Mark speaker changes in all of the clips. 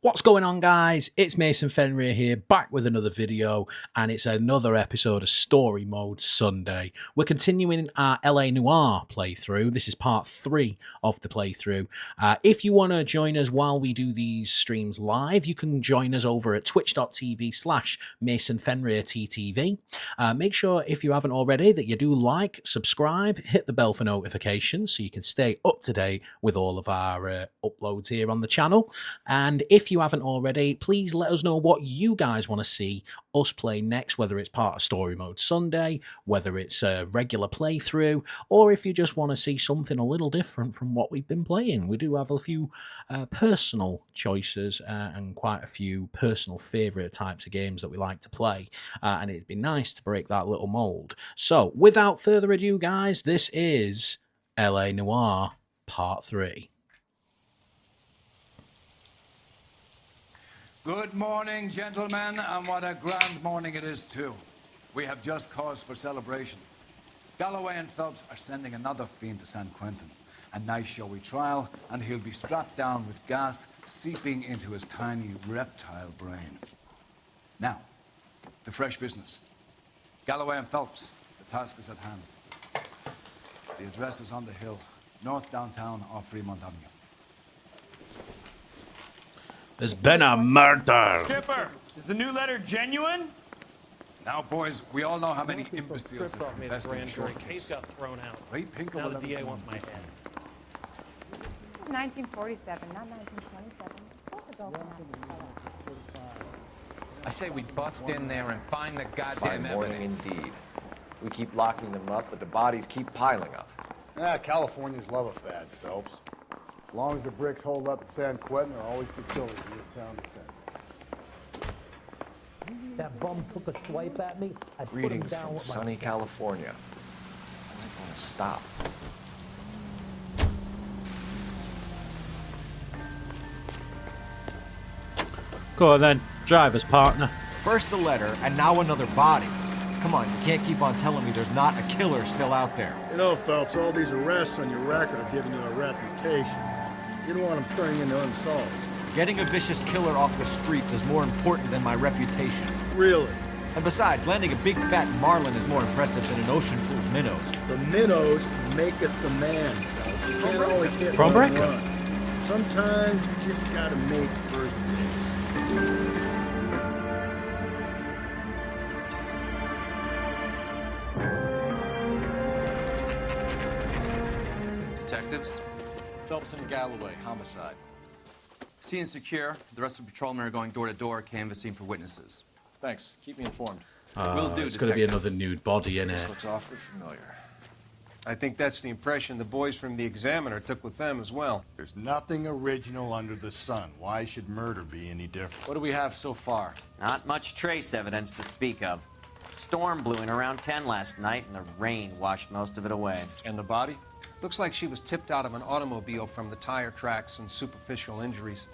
Speaker 1: What's going on, guys? It's Mason Fenrir here, back with another video, and it's another episode of Story Mode Sunday. We're continuing our LA Noire playthrough. This is part 3 of the playthrough. If you want to join us while we do these streams live, you can join us over at twitch.tv/MasonFenrirTTV. Make sure, if you haven't already, that you do like, subscribe, hit the bell for notifications so you can stay up to date with all of our uploads here on the channel. And if you haven't already, please let us know what you guys want to see us play next, whether it's part of Story Mode Sunday, whether it's a regular playthrough, or if you just want to see something a little different from what we've been playing. We do have a few personal choices and quite a few personal favourite types of games that we like to play, and it'd be nice to break that little mould. So, without further ado, guys, this is LA Noire Part 3.
Speaker 2: Good morning, gentlemen, and what a grand morning it is, too. We have just cause for celebration. Galloway and Phelps are sending another fiend to San Quentin. A nice showy trial, and he'll be strapped down with gas seeping into his tiny reptile brain. Now, to fresh business. Galloway and Phelps, the task is at hand. The address is on the hill, north downtown off Fremont Avenue.
Speaker 1: There's been a murder.
Speaker 3: Skipper, is the new letter genuine?
Speaker 2: Now, boys, we all know how many imbeciles have
Speaker 4: off me the
Speaker 2: confessed in
Speaker 4: grand jury.
Speaker 2: short
Speaker 4: Case
Speaker 2: case.
Speaker 4: got thrown out.
Speaker 2: Right, Pinker
Speaker 4: Now
Speaker 2: will
Speaker 4: the
Speaker 2: never
Speaker 4: DA
Speaker 2: come
Speaker 4: wants my head.
Speaker 5: This is 1947, not 1927. Both adults are not.
Speaker 6: I say we bust in there and find the goddamn
Speaker 7: Fine morning
Speaker 6: evidence.
Speaker 7: indeed. We keep locking them up, but the bodies keep piling up.
Speaker 8: Californians love a fad, Phelps. As long as the bricks hold up at San Quentin, there'll always be killers in this town defense.
Speaker 4: That bum took a swipe at me. I put him
Speaker 7: Greetings
Speaker 4: down
Speaker 7: from
Speaker 4: with my
Speaker 7: sunny California. How's it going to stop?
Speaker 1: Go on then, driver's partner.
Speaker 7: First the letter, and now another body. Come on, you can't keep on telling me there's not a killer still out there.
Speaker 8: You know, Phelps, all these arrests on your record are giving you a reputation. You don't want them turning into unsolved.
Speaker 7: Getting a vicious killer off the streets is more important than my reputation.
Speaker 8: Really?
Speaker 7: And besides, landing a big fat marlin is more impressive than an ocean full of minnows.
Speaker 8: The minnows make it the man, Phelps. You can't always hit
Speaker 1: From
Speaker 8: home
Speaker 1: Brecker.
Speaker 8: run. Sometimes you just gotta make first base.
Speaker 9: Detectives,
Speaker 7: Phelps and Galloway, homicide.
Speaker 9: scene secure. The rest of the patrolmen are going door to door, canvassing for witnesses.
Speaker 7: Thanks. Keep me informed.
Speaker 9: Will do,
Speaker 1: It's going to be
Speaker 9: Detective.
Speaker 1: another nude body in
Speaker 7: This
Speaker 1: it.
Speaker 7: looks awfully familiar.
Speaker 10: I think that's the impression the boys from the Examiner took with them as well.
Speaker 8: There's nothing original under the sun. Why should murder be any different?
Speaker 7: What do we have so far?
Speaker 11: Not much trace evidence to speak of. Storm blew in around 10 last night, and the rain washed most of it away.
Speaker 7: And the body?
Speaker 10: Looks like she was tipped out of an automobile from the tire tracks and superficial injuries.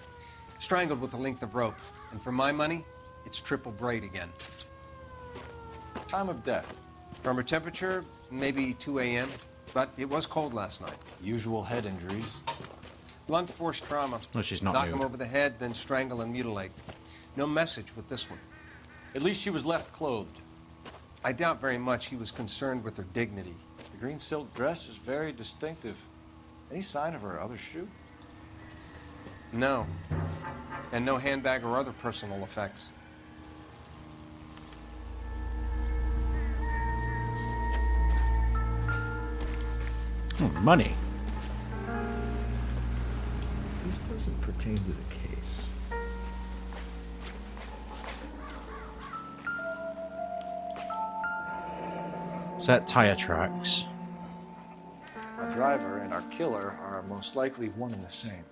Speaker 10: Strangled with a length of rope. And for my money, it's triple braid again.
Speaker 7: Time of death.
Speaker 10: From her temperature, maybe 2 a.m., but it was cold last night.
Speaker 7: Usual head injuries.
Speaker 10: Blunt force trauma.
Speaker 1: No, she's not
Speaker 10: Knock
Speaker 1: nude.
Speaker 10: him over the head, then strangle and mutilate. No message with this one.
Speaker 7: At least she was left clothed.
Speaker 10: I doubt very much he was concerned with her dignity.
Speaker 7: The green silk dress is very distinctive. Any sign of her other shoe?
Speaker 10: No. And no handbag or other personal effects.
Speaker 1: Oh, money.
Speaker 7: This doesn't pertain to the case.
Speaker 1: Set tire tracks.
Speaker 7: Our driver and our killer are most likely one and the same.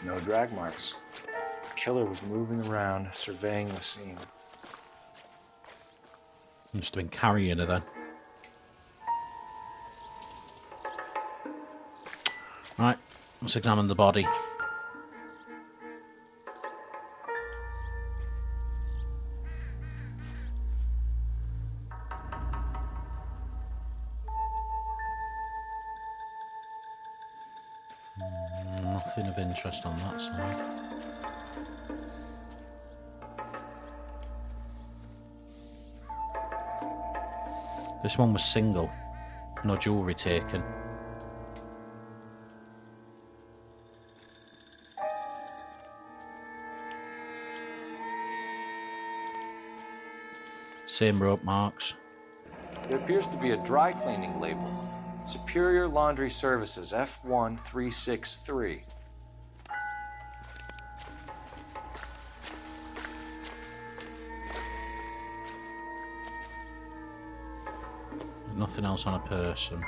Speaker 7: No drag marks. The killer was moving around, surveying the scene.
Speaker 1: Must have been carrying her then. Right, let's examine the body. Nothing of interest on that side. This one was single. No jewellery taken. Same rope marks.
Speaker 7: There appears to be a dry cleaning label. Superior Laundry Services, F1363.
Speaker 1: Nothing else on a person.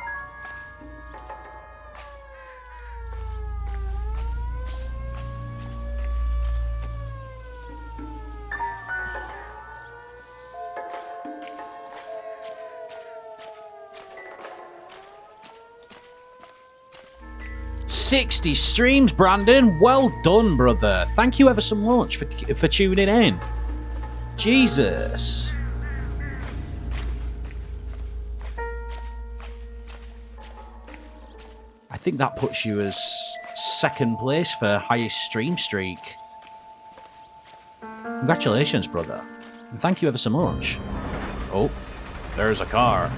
Speaker 1: "60 streams, Brandon. Well done, brother. Thank you ever so much for tuning in. Jesus. I think that puts you as second place for highest stream streak. Congratulations, brother. And thank you ever so much. Oh, there's a car.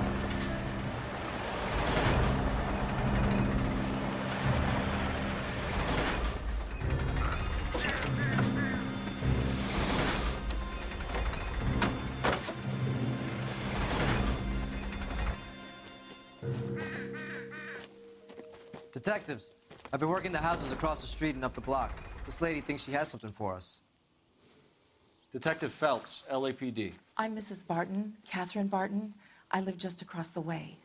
Speaker 9: Detectives, I've been working the houses across the street and up the block. This lady thinks she has something for us.
Speaker 7: Detective Phelps, LAPD.
Speaker 12: I'm Mrs. Barton, Catherine Barton. I live just across the way.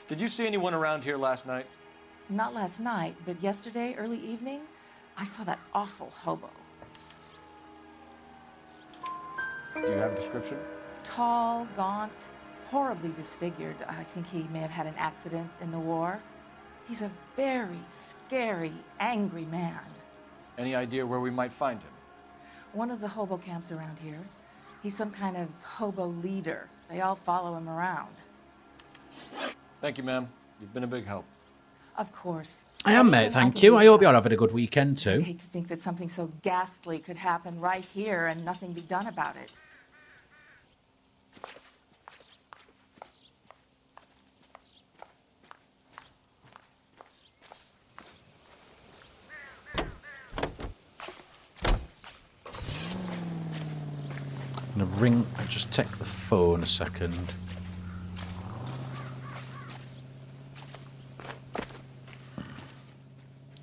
Speaker 7: Did you see anyone around here last night?
Speaker 12: Not last night, but yesterday, early evening, I saw that awful hobo.
Speaker 7: Do you have a description?
Speaker 12: Tall, gaunt, horribly disfigured. I think he may have had an accident in the war. He's a very scary, angry man.
Speaker 7: Any idea where we might find him?
Speaker 12: One of the hobo camps around here. He's some kind of hobo leader. They all follow him around.
Speaker 7: Thank you, ma'am. You've been a big help.
Speaker 12: Of course.
Speaker 1: I am, mate, thank you. I hope you're having a good weekend too.
Speaker 12: I'd hate to think that something so ghastly could happen right here and nothing be done about it.
Speaker 1: I'm gonna ring. I'll just take the phone a second.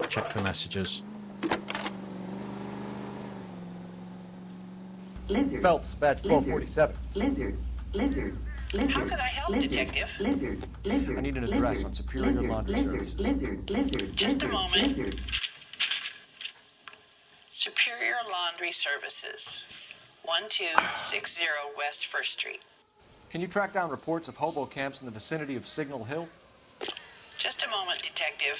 Speaker 1: Check for messages.
Speaker 13: Lizard.
Speaker 7: Phelps, badge 1247.
Speaker 13: Lizard. Lizard. Lizard. How can I help, lizard. Detective? Lizard. Lizard.
Speaker 7: I need an address on Superior
Speaker 13: lizard.
Speaker 7: Laundry
Speaker 13: Lizard.
Speaker 7: Services.
Speaker 13: Lizard. Lizard.
Speaker 14: Just
Speaker 13: lizard.
Speaker 14: a moment.
Speaker 13: Lizard.
Speaker 14: Superior Laundry Services, 1260 West 1st Street.
Speaker 7: Can you track down reports of hobo camps in the vicinity of Signal Hill?
Speaker 14: Just a moment, Detective.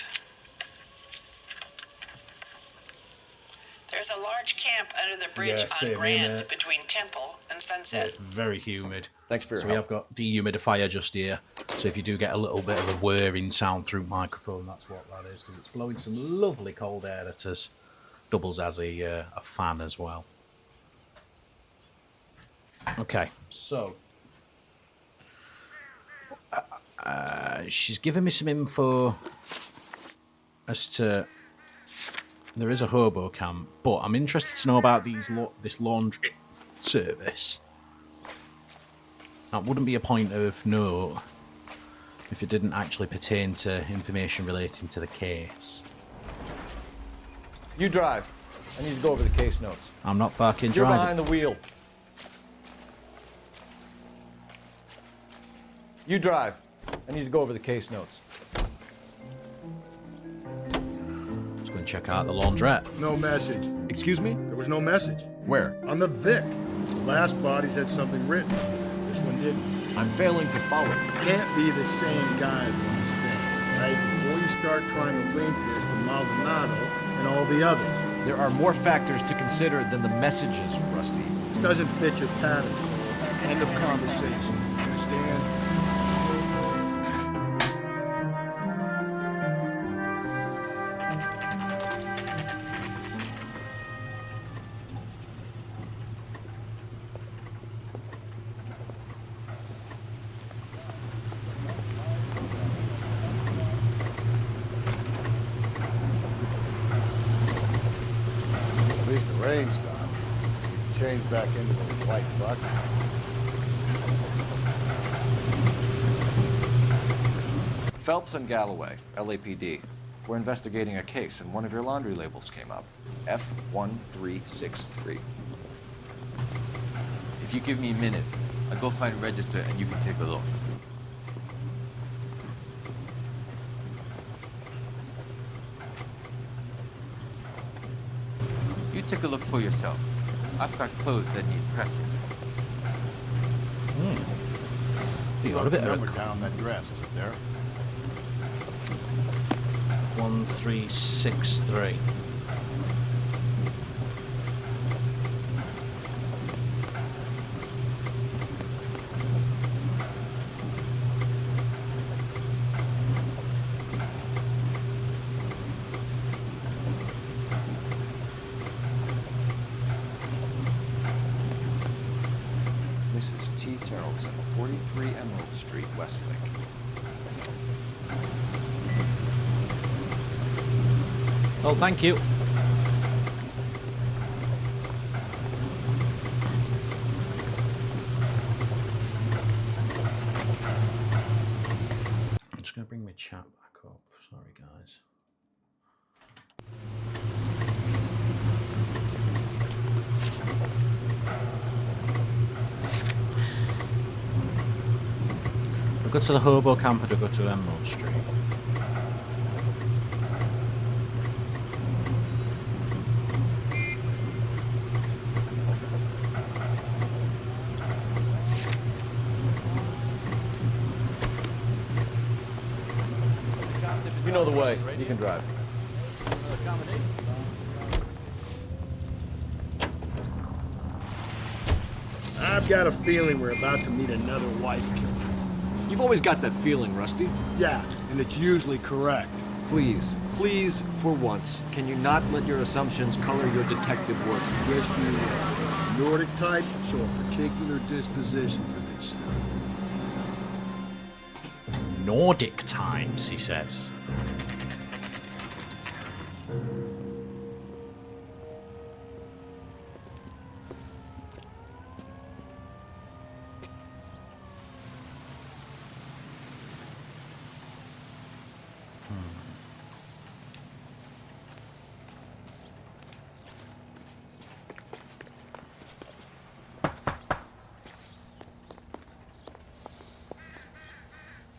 Speaker 14: There's a large camp under the bridge on Grand between Temple and Sunset.
Speaker 1: Yeah, it's very humid.
Speaker 7: Thanks for your
Speaker 1: help. We have got dehumidifier just here. So if you do get a little bit of a whirring sound through microphone, that's what that is, because it's blowing some lovely cold air at us. Doubles as a fan as well. Okay, so she's given me some info as to there is a hobo camp, but I'm interested to know about this laundry service. That wouldn't be a point of note if it didn't actually pertain to information relating to the case.
Speaker 7: You drive. I need to go over the case notes.
Speaker 1: I'm not fucking
Speaker 7: You're
Speaker 1: driving.
Speaker 7: behind the wheel. You drive. I need to go over the case notes.
Speaker 1: Let's go and check out the laundrette.
Speaker 8: No message.
Speaker 7: Excuse me?
Speaker 8: There was no message.
Speaker 15: Where?
Speaker 8: On the Vic. The last bodies had something written. This one didn't.
Speaker 15: I'm failing to follow.
Speaker 8: Can't be the same guy is what I'm saying, right? Before you start trying to link this to Maldonado and all the others.
Speaker 15: There are more factors to consider than the messages, Rusty.
Speaker 8: This doesn't fit your pattern. End of conversation. Understand? At least the rain stopped. Changed back into those white bucks.
Speaker 7: Phelps and Galloway, LAPD. We're investigating a case, and one of your laundry labels came up. F1363.
Speaker 6: If you give me a minute, I'll go find a register and you can take a look. You take a look for yourself. I've got clothes that need pressing.
Speaker 1: You got a bit of
Speaker 8: number down on that dress, is it there?
Speaker 1: 1363.
Speaker 7: Mrs. T. Terrellson, 43 Emerald Street, Westlake.
Speaker 1: Oh, thank you. I'm just going to bring my chat back up. Sorry, guys. I'll go to the Hobo Camp or go to Emerald Street.
Speaker 15: You know the way. You can drive.
Speaker 8: I've got a feeling we're about to meet another wife killer.
Speaker 15: You've always got that feeling, Rusty.
Speaker 8: Yeah, and it's usually correct.
Speaker 15: Please, please, for once, can you not let your assumptions color your detective work?
Speaker 8: Just you Nordic type, show a particular disposition for this stuff.
Speaker 1: Nordic times, he says.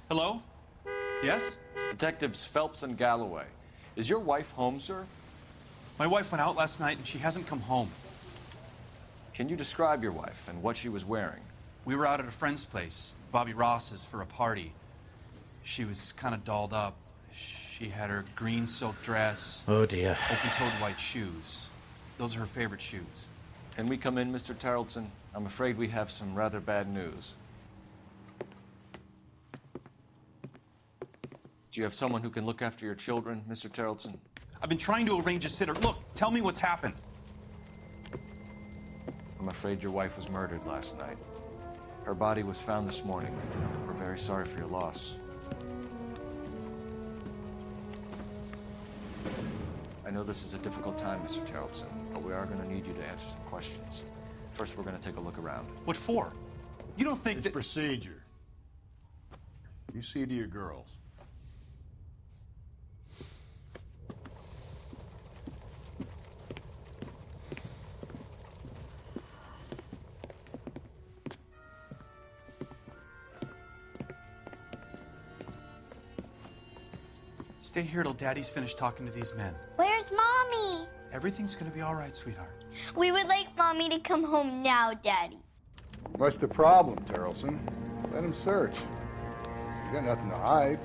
Speaker 3: Hello? Yes?
Speaker 7: Detectives Phelps and Galloway. Is your wife home, sir?
Speaker 3: My wife went out last night and she hasn't come home.
Speaker 7: Can you describe your wife and what she was wearing?
Speaker 3: We were out at a friend's place, Bobby Ross's, for a party. She was kind of dolled up. She had her green silk dress.
Speaker 1: Oh dear.
Speaker 3: Open-toed white shoes. Those are her favorite shoes.
Speaker 7: Can we come in, Mr. Terrellson? I'm afraid we have some rather bad news. Do you have someone who can look after your children, Mr. Terrellson?
Speaker 3: I've been trying to arrange a sitter. Look, tell me what's happened.
Speaker 7: I'm afraid your wife was murdered last night. Her body was found this morning. We're very sorry for your loss. I know this is a difficult time, Mr. Terrellson, but we are going to need you to answer some questions. First, we're going to take a look around.
Speaker 3: What for? You don't think
Speaker 8: it's
Speaker 3: that...
Speaker 8: procedure. You see to your girls.
Speaker 3: Stay here till Daddy's finished talking to these men.
Speaker 16: Where's Mommy?
Speaker 3: Everything's gonna be all right, sweetheart.
Speaker 16: We would like Mommy to come home now, Daddy.
Speaker 17: What's the problem, Terrelson? Let him search. You got nothing to hide.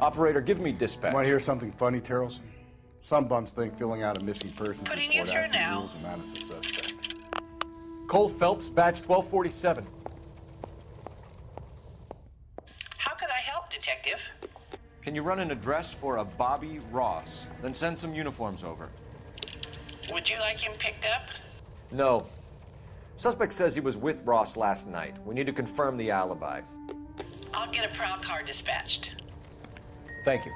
Speaker 7: Operator, give me dispatch.
Speaker 17: Want to hear something funny, Terrelson? Some bums think filling out a missing persons
Speaker 14: Putting you
Speaker 17: report
Speaker 14: through
Speaker 17: actually
Speaker 14: now.
Speaker 17: rules him out as a suspect.
Speaker 15: Cole Phelps, badge 1247.
Speaker 14: How could I help, Detective?
Speaker 15: Can you run an address for a Bobby Ross? Then send some uniforms over.
Speaker 14: Would you like him picked up?
Speaker 15: No. Suspect says he was with Ross last night. We need to confirm the alibi.
Speaker 14: I'll get a prowl car dispatched.
Speaker 15: Thank you.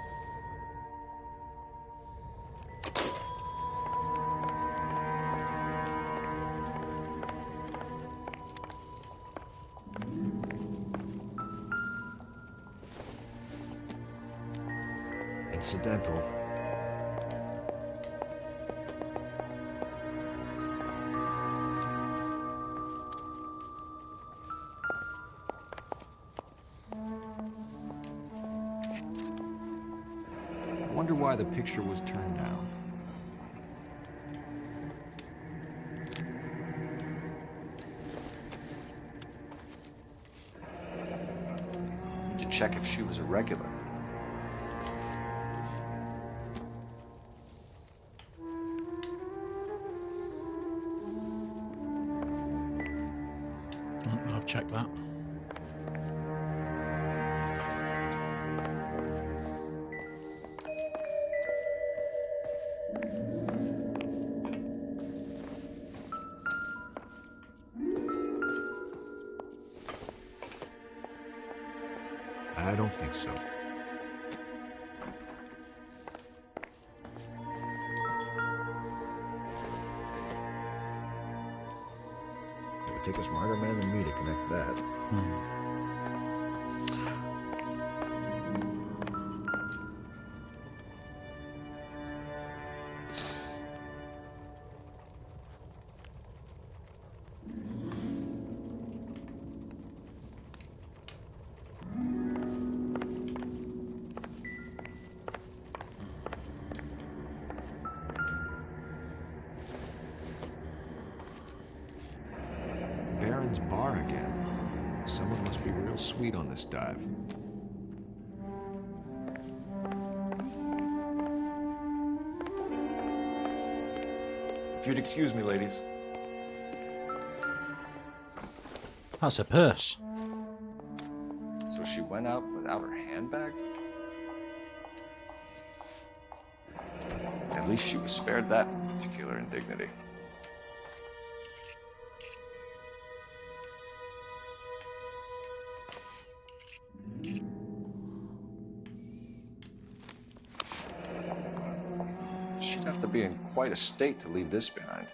Speaker 18: Incidental.
Speaker 15: I wonder why the picture was turned down.
Speaker 7: To check if she was a regular.
Speaker 1: I've checked that.
Speaker 18: I don't think so. It would take a smarter man than me to connect that. Baron's bar again. Someone must be real sweet on this dive.
Speaker 15: If you'd excuse me, ladies.
Speaker 1: That's a purse.
Speaker 7: So she went out without her handbag? At least she was spared that particular indignity. She'd have to be in quite a state to leave this behind.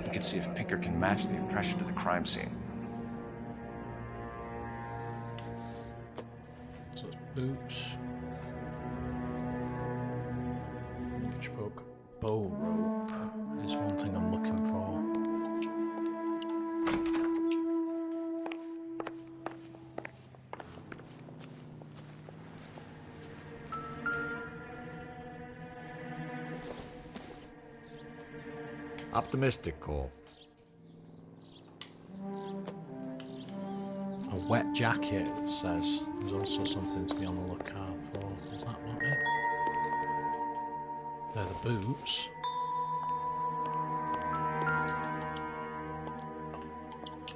Speaker 7: You can see if Pinker can match the impression to the crime scene.
Speaker 1: So it's boots. Book. Bow rope is one thing I'm looking for.
Speaker 18: Optimistic, Cole.
Speaker 1: A wet jacket, it says. There's also something to be on the lookout for. Is that not it? They're the boots.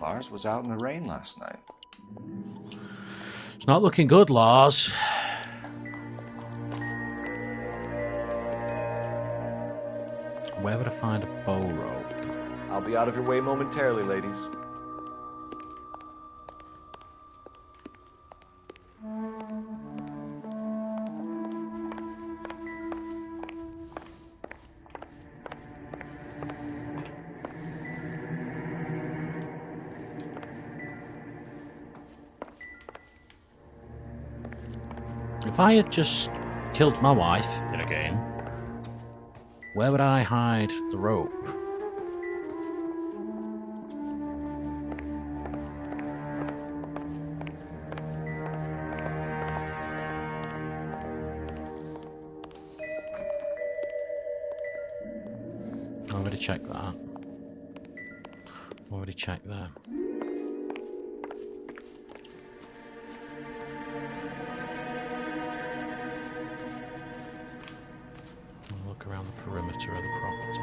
Speaker 7: Lars was out in the rain last night.
Speaker 1: It's not looking good, Lars. Where would I find a bow rope?
Speaker 15: I'll be out of your way momentarily, ladies.
Speaker 1: If I had just killed my wife in a game, Where would I hide the rope? Already checked that. Already checked that. I'll look around the perimeter of the property.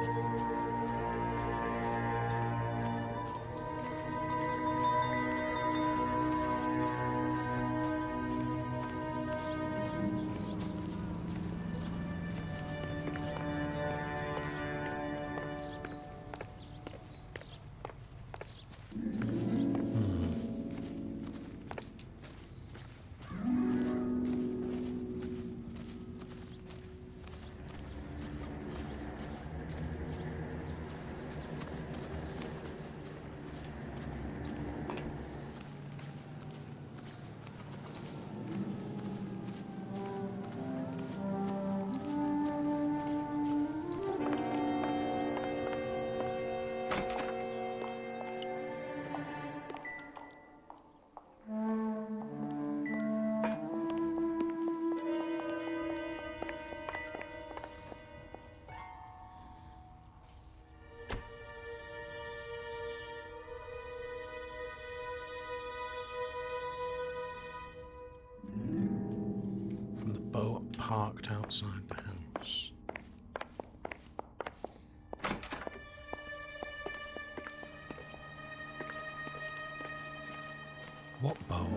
Speaker 1: Boat parked outside the house. What boat?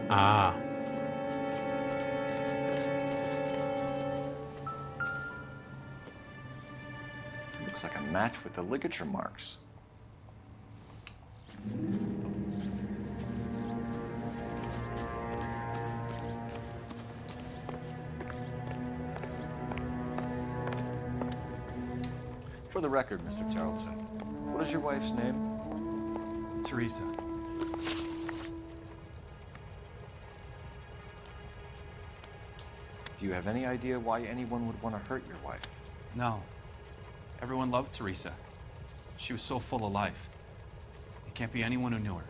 Speaker 1: Ah.
Speaker 18: Looks like a match with the ligature marks. For the record, Mr. Tarleton, what is your wife's name?
Speaker 3: Teresa.
Speaker 18: Do you have any idea why anyone would want to hurt your wife?
Speaker 3: No. Everyone loved Teresa. She was so full of life. It can't be anyone who knew her.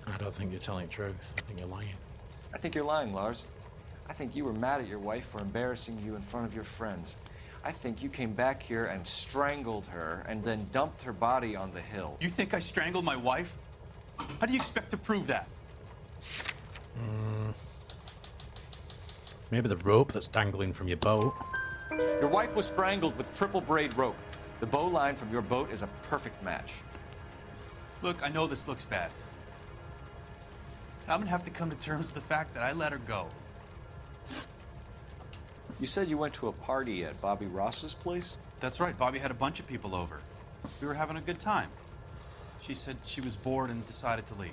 Speaker 1: I don't think you're telling the truth. I think you're lying.
Speaker 18: I think you're lying, Lars. I think you were mad at your wife for embarrassing you in front of your friends. I think you came back here and strangled her and then dumped her body on the hill.
Speaker 3: You think I strangled my wife? How do you expect to prove that?
Speaker 1: Maybe the rope that's dangling from your boat.
Speaker 18: Your wife was strangled with triple braid rope. The bow line from your boat is a perfect match.
Speaker 3: Look, I know this looks bad. I'm gonna have to come to terms with the fact that I let her go.
Speaker 18: You said you went to a party at Bobby Ross's place?
Speaker 3: That's right. Bobby had a bunch of people over. We were having a good time. She said she was bored and decided to leave.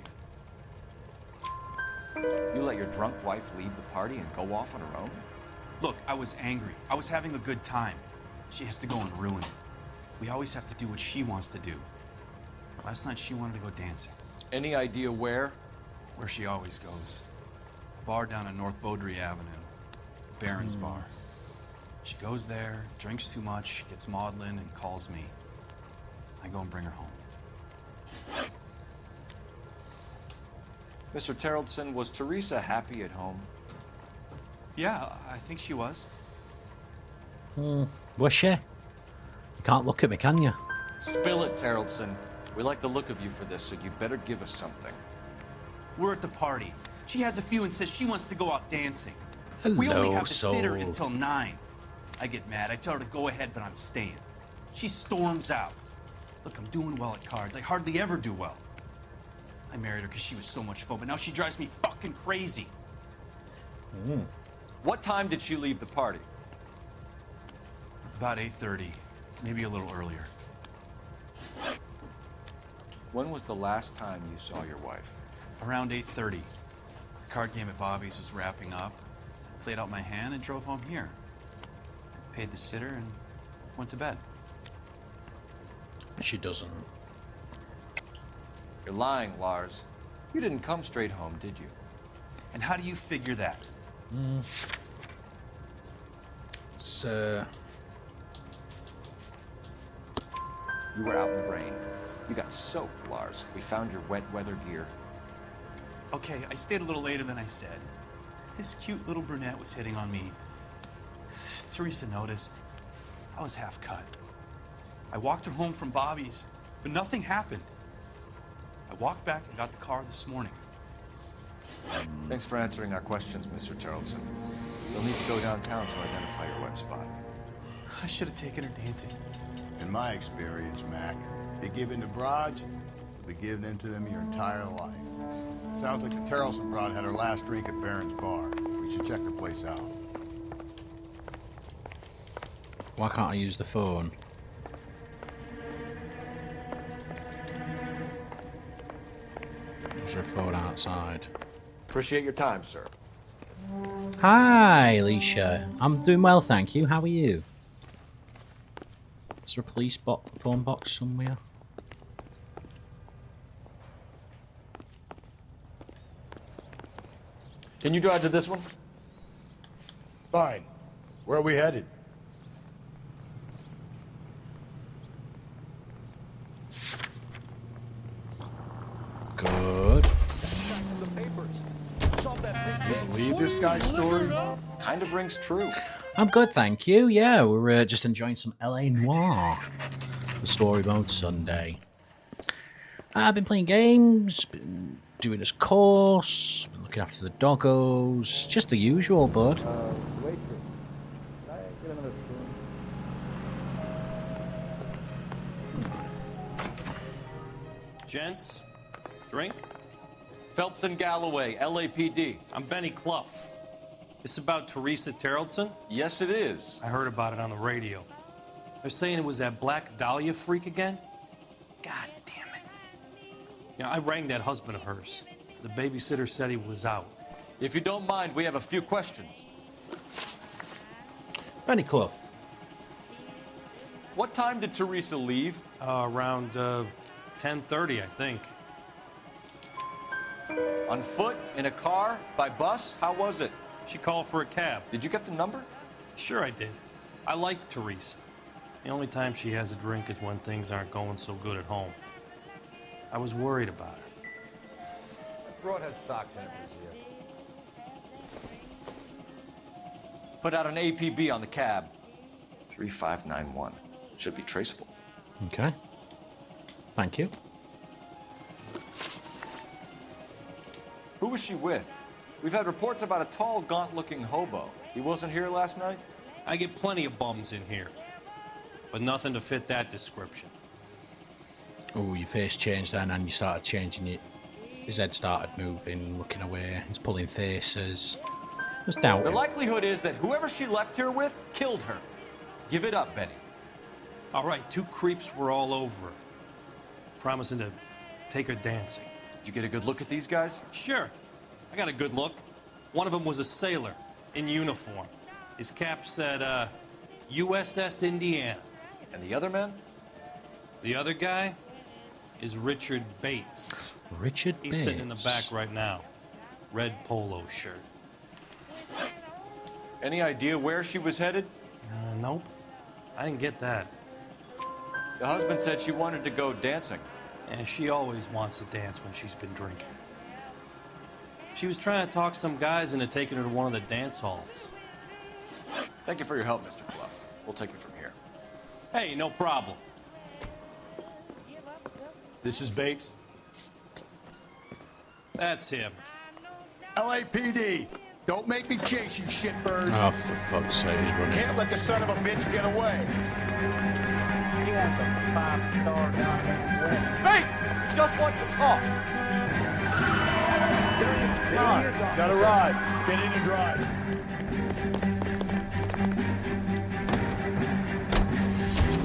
Speaker 18: You let your drunk wife leave the party and go off on her own?
Speaker 3: Look, I was angry. I was having a good time. She has to go and ruin it. We always have to do what she wants to do. Last night she wanted to go dancing.
Speaker 18: Any idea where?
Speaker 3: Where she always goes. A bar down on North Beaudry Avenue. Baron's Bar. She goes there, drinks too much, gets maudlin, and calls me. I go and bring her home.
Speaker 18: Mr. Tarleton, was Teresa happy at home?
Speaker 3: Yeah, I think she was.
Speaker 1: Was she? You can't look at me, can you?
Speaker 18: Spill it, Tarleton. We like the look of you for this, so you better give us something.
Speaker 3: We're at the party. She has a few and says she wants to go out dancing.
Speaker 1: Hello,
Speaker 3: we only have to
Speaker 1: soul.
Speaker 3: sit her until 9. I get mad. I tell her to go ahead, but I'm staying. She storms out. Look, I'm doing well at cards. I hardly ever do well. I married her because she was so much fun, but now she drives me fucking crazy.
Speaker 18: What time did she leave the party?
Speaker 3: About 8:30, maybe a little earlier.
Speaker 18: When was the last time you saw your wife?
Speaker 3: Around 8:30. The card game at Bobby's was wrapping up. I played out my hand and drove home here. I paid the sitter and went to bed.
Speaker 1: She doesn't.
Speaker 18: You're lying, Lars. You didn't come straight home, did you?
Speaker 3: And how do you figure that?
Speaker 1: Let's,
Speaker 18: You were out in the rain. You got soaked, Lars. We found your wet weather gear.
Speaker 3: Okay, I stayed a little later than I said. This cute little brunette was hitting on me. Teresa noticed. I was half cut. I walked her home from Bobby's, but nothing happened. I walked back and got the car this morning.
Speaker 18: Thanks for answering our questions, Mr. Tarleton. You'll need to go downtown to identify your wet spot.
Speaker 3: I should have taken her dancing.
Speaker 17: In my experience, Mac, if you give in to broads, you'll be giving in to them your entire life. Sounds like the Tarleton broad had her last drink at Barron's Bar. We should check the place out.
Speaker 1: Why can't I use the phone? Is there a phone outside?
Speaker 15: Appreciate your time, sir.
Speaker 1: Hi, Alicia. I'm doing well, thank you. How are you? Is there a police phone box somewhere?
Speaker 15: Can you drive to this one?
Speaker 17: Fine. Where are we headed?
Speaker 1: Good.
Speaker 17: You believe this guy's story?
Speaker 18: Kind of rings true.
Speaker 1: I'm good, thank you. Yeah, we're just enjoying some LA Noire for Story Mode Sunday. I've been playing games, been doing this course, been looking after the doggos, just the usual, bud.
Speaker 4: Waitress, can I get another spoon?
Speaker 19: Gents, drink?
Speaker 18: Phelps and Galloway, LAPD.
Speaker 19: I'm Benny Clough. This about Teresa Tarleton?
Speaker 18: Yes, it is.
Speaker 19: I heard about it on the radio. They're saying it was that Black Dahlia freak again? God damn it. Yeah, I rang that husband of hers. The babysitter said he was out.
Speaker 18: If you don't mind, we have a few questions.
Speaker 1: Benny Clough.
Speaker 18: What time did Teresa leave?
Speaker 19: Around 10:30, I think.
Speaker 18: On foot? In a car? By bus? How was it?
Speaker 19: She called for a cab.
Speaker 18: Did you get the number?
Speaker 19: Sure I did. I like Teresa. The only time she has a drink is when things aren't going so good at home. I was worried about her.
Speaker 17: That broad has socks in it this year.
Speaker 18: Put out an APB on the cab. 3591. Should be traceable.
Speaker 1: Okay. Thank you.
Speaker 18: Who was she with? We've had reports about a tall, gaunt-looking hobo. He wasn't here last night?
Speaker 19: I get plenty of bums in here, but nothing to fit that description.
Speaker 1: Oh, your face changed then, and you started changing it. His head started moving, looking away. He's pulling faces. Just doubt
Speaker 18: The
Speaker 1: it.
Speaker 18: likelihood is that whoever she left here with killed her. Give it up, Benny.
Speaker 19: All right, two creeps were all over her, promising to take her dancing.
Speaker 18: You get a good look at these guys?
Speaker 19: Sure. I got a good look. One of them was a sailor in uniform. His cap said, USS Indiana.
Speaker 18: And the other man?
Speaker 19: The other guy is Richard Bates.
Speaker 1: Richard
Speaker 19: He's
Speaker 1: Bates.
Speaker 19: sitting in the back right now. Red polo shirt.
Speaker 18: Any idea where she was headed?
Speaker 19: Nope. I didn't get that.
Speaker 18: The husband said she wanted to go dancing.
Speaker 19: Yeah, she always wants to dance when she's been drinking. She was trying to talk some guys into taking her to one of the dance halls.
Speaker 18: Thank you for your help, Mr. Clough. We'll take it from here.
Speaker 19: Hey, no problem.
Speaker 17: This is Bates.
Speaker 19: That's him.
Speaker 17: LAPD. Don't make me chase you, shitbird.
Speaker 1: Oh, for fuck's sake, he's running.
Speaker 17: Can't let the son of a bitch get away.
Speaker 4: He has a 5-star down there.
Speaker 18: Bates! Just want to talk.
Speaker 17: Got a ride. Get in and drive.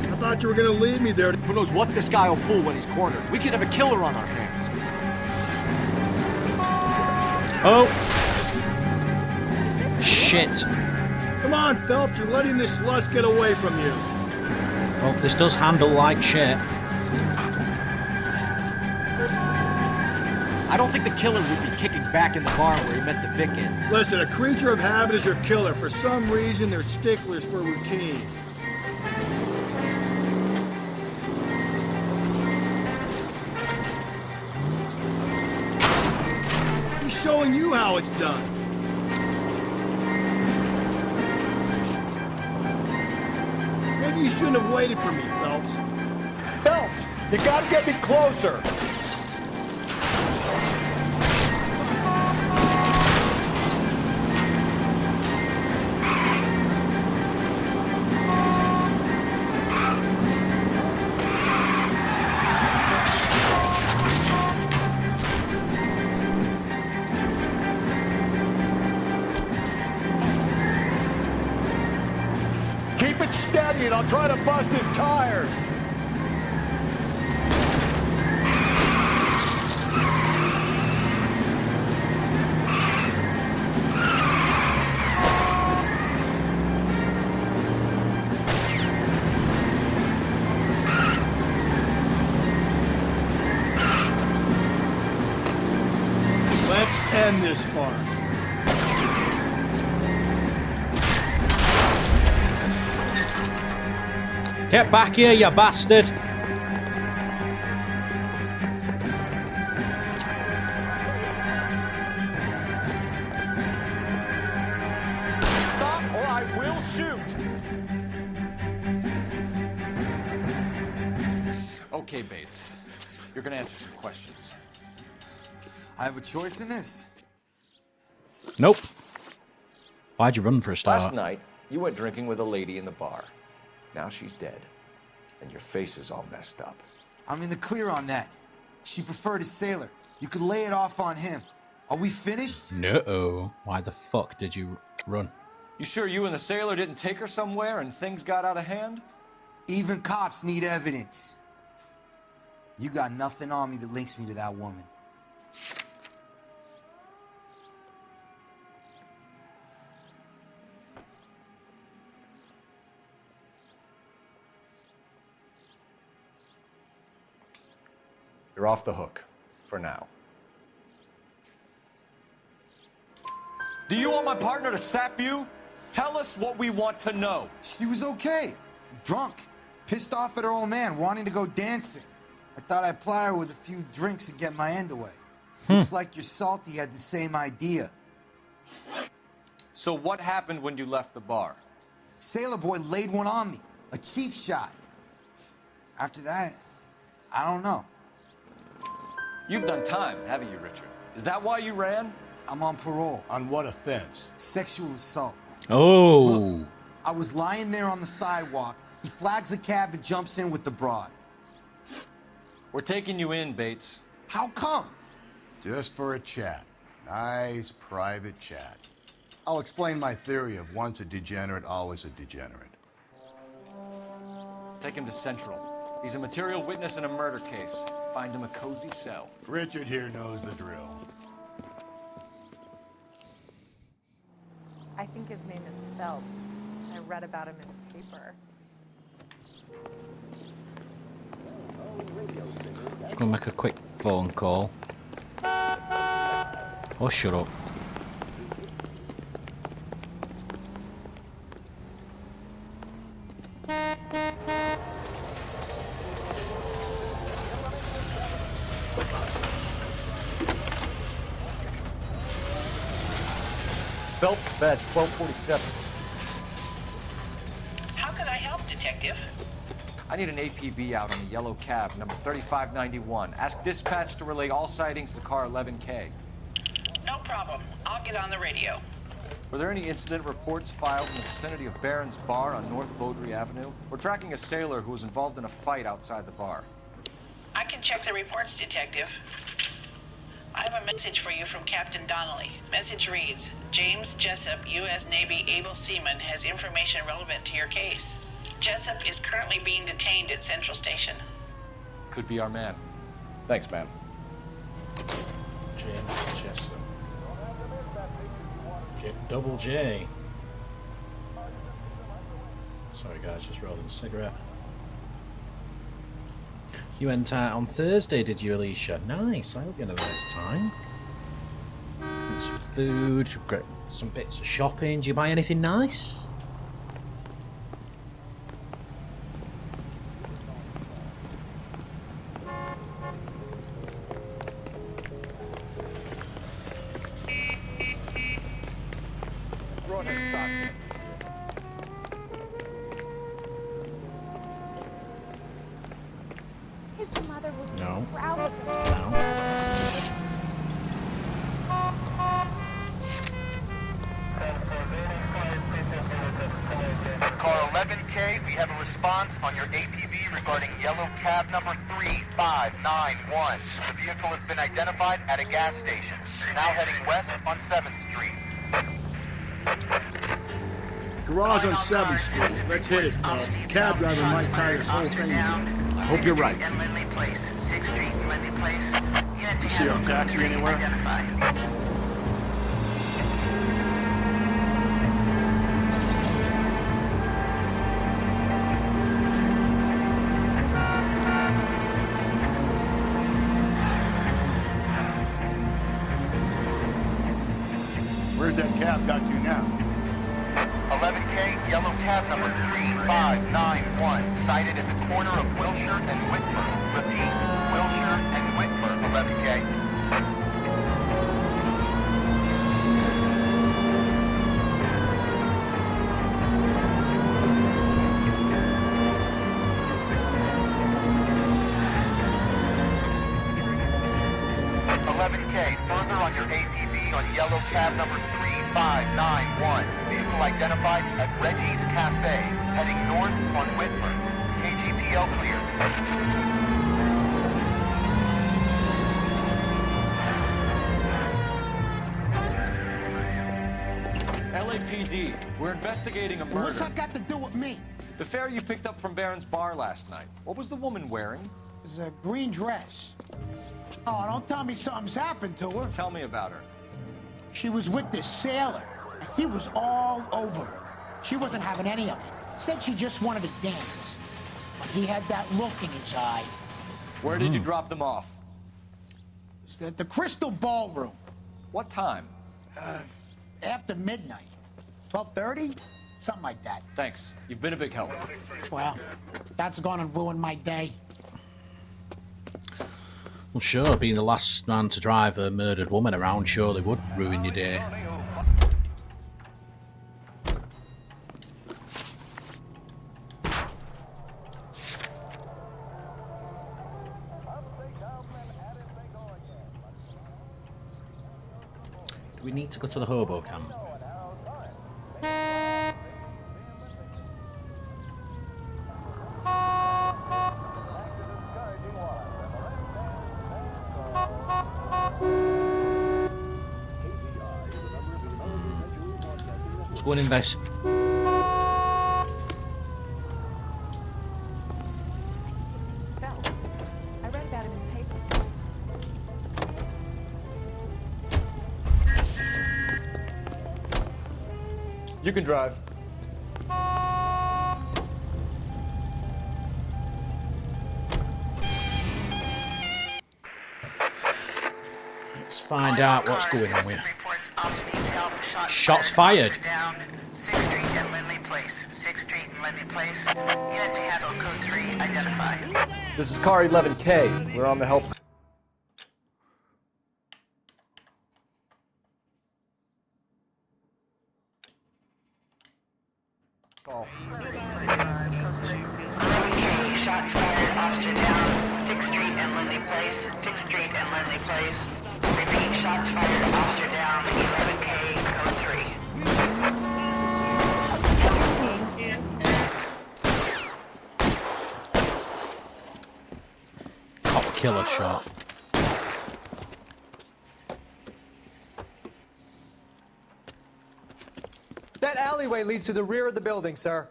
Speaker 8: I thought you were gonna leave me there.
Speaker 15: Who knows what this guy will pull when he's cornered? We could have a killer on our hands.
Speaker 1: Oh! Shit.
Speaker 8: Come on, Phelps, you're letting this lust get away from you.
Speaker 1: Well, this does handle like shit.
Speaker 15: I don't think the killer would be kicking back in the bar where he met the Vic in.
Speaker 8: Listen, a creature of habit is your killer. For some reason, they're sticklers for routine. He's showing you how it's done. Maybe you shouldn't have waited for me, Phelps.
Speaker 15: Phelps, you gotta get me closer.
Speaker 8: Keep it steady and I'll try to bust his tires. Let's end this farce.
Speaker 1: Get back here, you bastard!
Speaker 15: Stop or I will shoot.
Speaker 18: Okay, Bates. You're gonna answer some questions.
Speaker 9: I have a choice in this.
Speaker 1: Nope. Why'd you run for a start?
Speaker 18: Last night, you went drinking with a lady in the bar. Now she's dead, and your face is all messed up.
Speaker 9: I'm in the clear on that. She preferred a sailor. You could lay it off on him. Are we finished?
Speaker 1: No. Why the fuck did you run?
Speaker 18: You sure you and the sailor didn't take her somewhere and things got out of hand?
Speaker 9: Even cops need evidence. You got nothing on me that links me to that woman.
Speaker 18: You're off the hook, for now. Do you want my partner to sap you? Tell us what we want to know.
Speaker 9: She was okay. Drunk. Pissed off at her old man, wanting to go dancing. I thought I'd ply her with a few drinks and get my end away. Looks like your salty had the same idea.
Speaker 18: So what happened when you left the bar?
Speaker 9: Sailor boy laid one on me. A cheap shot. After that, I don't know.
Speaker 18: You've done time, haven't you, Richard? Is that why you ran?
Speaker 9: I'm on parole.
Speaker 17: On what offense?
Speaker 9: Sexual assault.
Speaker 1: Oh.
Speaker 9: Look, I was lying there on the sidewalk. He flags a cab and jumps in with the broad.
Speaker 18: We're taking you in, Bates.
Speaker 9: How come?
Speaker 17: Just for a chat. Nice private chat. I'll explain my theory of once a degenerate, always a degenerate.
Speaker 18: Take him to Central. He's a material witness in a murder case. Find him a cozy cell.
Speaker 17: Richard here knows the drill.
Speaker 5: I think his name is Phelps. I read about him in the paper.
Speaker 1: Just gonna make a quick phone call. Oh, shut up.
Speaker 15: Phelps, badge 1247.
Speaker 14: How can I help, Detective?
Speaker 18: I need an APB out on the yellow cab, number 3591. Ask dispatch to relay all sightings to car 11K.
Speaker 14: No problem. I'll get on the radio.
Speaker 18: Were there any incident reports filed in the vicinity of Barron's Bar on North Beaudry Avenue? We're tracking a sailor who was involved in a fight outside the bar.
Speaker 14: I can check the reports, Detective. I have a message for you from Captain Donnelly. Message reads, James Jessup, U.S. Navy able seaman, has information relevant to your case. Jessup is currently being detained at Central Station.
Speaker 18: Could be our man.
Speaker 17: Thanks, man.
Speaker 1: James Jessup. Double J. Sorry guys, just rolling a cigarette. You went out on Thursday, did you, Alicia? Nice. I hope you had a nice time. Some food, some bits of shopping. Did you buy anything nice? No.
Speaker 20: Car 11K, we have a response on your APV regarding yellow cab number 3591. The vehicle has been identified at a gas station. Now heading west on 7th Street.
Speaker 8: Garage on 7th Street. Let's hit it, Paul. Cab driver might tie this whole thing together.
Speaker 20: I hope you're right. You see our taxi anywhere?
Speaker 17: Where's that cab got you now?
Speaker 20: 11K, yellow cab number 3591, sighted at the corner of Wilshire and Whitmer. Repeat, Wilshire and Whitmer, 11K. Further on your APV on yellow cab number 3591. Vehicle identified at Reggie's Cafe, heading north on Whitmer. KGPL clear.
Speaker 18: LAPD, we're investigating a murder.
Speaker 8: What's that got to do with me?
Speaker 18: The fare you picked up from Barron's bar last night. What was the woman wearing?
Speaker 8: It was a green dress. Oh, don't tell me something's happened to her.
Speaker 18: Tell me about her.
Speaker 8: She was with this sailor, and he was all over her. She wasn't having any of it. Said she just wanted to dance. But he had that look in his eye.
Speaker 18: Where did you drop them off?
Speaker 8: It's at the Crystal Ballroom.
Speaker 18: What time?
Speaker 8: After midnight. 12:30? Something like that.
Speaker 18: Thanks. You've been a big help.
Speaker 8: Well, that's gonna ruin my day.
Speaker 1: Well, sure, being the last man to drive a murdered woman around surely would ruin your day. Do we need to go to the hobo camp? Let's go and invest.
Speaker 5: I read about him in the paper.
Speaker 18: You can drive.
Speaker 1: Let's find out what's going on here. Shots fired.
Speaker 20: 6th Street and Lindley Place. 6th Street and Lindley Place. Unit to handle code 3 identified.
Speaker 15: This is car 11K. We're on the help. Call.
Speaker 20: 11K, shots fired, officer down. 6th Street and Lindley Place. 6th Street and Lindley Place. Repeat, shots fired, officer down. 11K, code 3.
Speaker 1: Cop killer shot.
Speaker 21: That alleyway leads to the rear of the building, sir.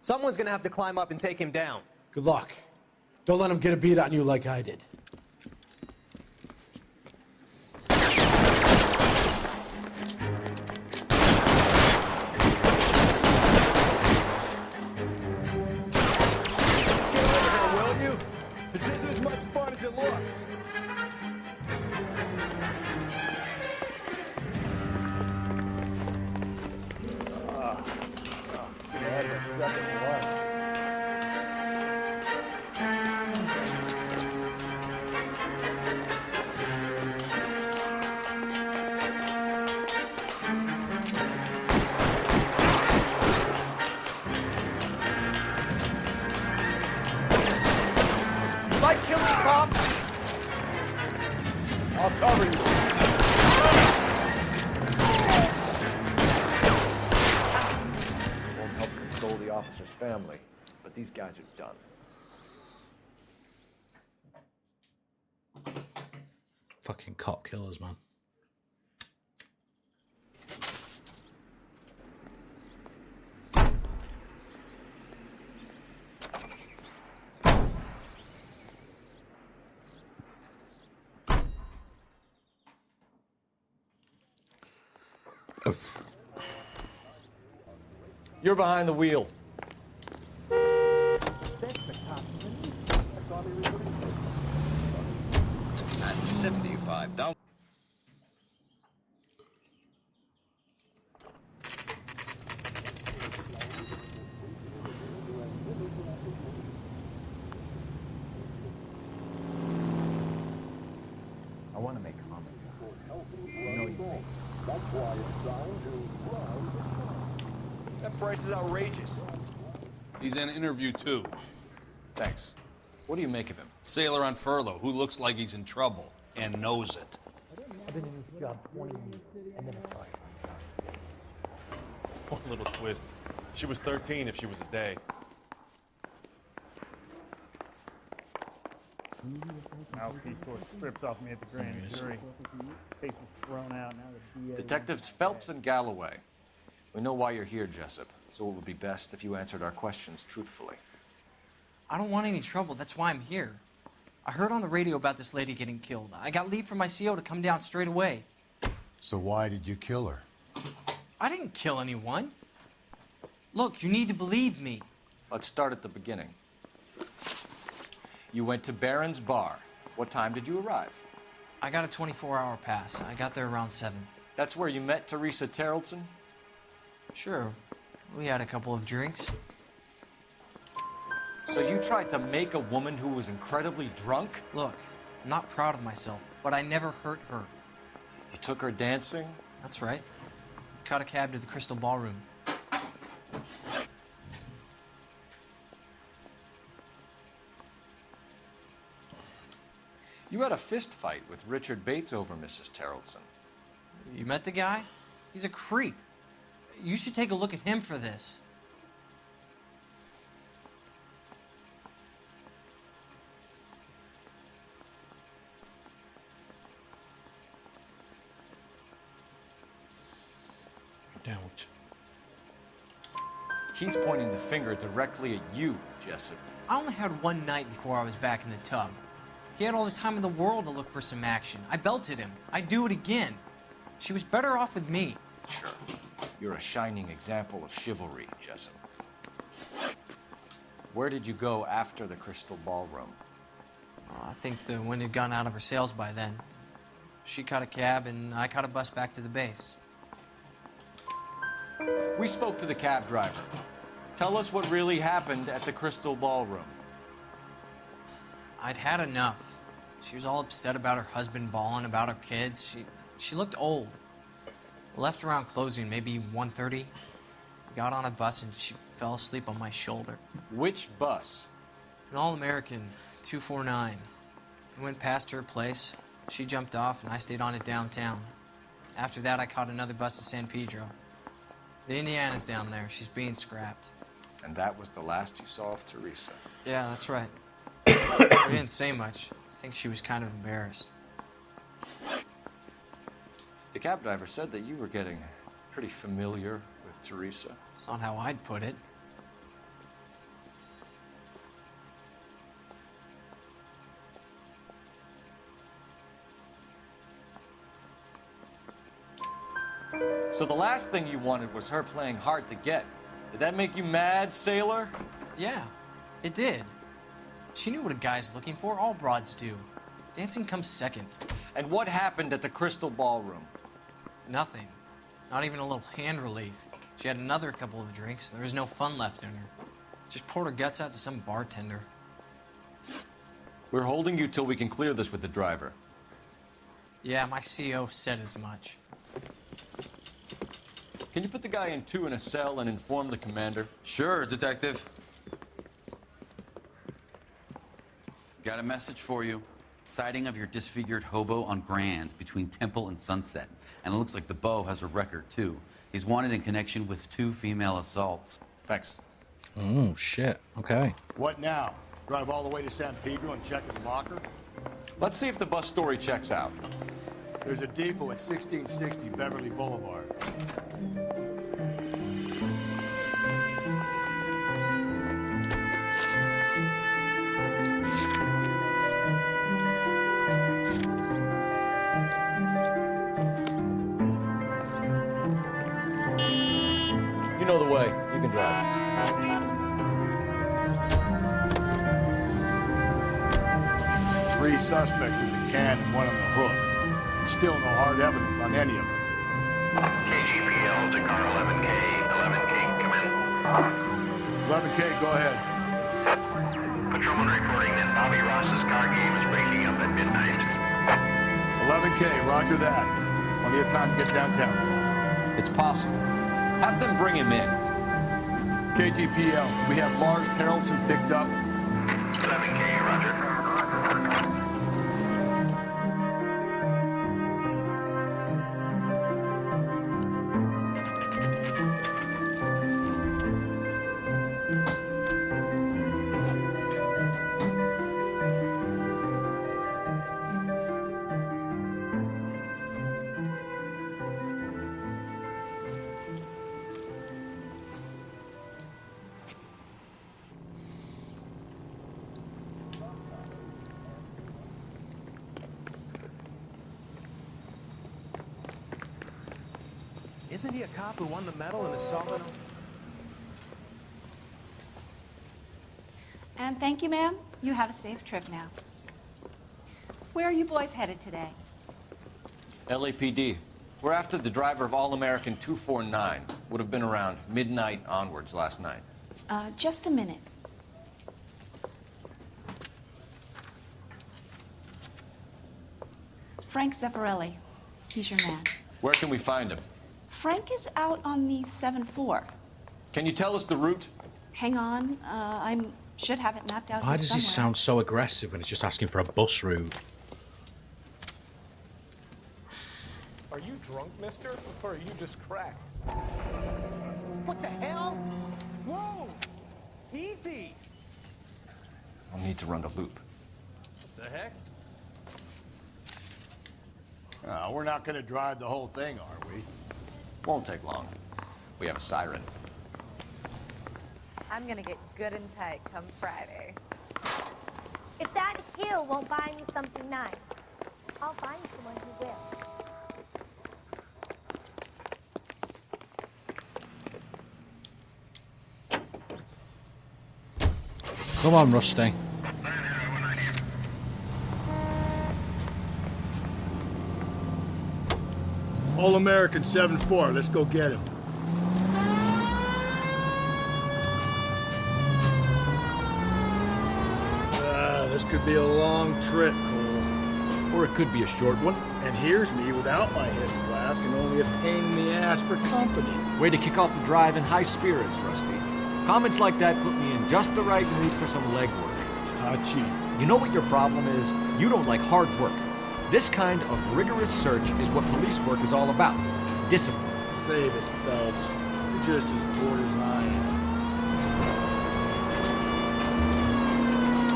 Speaker 21: Someone's gonna have to climb up and take him down.
Speaker 22: Good luck. Don't let him get a beat on you like I did.
Speaker 15: This is my
Speaker 21: as it looks.
Speaker 20: Like killing cops?
Speaker 17: I'll cover you.
Speaker 18: Won't help console the officer's family, but these guys are done.
Speaker 1: Fucking cop killers, man.
Speaker 18: You're behind the wheel.
Speaker 20: At 75 down.
Speaker 4: I want to make comments. You know you think. That's why it's trying to.
Speaker 20: That price is outrageous.
Speaker 3: He's in interview 2.
Speaker 18: Thanks. What do you make of him?
Speaker 3: Sailor on furlough who looks like he's in trouble and knows it.
Speaker 4: I've been in this job 20 years, and then it's like.
Speaker 2: One little twist. She was 13 if she was a day.
Speaker 4: Mouthpiece sort of stripped off me at the grand jury. Case was thrown out. Now the DA.
Speaker 18: Detectives Phelps and Galloway. We know why you're here, Jessup, so it would be best if you answered our questions truthfully.
Speaker 11: I don't want any trouble. That's why I'm here. I heard on the radio about this lady getting killed. I got leave from my CO to come down straight away.
Speaker 17: So why did you kill her?
Speaker 11: I didn't kill anyone. Look, you need to believe me.
Speaker 18: Let's start at the beginning. You went to Barron's Bar. What time did you arrive?
Speaker 11: I got a 24-hour pass. I got there around 7.
Speaker 18: That's where you met Teresa Terrelson?
Speaker 11: Sure. We had a couple of drinks.
Speaker 18: So you tried to make a woman who was incredibly drunk?
Speaker 11: Look, I'm not proud of myself, but I never hurt her.
Speaker 18: You took her dancing?
Speaker 11: That's right. Caught a cab to the Crystal Ballroom.
Speaker 18: You had a fist fight with Richard Bates over Mrs. Terrelson.
Speaker 11: You met the guy? He's a creep. You should take a look at him for this.
Speaker 1: Don't.
Speaker 18: He's pointing the finger directly at you, Jessup.
Speaker 11: I only had one night before I was back in the tub. He had all the time in the world to look for some action. I belted him. I'd do it again. She was better off with me.
Speaker 18: Sure. You're a shining example of chivalry, Jessup. Where did you go after the Crystal Ballroom?
Speaker 11: I think the wind had gone out of her sails by then. She caught a cab, and I caught a bus back to the base.
Speaker 18: We spoke to the cab driver. Tell us what really happened at the Crystal Ballroom.
Speaker 11: I'd had enough. She was all upset about her husband bawling about her kids. She looked old. Left around closing, maybe 1:30. Got on a bus and she fell asleep on my shoulder.
Speaker 18: Which bus?
Speaker 11: An All-American, 249. I went past her place. She jumped off and I stayed on it downtown. After that, I caught another bus to San Pedro. The Indiana's down there. She's being scrapped.
Speaker 18: And that was the last you saw of Teresa.
Speaker 11: Yeah, that's right. I didn't say much. I think she was kind of embarrassed.
Speaker 18: The cab driver said that you were getting pretty familiar with Teresa.
Speaker 11: It's not how I'd put it.
Speaker 18: So the last thing you wanted was her playing hard to get. Did that make you mad, sailor?
Speaker 11: Yeah, it did. She knew what a guy's looking for. All broads do. Dancing comes second.
Speaker 18: And what happened at the Crystal Ballroom?
Speaker 11: Nothing. Not even a little hand relief. She had another couple of drinks. There was no fun left in her. Just poured her guts out to some bartender.
Speaker 18: We're holding you till we can clear this with the driver.
Speaker 11: Yeah, my CO said as much.
Speaker 18: Can you put the guy in 2 in a cell and inform the commander?
Speaker 6: Sure, Detective. Got a message for you. Sighting of your disfigured hobo on Grand between Temple and Sunset. And it looks like the Beau has a record, too. He's wanted in connection with 2 female assaults.
Speaker 18: Thanks.
Speaker 1: Oh, shit. Okay.
Speaker 17: What now? Drive all the way to San Pedro and check his locker?
Speaker 18: Let's see if the bus story checks out.
Speaker 17: There's a depot at 1660 Beverly Boulevard.
Speaker 18: You know the way. You can drive.
Speaker 17: Three suspects at the can and 1 on the hoof. And still no hard evidence on any of them.
Speaker 20: KGPL to car 11K. 11K, come in.
Speaker 17: 11K, go ahead.
Speaker 20: Patrolman reporting that Bobby Ross's car game is breaking up at midnight.
Speaker 17: 11K, roger that. Plenty of time to get downtown.
Speaker 18: It's possible. Have them bring him in.
Speaker 17: KGPL, we have Lars Carrollton picked up.
Speaker 20: 11K, roger.
Speaker 15: Isn't he a cop who won the medal in assault on...
Speaker 10: And thank you, ma'am. You have a safe trip now. Where are you boys headed today?
Speaker 18: LAPD. We're after the driver of All-American 249. Would have been around midnight onwards last night.
Speaker 10: Just a minute. Frank Zeffirelli. He's your man.
Speaker 18: Where can we find him?
Speaker 10: Frank is out on the 7-4.
Speaker 18: Can you tell us the route?
Speaker 10: Hang on. I should have it mapped out
Speaker 1: Why
Speaker 10: here
Speaker 1: does
Speaker 10: somewhere.
Speaker 1: he sound so aggressive when he's just asking for a bus route?
Speaker 15: Are you drunk, mister? Or are you just cracked?
Speaker 8: What the hell? Whoa! Easy!
Speaker 18: I'll need to run the loop.
Speaker 15: What the heck?
Speaker 17: We're not going to drive the whole thing, are we?
Speaker 18: Won't take long. We have a siren.
Speaker 5: I'm gonna get good and tight come Friday.
Speaker 16: If that heel won't buy me something nice, I'll find someone who will.
Speaker 1: Come on, Rusty.
Speaker 17: All-American 7-4, let's go get him. This could be a long trip, Cole.
Speaker 15: Or it could be a short one.
Speaker 17: And here's me without my heavy flask and only a pain in the ass for company.
Speaker 15: Way to kick off the drive in high spirits, Rusty. Comments like that put me in just the right mood for some legwork.
Speaker 17: Touchy.
Speaker 15: You know what your problem is? You don't like hard work. This kind of rigorous search is what police work is all about. Discipline.
Speaker 17: Save it, Phelps. You're just as bored as I am.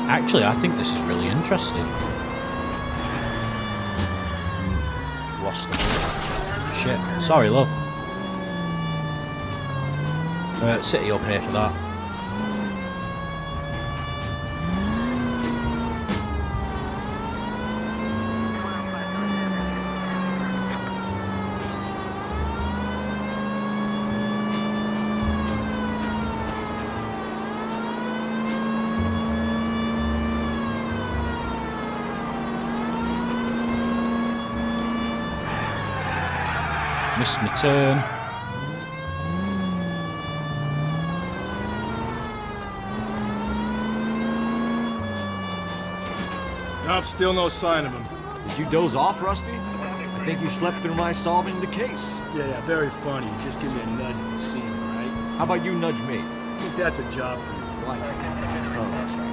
Speaker 1: Actually, I think this is really interesting. Lost him. Shit. Sorry, love. City up here for that. Missed my turn.
Speaker 17: Nope, still no sign of him.
Speaker 15: Did you doze off, Rusty? I think you slept through my solving the case.
Speaker 17: Yeah, very funny. Just give me a nudge if you see him, right?
Speaker 15: How about you nudge me?
Speaker 17: I think that's a job for you. Like it.
Speaker 15: Oh, Rusty.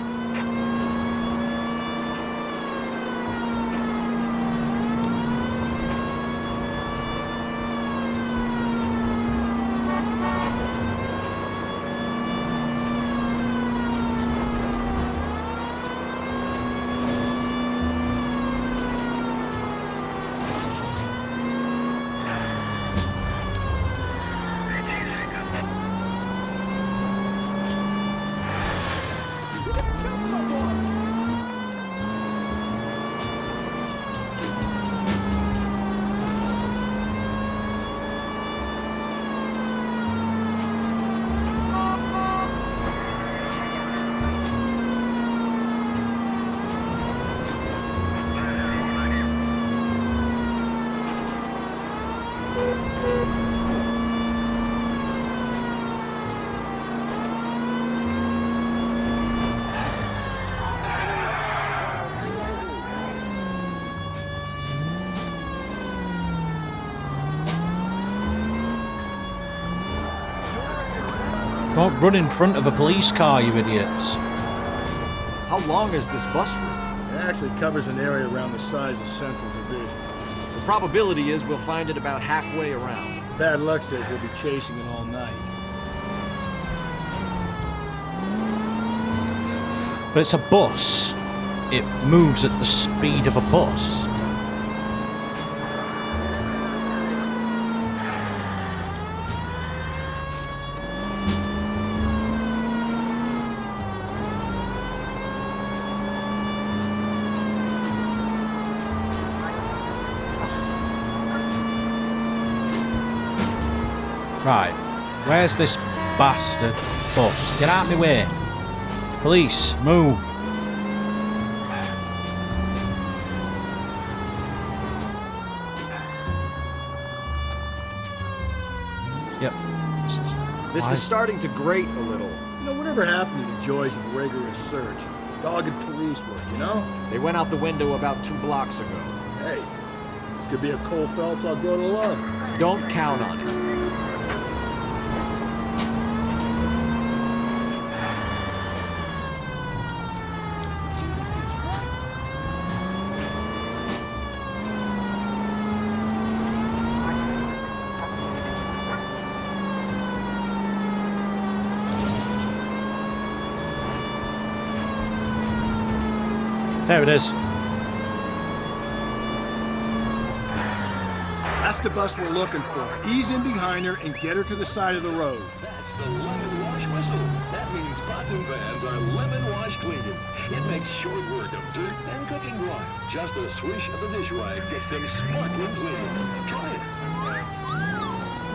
Speaker 1: Don't run in front of a police car, you idiots.
Speaker 15: How long is this bus route?
Speaker 17: It actually covers an area around the size of Central Division.
Speaker 15: The probability is we'll find it about halfway around.
Speaker 17: Bad luck says we'll be chasing it all night.
Speaker 1: But it's a bus. It moves at the speed of a bus. Right, where's this bastard bus? Get out of my way. Police, move. Yep.
Speaker 15: This is starting to grate a little.
Speaker 17: You know, whatever happened to the joys of rigorous search? Dogged police work, you know?
Speaker 15: They went out the window about 2 blocks ago.
Speaker 17: Hey, this could be a Cole Phelps I'll grow to love.
Speaker 15: Don't count on it.
Speaker 1: There it is.
Speaker 17: That's the bus we're looking for. Ease in behind her and get her to the side of the road.
Speaker 12: That's the lemon wash whistle. That means pots and pans are lemon wash cleaning. It makes short work of dirt and cooking grime. Just a swish of the dish rag gets them sparkling clean. Try it.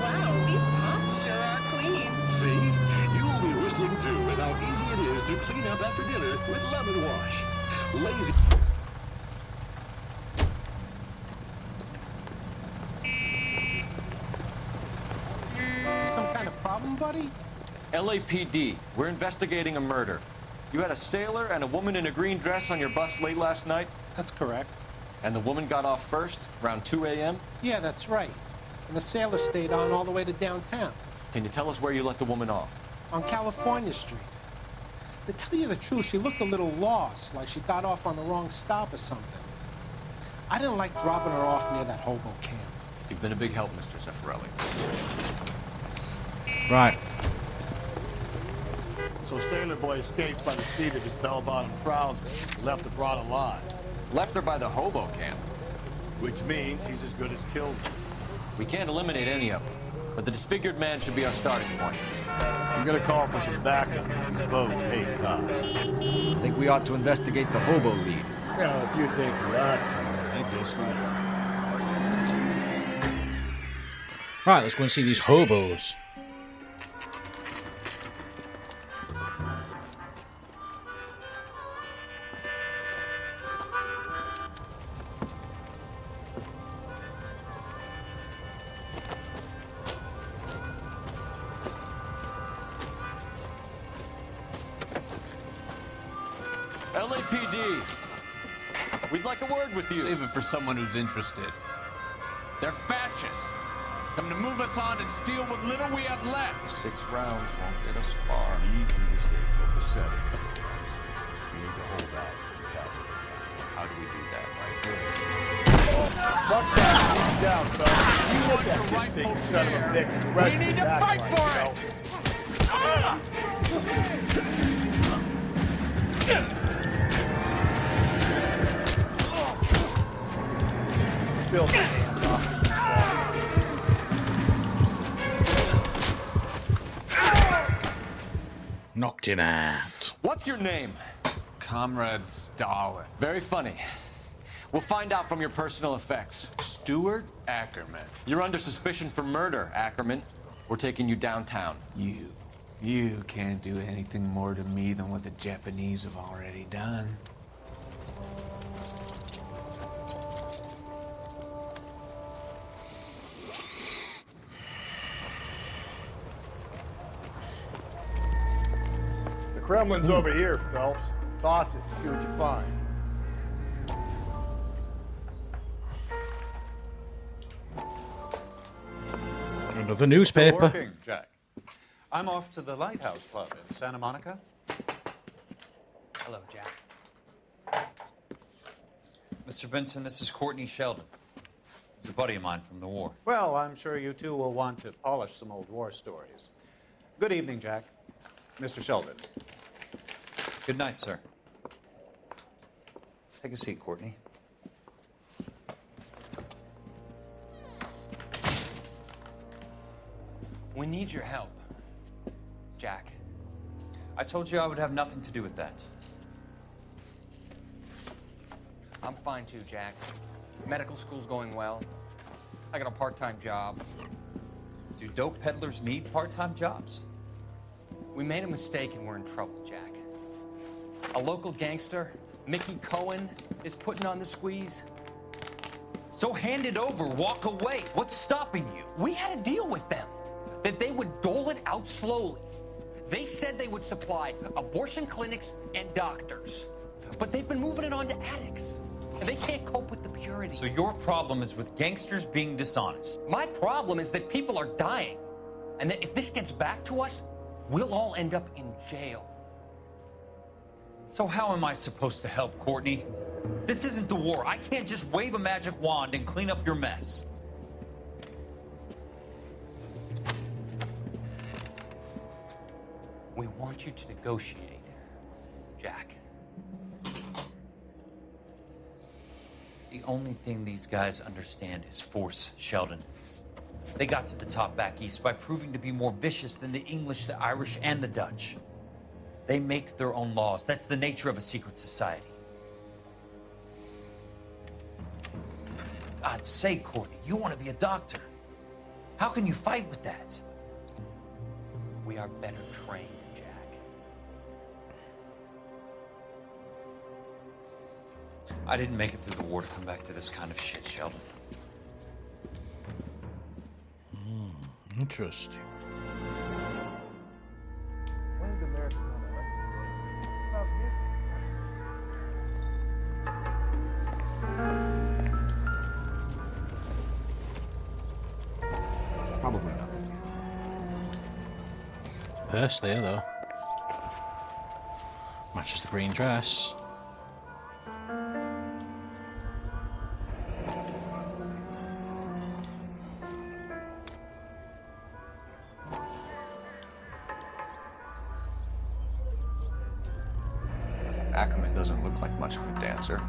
Speaker 14: Wow, these pots sure are clean.
Speaker 12: See? You'll be whistling too at how easy it is to clean up after dinner with lemon wash. Lazy.
Speaker 8: Some kind of problem, buddy?
Speaker 7: LAPD, we're investigating a murder. You had a sailor and a woman in a green dress on your bus late last night?
Speaker 8: That's correct.
Speaker 7: And the woman got off first, around 2 a.m.?
Speaker 8: Yeah, that's right. And the sailor stayed on all the way to downtown.
Speaker 7: Can you tell us where you let the woman off?
Speaker 8: On California Street. To tell you the truth, she looked a little lost, like she got off on the wrong stop or something. I didn't like dropping her off near that hobo camp.
Speaker 7: You've been a big help, Mr. Zeffirelli.
Speaker 1: Right.
Speaker 17: So Sailor Boy escaped by the seat of his bell-bottom trousers and left the broad alive.
Speaker 7: Left her by the hobo camp.
Speaker 17: Which means he's as good as killed her.
Speaker 7: We can't eliminate any of them, but the disfigured man should be our starting point.
Speaker 17: I'm gonna call for some backup. These boats hate cops.
Speaker 15: I think we ought to investigate the hobo lead.
Speaker 17: You know, if you think we ought to, I guess we ought.
Speaker 1: Right, let's go and see these hobos.
Speaker 6: LAPD. We'd like a word with you.
Speaker 13: Save it for someone who's interested. They're fascists. Come to move us on and steal what little we have left.
Speaker 18: 6 rounds won't get us far.
Speaker 17: We need to stay focused. We need to hold out for the cavalry.
Speaker 18: How do we do that?
Speaker 17: Like this.
Speaker 4: Fuck that. He's down, fellas. You look at this big son of a bitch. and the rest
Speaker 13: We need
Speaker 4: of
Speaker 13: to
Speaker 4: us
Speaker 13: fight
Speaker 4: act
Speaker 13: for
Speaker 4: like
Speaker 13: it!
Speaker 4: Bill, hands off.
Speaker 1: Knocked him out.
Speaker 18: What's your name?
Speaker 13: Comrade Stalin.
Speaker 18: Very funny. We'll find out from your personal effects.
Speaker 13: Stuart Ackerman.
Speaker 18: You're under suspicion for murder, Ackerman. We're taking you downtown.
Speaker 13: You can't do anything more to me than what the Japanese have already done.
Speaker 4: The Kremlin's over here, Phelps. Toss it, see what you find.
Speaker 1: Another newspaper.
Speaker 19: Still working, Jack. I'm off to the Lighthouse Club in Santa Monica.
Speaker 23: Hello, Jack. Mr. Benson, this is Courtney Sheldon. He's a buddy of mine from the war.
Speaker 19: Well, I'm sure you two will want to polish some old war stories. Good evening, Jack. Mr. Sheldon.
Speaker 23: Good night, sir. Take a seat, Courtney.
Speaker 21: We need your help, Jack.
Speaker 23: I told you I would have nothing to do with that.
Speaker 21: I'm fine too, Jack. Medical school's going well. I got a part-time job.
Speaker 23: Do dope peddlers need part-time jobs?
Speaker 21: We made a mistake and we're in trouble, Jack. A local gangster, Mickey Cohen, is putting on the squeeze.
Speaker 23: So hand it over, walk away. What's stopping you?
Speaker 21: We had a deal with them that they would dole it out slowly. They said they would supply abortion clinics and doctors, but they've been moving it on to addicts, and they can't cope with the purity.
Speaker 23: So your problem is with gangsters being dishonest.
Speaker 21: My problem is that people are dying, and that if this gets back to us, we'll all end up in jail.
Speaker 23: So how am I supposed to help, Courtney? This isn't the war. I can't just wave a magic wand and clean up your mess.
Speaker 21: We want you to negotiate, Jack.
Speaker 23: The only thing these guys understand is force, Sheldon. They got to the top back east by proving to be more vicious than the English, the Irish, and the Dutch. They make their own laws. That's the nature of a secret society. God's sake, Courtney, you want to be a doctor. How can you fight with that?
Speaker 21: We are better trained, Jack.
Speaker 23: I didn't make it through the war to come back to this kind of shit, Sheldon.
Speaker 1: Interesting.
Speaker 4: When's America gonna
Speaker 15: Probably not.
Speaker 1: Purse there, though. Matches the green dress.
Speaker 18: Ackerman doesn't look like much of a dancer.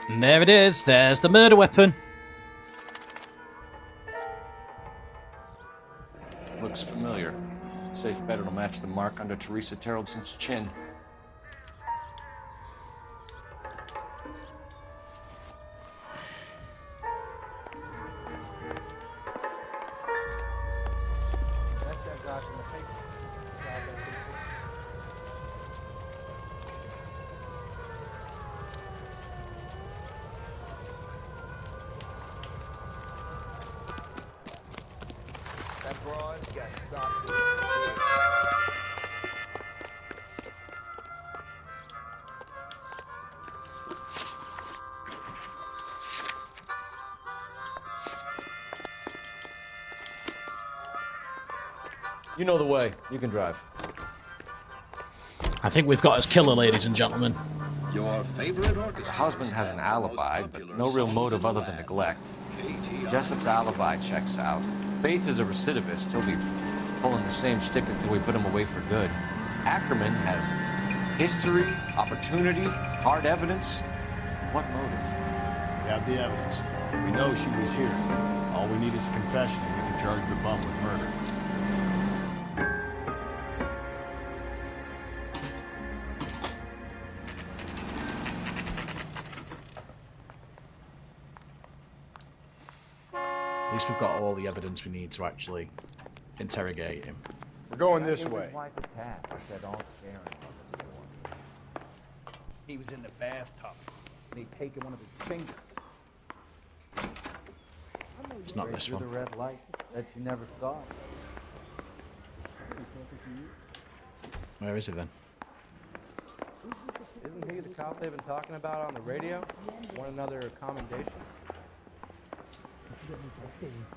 Speaker 1: And there it is. There's the murder weapon.
Speaker 18: Looks familiar. Safe bet it'll match the mark under Teresa Terrelson's chin.
Speaker 4: That's that guy from the paper.
Speaker 7: You know the way. You can drive.
Speaker 1: I think we've got his killer, ladies and gentlemen.
Speaker 12: Your favorite orchestra.
Speaker 18: The husband has an alibi, but no real motive other than neglect. Jessup's alibi checks out. Bates is a recidivist. He'll be pulling the same stick until we put him away for good. Ackerman has history, opportunity, hard evidence. What motive?
Speaker 17: We have the evidence. We know she was here. All we need is a confession, and we can charge the bum with murder.
Speaker 1: At least we've got all the evidence we need to actually interrogate him.
Speaker 17: We're going this way.
Speaker 8: He was in the bathtub, and he'd taken one of his fingers.
Speaker 1: It's not this one.
Speaker 3: The red light that you never saw.
Speaker 1: Where is he then?
Speaker 3: Isn't he the cop they've been talking about on the radio? Want another commendation?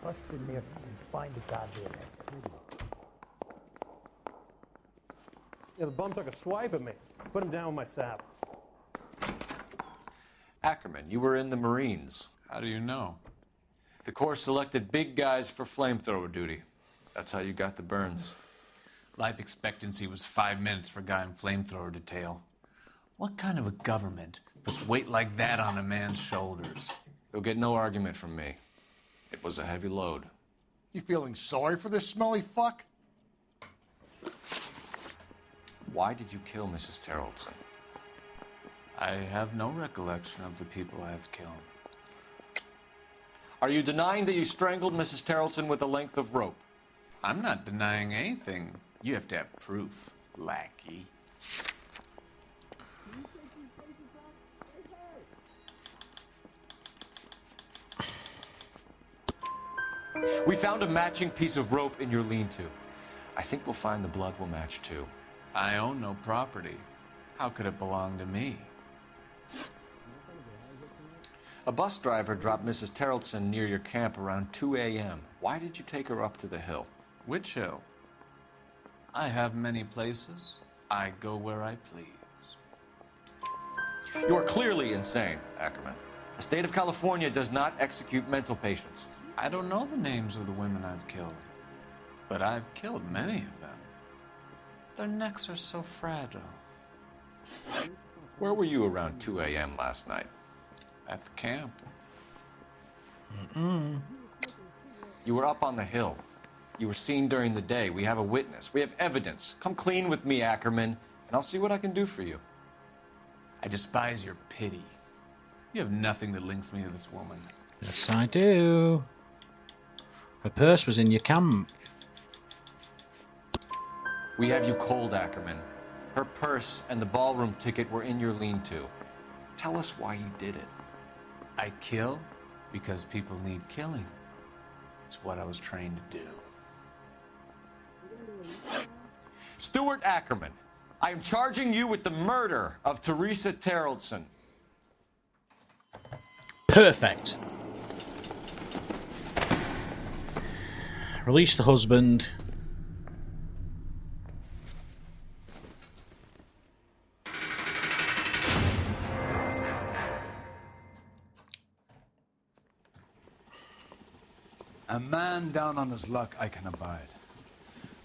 Speaker 8: Bust in there and find the goddamn activity.
Speaker 9: Yeah, the bum took a swipe at me. Put him down with my sap.
Speaker 18: Ackerman, you were in the Marines.
Speaker 13: How do you know?
Speaker 18: The Corps selected big guys for flamethrower duty. That's how you got the burns.
Speaker 13: Life expectancy was 5 minutes for a guy in flamethrower detail. What kind of a government puts weight like that on a man's shoulders?
Speaker 18: You'll get no argument from me. It was a heavy load.
Speaker 17: You feeling sorry for this smelly fuck?
Speaker 18: Why did you kill Mrs. Terrellson?
Speaker 13: I have no recollection of the people I have killed.
Speaker 18: Are you denying that you strangled Mrs. Terrellson with a length of rope?
Speaker 13: I'm not denying anything. You have to have proof, lackey.
Speaker 18: We found a matching piece of rope in your lean-to. I think we'll find the blood will match too.
Speaker 13: I own no property. How could it belong to me?
Speaker 18: A bus driver dropped Mrs. Terrellson near your camp around 2 a.m. Why did you take her up to the hill?
Speaker 13: Which hill? I have many places. I go where I please.
Speaker 18: You are clearly insane, Ackerman. The state of California does not execute mental patients.
Speaker 13: I don't know the names of the women I've killed, but I've killed many of them. Their necks are so fragile.
Speaker 18: Where were you around 2 a.m. last night?
Speaker 13: At the camp.
Speaker 18: You were up on the hill. You were seen during the day. We have a witness. We have evidence. Come clean with me, Ackerman, and I'll see what I can do for you.
Speaker 13: I despise your pity. You have nothing that links me to this woman.
Speaker 1: Yes, I do. Her purse was in your camp.
Speaker 18: We have you cold, Ackerman. Her purse and the ballroom ticket were in your lean-to. Tell us why you did it.
Speaker 13: I kill because people need killing. It's what I was trained to do.
Speaker 18: Stuart Ackerman, I am charging you with the murder of Teresa Terrellson.
Speaker 1: Perfect. Release the husband.
Speaker 22: A man down on his luck I can abide.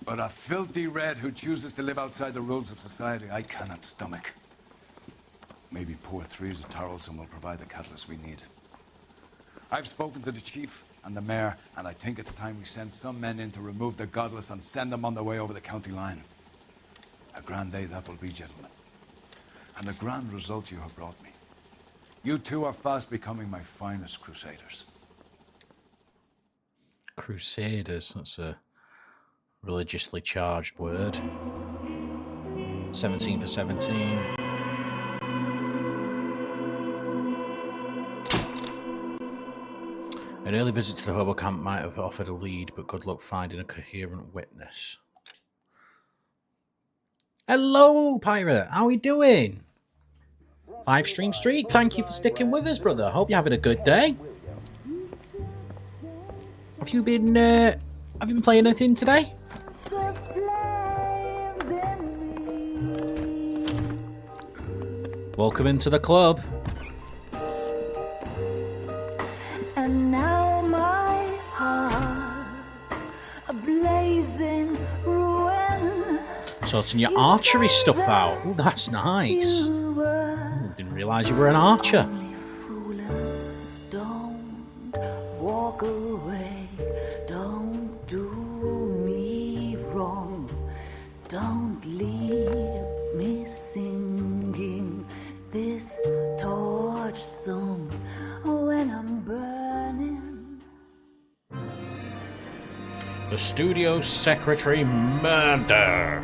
Speaker 22: But a filthy red who chooses to live outside the rules of society I cannot stomach. Maybe poor Teresa Terrellson will provide the catalyst we need. I've spoken to the chief and the mayor, and I think it's time we send some men in to remove the godless and send them on their way over the county line. A grand day that will be, gentlemen. And a grand result you have brought me. You two are fast becoming my finest crusaders.
Speaker 1: Crusaders, that's a religiously charged word. 17 for 17. An early visit to the hobo camp might have offered a lead, but good luck finding a coherent witness. Hello, Pirate. How are we doing? 5-stream streak. Thank you for sticking with us, brother. Hope you're having a good day. Have you been playing anything today? Welcome into the club.
Speaker 2: And now my heart's a blazing ruin.
Speaker 1: Sorting your archery stuff out. Oh, that's nice. Ooh, didn't realise you were an archer.
Speaker 2: Don't walk away. Don't do me wrong. Don't leave me singing this torched song when I'm burning.
Speaker 1: The studio secretary murder.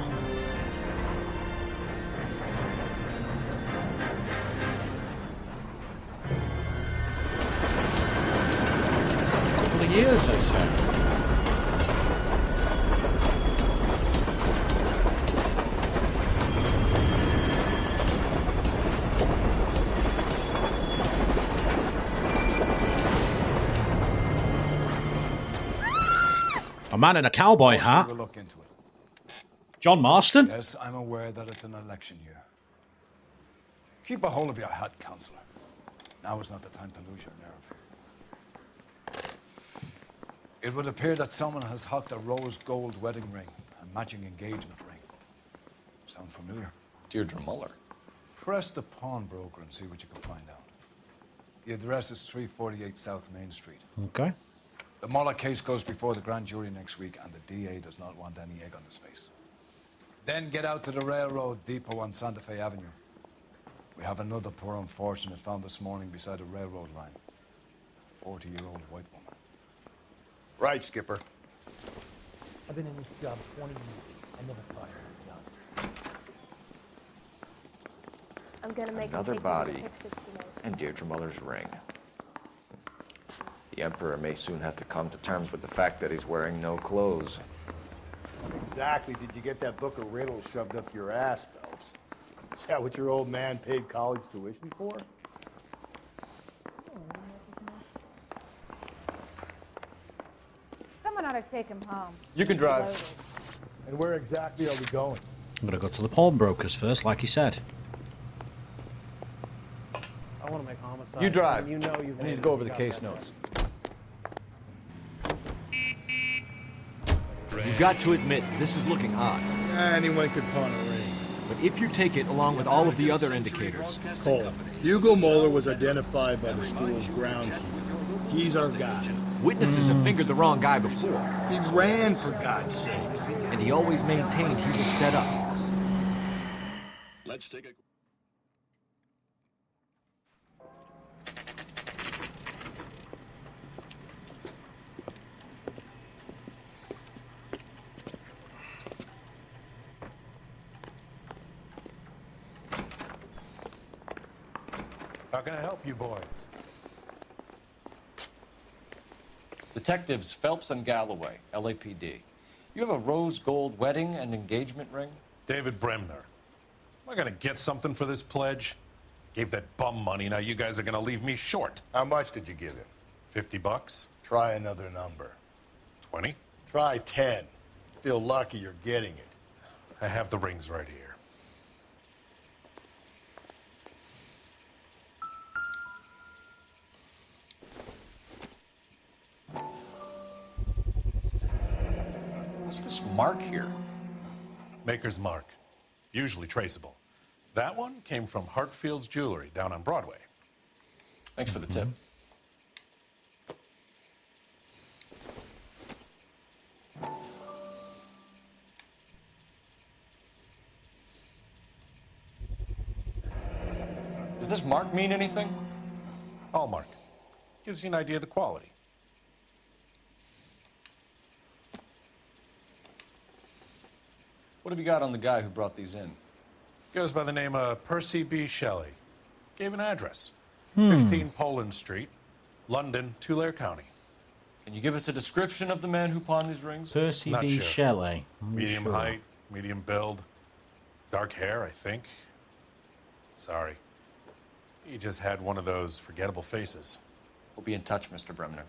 Speaker 1: Couple of years, I said. A man in a cowboy hat.
Speaker 22: We'll look into it.
Speaker 1: John Marston?
Speaker 22: Yes, I'm aware that it's an election year. Keep a hold of your hat, Counselor. Now is not the time to lose your nerve. It would appear that someone has hocked a rose gold wedding ring and matching engagement ring. Sound familiar?
Speaker 18: Deirdre Muller.
Speaker 22: Press the pawnbroker and see what you can find out. The address is 348 South Main Street.
Speaker 1: Okay.
Speaker 22: The Muller case goes before the grand jury next week, and the DA does not want any egg on his face. Then get out to the railroad depot on Santa Fe Avenue. We have another poor unfortunate found this morning beside a railroad line. A 40-year-old white woman.
Speaker 17: Right, Skipper.
Speaker 9: I've been in this job 20 years. I never fired a job.
Speaker 16: I'm gonna make
Speaker 18: Another
Speaker 16: him take
Speaker 18: body
Speaker 16: pictures tonight.
Speaker 18: and Deirdre Muller's ring. The Emperor may soon have to come to terms with the fact that he's wearing no clothes.
Speaker 17: Exactly. Did you get that book of riddles shoved up your ass, Phelps? Is that what your old man paid college tuition for?
Speaker 5: Someone ought to take him home.
Speaker 18: You can drive.
Speaker 9: And where exactly are we going?
Speaker 1: I'm going to go to the pawnbrokers first, like he said.
Speaker 9: I want to make homicide.
Speaker 15: You drive.
Speaker 9: You know
Speaker 15: I need to go over the case notes. You've got to admit, this is looking odd.
Speaker 17: Anyone could pawn a ring.
Speaker 15: But if you take it along with all of the other indicators...
Speaker 17: Cole, Hugo Moeller was identified by the school's groundkeeper. He's our guy.
Speaker 15: Witnesses have fingered the wrong guy before.
Speaker 17: He ran, for God's sake.
Speaker 15: And he always maintained he was set up.
Speaker 12: Let's take a...
Speaker 9: How can I help you boys?
Speaker 18: Detectives Phelps and Galloway, LAPD. You have a rose gold wedding and engagement ring?
Speaker 11: David Bremner. Am I gonna get something for this pledge? Gave that bum money, now you guys are gonna leave me short.
Speaker 17: How much did you give him?
Speaker 11: $50?
Speaker 17: Try another number.
Speaker 11: 20?
Speaker 17: Try 10. Feel lucky you're getting it.
Speaker 11: I have the rings right here.
Speaker 18: What's this mark here?
Speaker 11: Maker's mark. Usually traceable. That one came from Hartfield's Jewelry down on Broadway.
Speaker 18: Thanks for the tip. Does this mark mean anything?
Speaker 11: Hallmark. Gives you an idea of the quality.
Speaker 18: What have you got on the guy who brought these in?
Speaker 11: Goes by the name of Percy B. Shelley. Gave an address. 15 Poland Street, London, Tulare County.
Speaker 18: Can you give us a description of the man who pawned these rings?
Speaker 1: Percy
Speaker 11: Not
Speaker 1: B.
Speaker 11: sure.
Speaker 1: Shelley.
Speaker 11: Medium height, medium build, dark hair, I think. Sorry. He just had one of those forgettable faces.
Speaker 18: We'll be in touch, Mr. Bremner.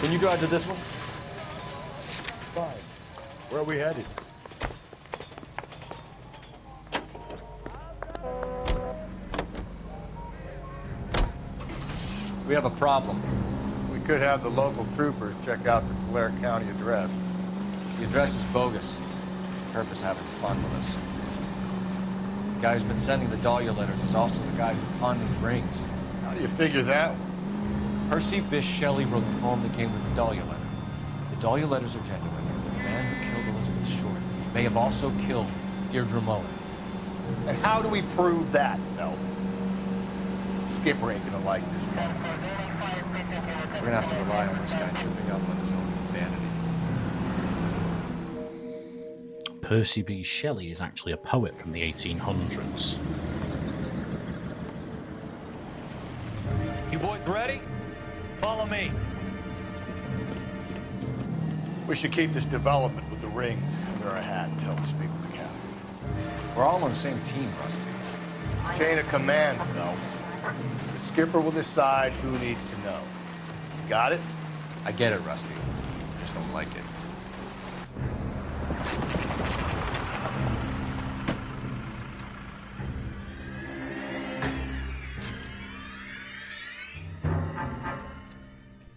Speaker 18: Can you drive to this one?
Speaker 17: Fine. Where are we headed?
Speaker 18: We have a problem.
Speaker 17: We could have the local troopers check out the Tulare County address.
Speaker 18: The address is bogus. Purpose having fun with us. The guy who's been sending the Dahlia letters is also the guy who pawned these rings.
Speaker 17: How do you figure that?
Speaker 18: Percy Bysshe Shelley wrote the poem that came with the Dahlia letter. The Dahlia letters are genuine. The man who killed Elizabeth Short may have also killed Deirdre Mullen.
Speaker 17: And how do we prove that, Phelps? Skipper ain't gonna like this one.
Speaker 18: We're gonna have to rely on this guy tripping up on his own vanity.
Speaker 1: Percy B. Shelley is actually a poet from the 1800s.
Speaker 19: You boys ready? Follow me.
Speaker 17: We should keep this development with the rings under our hat until we speak with the captain.
Speaker 18: We're all on the same team, Rusty.
Speaker 17: Chain of command, Phelps. The skipper will decide who needs to know. Got it?
Speaker 18: I get it, Rusty. I just don't like it.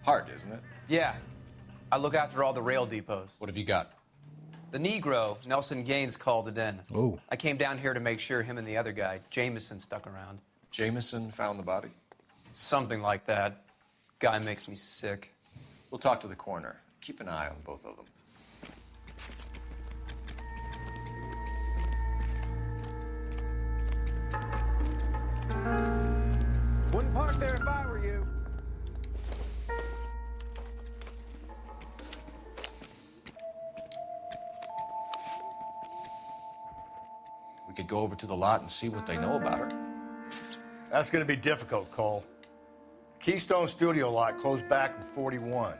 Speaker 18: Hard, isn't it?
Speaker 10: Yeah. I look after all the rail depots.
Speaker 18: What have you got?
Speaker 10: The Negro, Nelson Gaines, called it in.
Speaker 1: Oh.
Speaker 10: I came down here to make sure him and the other guy, Jameson, stuck around.
Speaker 18: Jameson found the body?
Speaker 10: Something like that. Guy makes me sick.
Speaker 18: We'll talk to the coroner. Keep an eye on both of them.
Speaker 3: Wouldn't park there if I were you.
Speaker 18: We could go over to the lot and see what they know about her.
Speaker 17: That's gonna be difficult, Cole. Keystone Studio lot closed back in 41.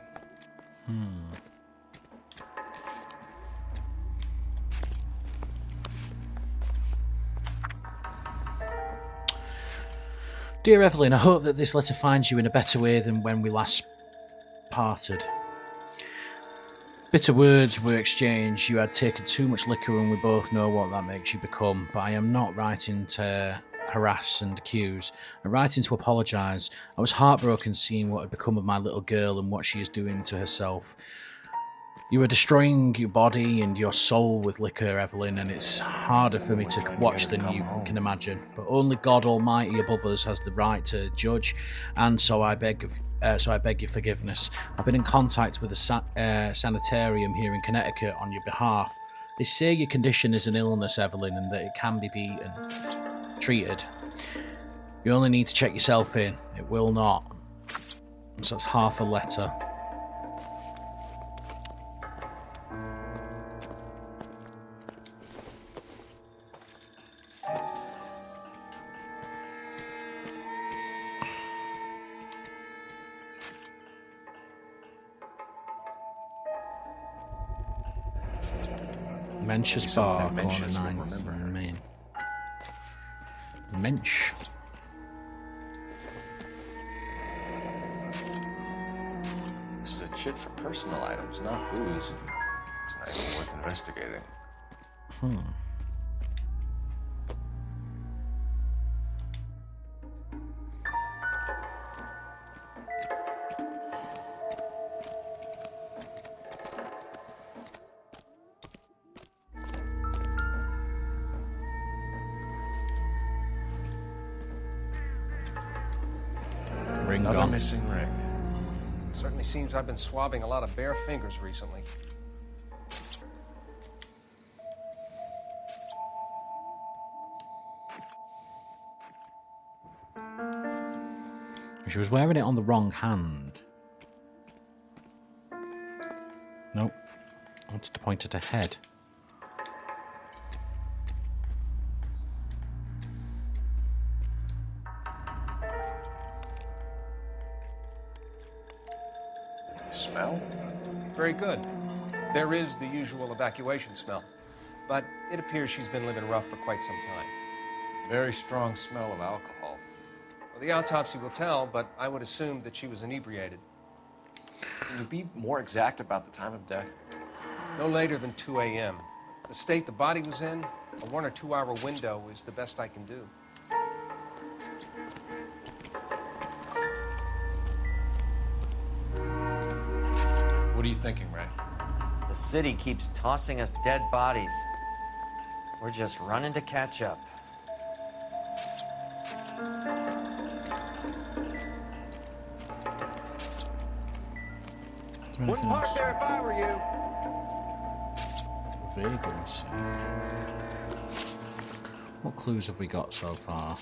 Speaker 1: Dear Evelyn, I hope that this letter finds you in a better way than when we last parted. Bitter words were exchanged. You had taken too much liquor and we both know what that makes you become. But I am not writing to harass and accuse. I'm writing to apologise. I was heartbroken seeing what had become of my little girl and what she is doing to herself. You are destroying your body and your soul with liquor, Evelyn, and it's harder for me to watch than you can imagine. But only God Almighty above us has the right to judge, and so I beg your forgiveness. I've been in contact with a sanitarium here in Connecticut on your behalf. They say your condition is an illness, Evelyn, and that it can be beaten, treated. You only need to check yourself in. It will not. So that's half a letter. Mensch's Bar, corner 9, Main. Mensch.
Speaker 18: This is a chit for personal items, not booze. It's not even worth investigating.
Speaker 1: Ring
Speaker 15: Another
Speaker 1: gone.
Speaker 15: missing ring. Certainly seems I've been swabbing a lot of bare fingers recently.
Speaker 1: She was wearing it on the wrong hand. Nope. I wanted to point at her head.
Speaker 18: smell?
Speaker 6: Very good. There is the usual evacuation smell, but it appears she's been living rough for quite some time.
Speaker 18: Very strong smell of alcohol.
Speaker 6: Well, the autopsy will tell, but I would assume that she was inebriated.
Speaker 18: Can you be more exact about the time of death?
Speaker 6: No later than 2 a.m. The state the body was in, a 1 or 2 hour window is the best I can do.
Speaker 18: What are you thinking, Ray?
Speaker 23: The city keeps tossing us dead bodies. We're just running to catch up.
Speaker 6: Wouldn't park there if I were you.
Speaker 1: Vagrancy. What clues have we got so far?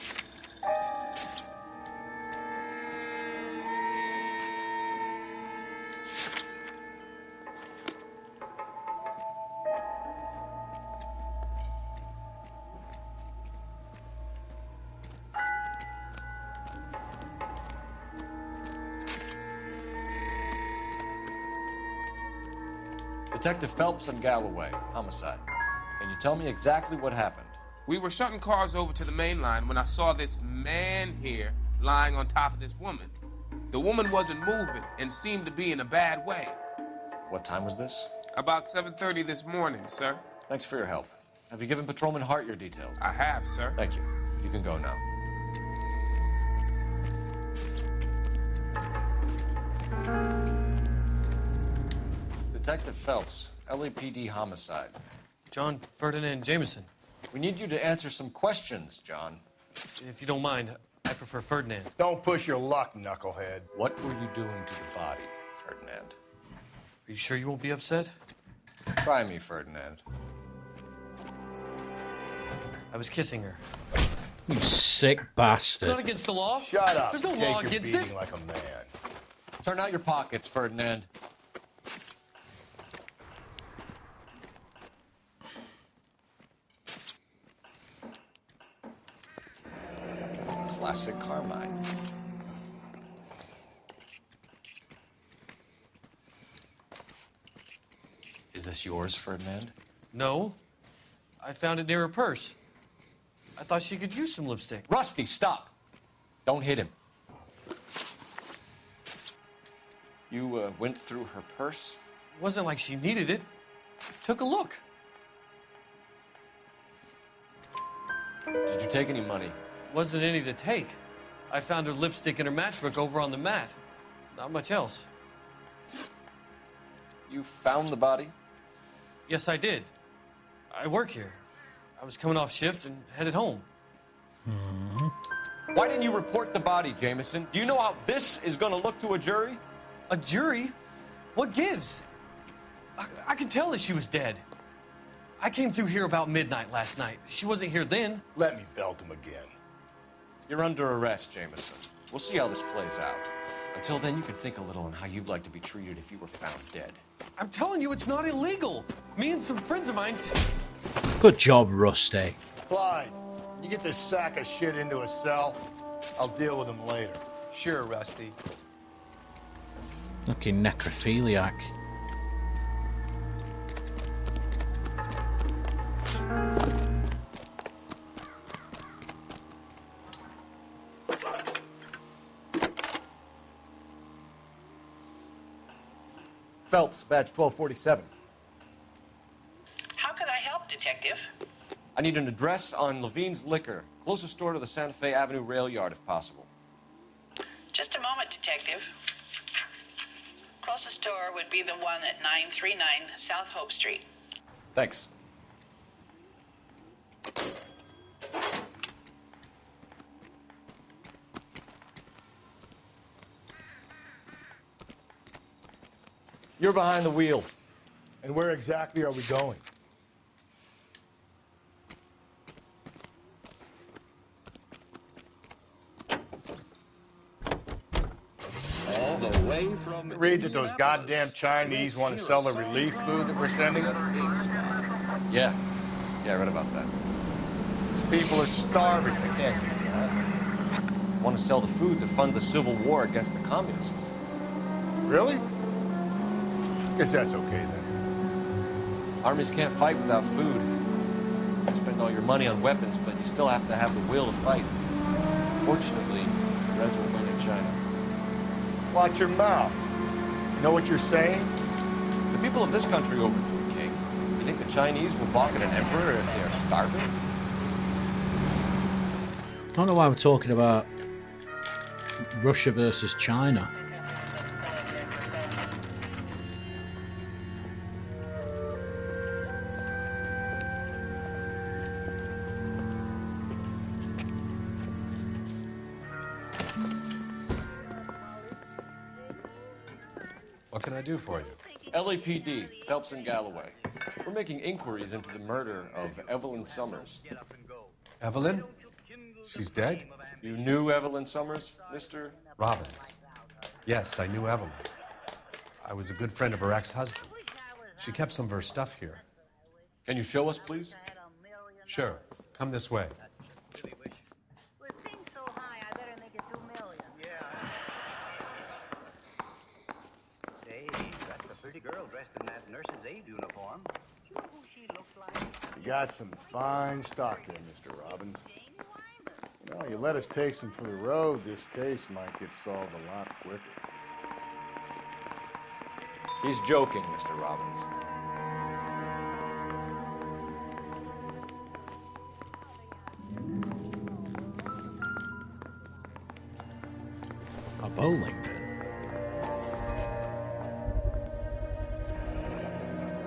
Speaker 18: Detective Phelps and Galloway, homicide. Can you tell me exactly what happened?
Speaker 14: We were shunting cars over to the main line when I saw this man here lying on top of this woman. The woman wasn't moving and seemed to be in a bad way.
Speaker 18: What time was this?
Speaker 14: About 7:30 this morning, sir.
Speaker 18: Thanks for your help. Have you given Patrolman Hart your details?
Speaker 14: I have, sir.
Speaker 18: Thank you. You can go now. Detective Phelps, LAPD homicide.
Speaker 20: John Ferdinand Jameson.
Speaker 18: We need you to answer some questions, John.
Speaker 20: If you don't mind, I prefer Ferdinand.
Speaker 17: Don't push your luck, knucklehead.
Speaker 18: What were you doing to the body, Ferdinand?
Speaker 20: Are you sure you won't be upset?
Speaker 18: Try me, Ferdinand.
Speaker 20: I was kissing her.
Speaker 1: You sick bastard.
Speaker 20: It's not against the law.
Speaker 17: Shut up.
Speaker 20: There's no
Speaker 17: Take
Speaker 20: law
Speaker 17: your
Speaker 20: against
Speaker 17: beating
Speaker 20: it.
Speaker 17: like a man.
Speaker 18: Turn out your pockets, Ferdinand. Classic Carmine. Is this yours, Ferdinand?
Speaker 20: No. I found it near her purse. I thought she could use some lipstick.
Speaker 18: Rusty, stop! Don't hit him. You went through her purse?
Speaker 20: It wasn't like she needed it. Took a look.
Speaker 18: Did you take any money?
Speaker 20: Wasn't any to take. I found her lipstick and her matchbook over on the mat. Not much else.
Speaker 18: You found the body?
Speaker 20: Yes, I did. I work here. I was coming off shift and headed home.
Speaker 18: Why didn't you report the body, Jameson? Do you know how this is going to look to a jury?
Speaker 20: A jury? What gives? I can tell that she was dead. I came through here about midnight last night. She wasn't here then.
Speaker 17: Let me belt him again.
Speaker 18: You're under arrest, Jameson. We'll see how this plays out. Until then, you can think a little on how you'd like to be treated if you were found dead.
Speaker 20: I'm telling you, it's not illegal. Me and some friends of mine...
Speaker 1: Good job, Rusty.
Speaker 17: Clyde, you get this sack of shit into a cell. I'll deal with him later.
Speaker 6: Sure, Rusty.
Speaker 1: Looking necrophiliac.
Speaker 15: Phelps, badge 1247.
Speaker 24: How can I help, Detective?
Speaker 18: I need an address on Levine's Liquor, closest store to the Santa Fe Avenue rail yard, if possible.
Speaker 24: Just a moment, Detective. Closest store would be the one at 939 South Hope Street.
Speaker 18: Thanks. You're behind the wheel.
Speaker 17: And where exactly are we going?
Speaker 12: All the way from...
Speaker 17: Read that those goddamn Chinese want to sell the relief food that we're sending them?
Speaker 18: Yeah, I read about that.
Speaker 17: These people are starving. They can't do that.
Speaker 18: Want to sell the food to fund the civil war against the communists.
Speaker 17: Really? Guess that's okay then.
Speaker 18: Armies can't fight without food. You spend all your money on weapons, but you still have to have the will to fight. Fortunately, the Reds will win in China.
Speaker 17: Watch your mouth. You know what you're saying?
Speaker 18: The people of this country overthrew a king. You think the Chinese will balk at an emperor if they are starving?
Speaker 1: I don't know why we're talking about Russia versus China.
Speaker 6: What can I do for you?
Speaker 18: LAPD, Phelps and Galloway. We're making inquiries into the murder of Evelyn Summers.
Speaker 6: Evelyn? She's dead?
Speaker 18: You knew Evelyn Summers, Mr.
Speaker 6: Robbins. Yes, I knew Evelyn. I was a good friend of her ex-husband. She kept some of her stuff here.
Speaker 18: Can you show us, please?
Speaker 6: Sure. Come this way.
Speaker 4: Girl dressed in that nurse's aide uniform. You know who she looks like?
Speaker 17: You got some fine stock there, Mr. Robbins. You know, you let us take some for the road, this case might get solved a lot quicker.
Speaker 18: He's joking, Mr. Robbins.
Speaker 1: A bowling pin.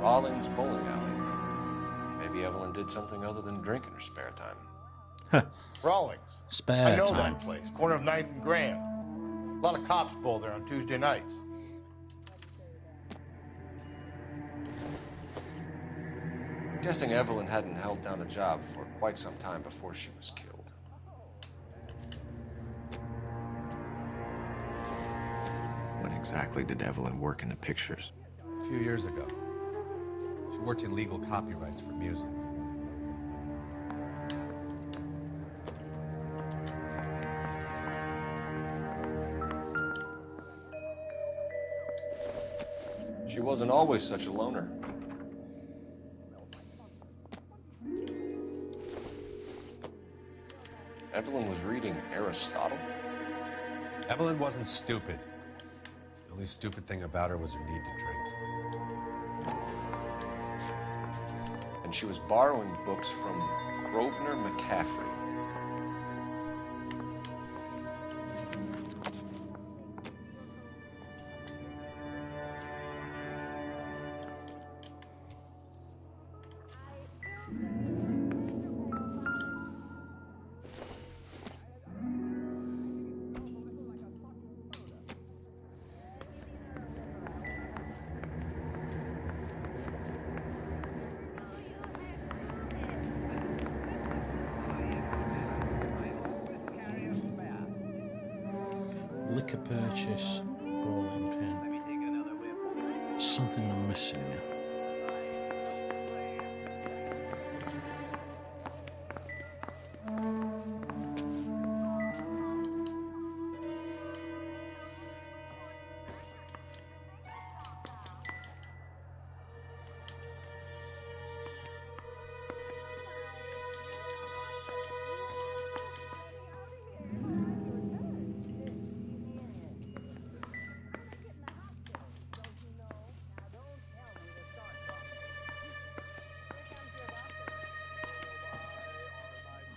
Speaker 18: Rawlings Bowling Alley. Maybe Evelyn did something other than drink in her spare time.
Speaker 17: Rawlings.
Speaker 1: Spare
Speaker 17: I know
Speaker 1: time.
Speaker 17: that place, corner of 9th and Grand. A lot of cops bowl there on Tuesday nights.
Speaker 18: I'm guessing Evelyn hadn't held down a job for quite some time before she was killed.
Speaker 15: When exactly did Evelyn work in the pictures?
Speaker 6: A few years ago. She worked in legal copyrights for music.
Speaker 18: She wasn't always such a loner. Evelyn was reading Aristotle?
Speaker 6: Evelyn wasn't stupid. The only stupid thing about her was her need to drink.
Speaker 18: And she was borrowing books from Grosvenor McCaffrey.
Speaker 1: Liquor purchase, bowling pin. Something I'm missing.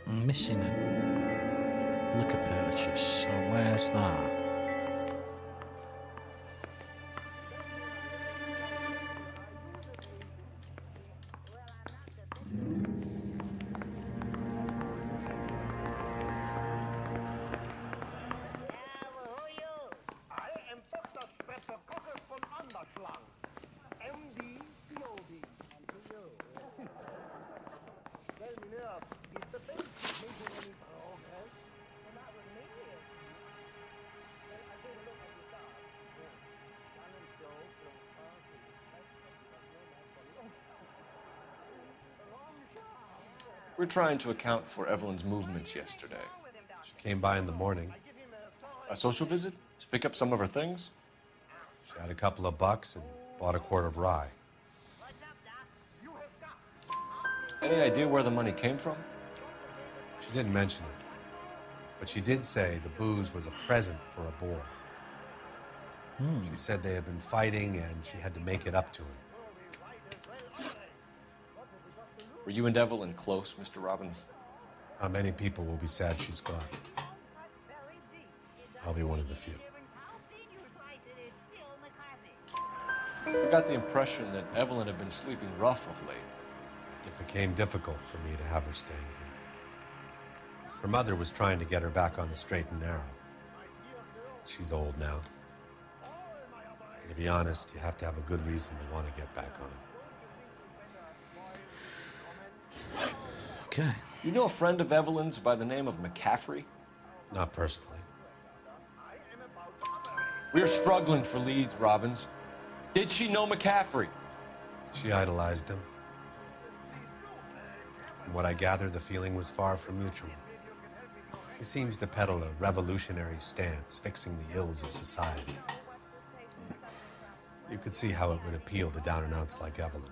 Speaker 1: I'm missing a liquor purchase, so where's that?
Speaker 18: We're trying to account for Evelyn's movements yesterday.
Speaker 6: She came by in the morning.
Speaker 18: A social visit? To pick up some of her things?
Speaker 6: She had a couple of bucks and Bought a quart of rye.
Speaker 18: Any idea where the money came from?
Speaker 6: She didn't mention it, but she did say the booze was a present for a boy. She said they had been fighting and she had to make it up to him.
Speaker 18: Were you and Evelyn close, Mr. Robbins?
Speaker 6: Many people will be sad she's gone. I'll be one of the few.
Speaker 18: I got the impression that Evelyn had been sleeping rough of late.
Speaker 6: It became difficult for me to have her staying here. Her mother was trying to get her back on the straight and narrow. She's old now. And to be honest, you have to have a good reason to want to get back on it.
Speaker 1: Okay.
Speaker 18: You know a friend of Evelyn's by the name of McCaffrey?
Speaker 6: Not personally.
Speaker 18: We're struggling for leads, Robbins. Did she know McCaffrey?
Speaker 6: She idolized him. From what I gather, the feeling was far from mutual. He seems to peddle a revolutionary stance, fixing the ills of society. You could see how it would appeal to down-and-outs like Evelyn.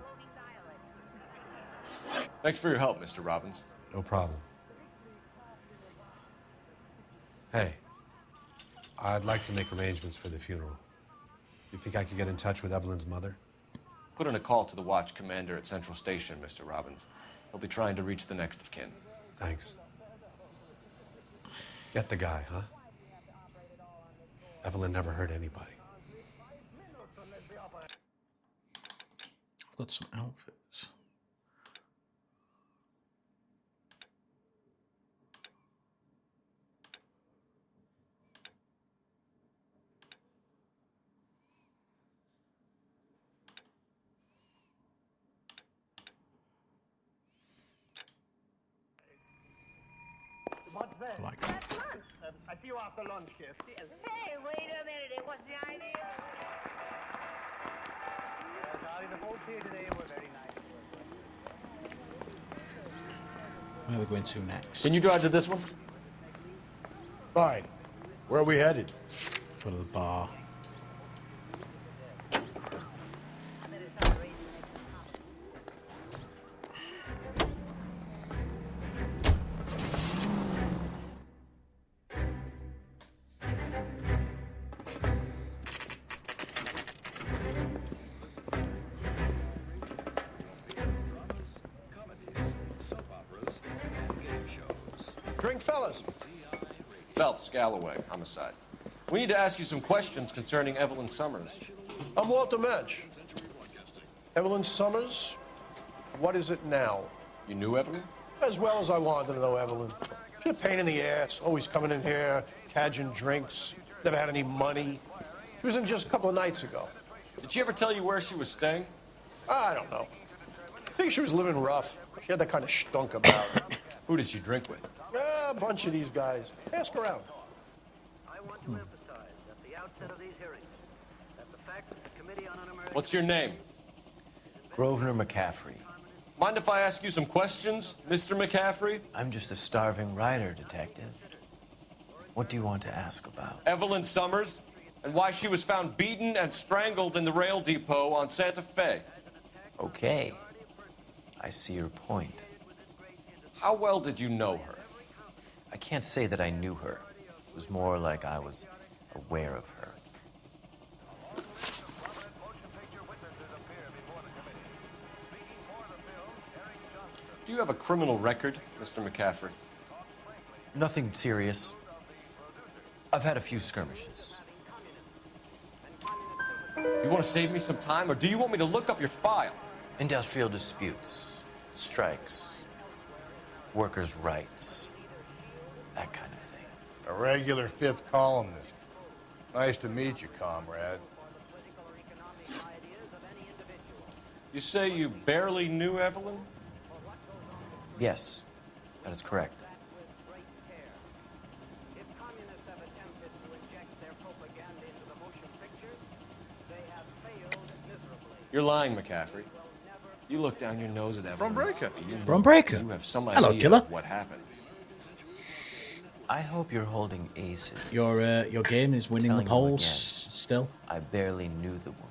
Speaker 18: Thanks for your help, Mr. Robbins.
Speaker 6: No problem. Hey, I'd like to make arrangements for the funeral. You think I could get in touch with Evelyn's mother?
Speaker 18: Put in a call to the watch commander at Central Station, Mr. Robbins. He'll be trying to reach the next of kin.
Speaker 6: Thanks. Get the guy, huh? Evelyn never hurt anybody.
Speaker 1: I've got some outfits. I like that.
Speaker 4: I see you after lunch, kid. Hey, wait a minute. What's the idea? Yeah, Charlie, the folks here today were very nice.
Speaker 1: Where are we going to next?
Speaker 18: Can you drive to this one?
Speaker 17: Fine. Where are we headed?
Speaker 1: Go to the bar.
Speaker 6: Drink, fellas.
Speaker 18: Phelps, Galloway, homicide. We need to ask you some questions concerning Evelyn Summers.
Speaker 7: I'm Walter Mensch. Evelyn Summers, what is it now?
Speaker 18: You knew Evelyn?
Speaker 7: As well as I wanted to know Evelyn. She's a pain in the ass, always coming in here, cadging drinks, never had any money. She was in just a couple of nights ago.
Speaker 18: Did she ever tell you where she was staying?
Speaker 7: I don't know. I think she was living rough. She had that kind of stunk about her.
Speaker 18: Who did she drink with?
Speaker 7: A bunch of these guys. Ask around.
Speaker 4: I want to emphasize at the outset of these hearings that the fact that the Committee on Un-American...
Speaker 18: What's your name?
Speaker 8: Grosvenor McCaffrey.
Speaker 18: Mind if I ask you some questions, Mr. McCaffrey?
Speaker 8: I'm just a starving writer, Detective. What do you want to ask about?
Speaker 18: Evelyn Summers, and why she was found beaten and strangled in the rail depot on Santa Fe.
Speaker 8: Okay. I see your point.
Speaker 18: How well did you know her?
Speaker 8: I can't say that I knew her. It was more like I was aware of her.
Speaker 18: Do you have a criminal record, Mr. McCaffrey?
Speaker 8: Nothing serious. I've had a few skirmishes.
Speaker 18: You want to save me some time, or do you want me to look up your file?
Speaker 8: Industrial disputes, strikes, workers' rights, that kind of thing.
Speaker 17: A regular fifth columnist. Nice to meet you, comrade.
Speaker 18: You say you barely knew Evelyn?
Speaker 8: Yes, that is correct.
Speaker 18: You're lying, McCaffrey. You look down your nose at Evelyn.
Speaker 11: Brom Breaker.
Speaker 1: Brom Breaker.
Speaker 18: You have some
Speaker 1: Hello,
Speaker 18: idea
Speaker 1: killer.
Speaker 18: of what happened.
Speaker 8: I hope you're holding aces.
Speaker 1: Your game is winning the
Speaker 8: Telling you
Speaker 1: polls
Speaker 8: again,
Speaker 1: still.
Speaker 8: I barely knew the woman.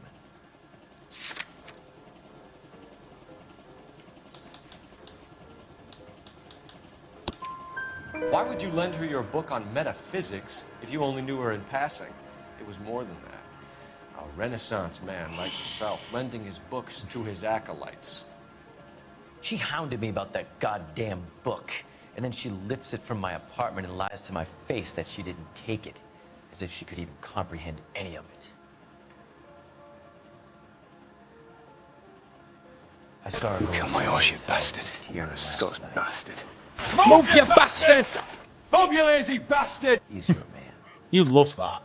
Speaker 18: Why would you lend her your book on metaphysics if you only knew her in passing? It was more than that. A Renaissance man like yourself, lending his books to his acolytes.
Speaker 8: She hounded me about that goddamn book, and then she lifts it from my apartment and lies to my face that she didn't take it, as if she could even comprehend any of it. I saw her go.
Speaker 12: Kill my horse, you bastard. You're a Scotch bastard.
Speaker 9: Move, you bastard!
Speaker 12: Move, you lazy bastard!
Speaker 8: He's your man.
Speaker 1: You love that.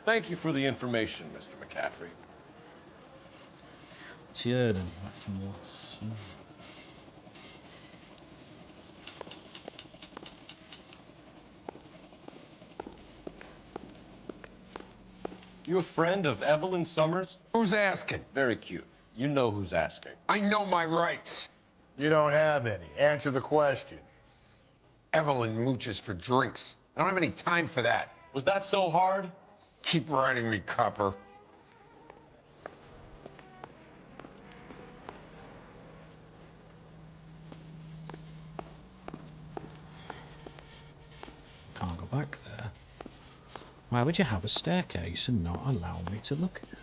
Speaker 18: Thank you for the information, Mr. McCaffrey.
Speaker 1: Tjörnen, Maximus.
Speaker 18: You a friend of Evelyn Summers?
Speaker 12: Who's asking?
Speaker 18: Very cute. You know who's asking.
Speaker 12: I know my rights.
Speaker 17: You don't have any. Answer the question.
Speaker 12: Evelyn mooches for drinks. I don't have any time for that.
Speaker 18: Was that so hard?
Speaker 12: Keep riding me, copper.
Speaker 1: Can't go back there. Why would you have a staircase and not allow me to look at it?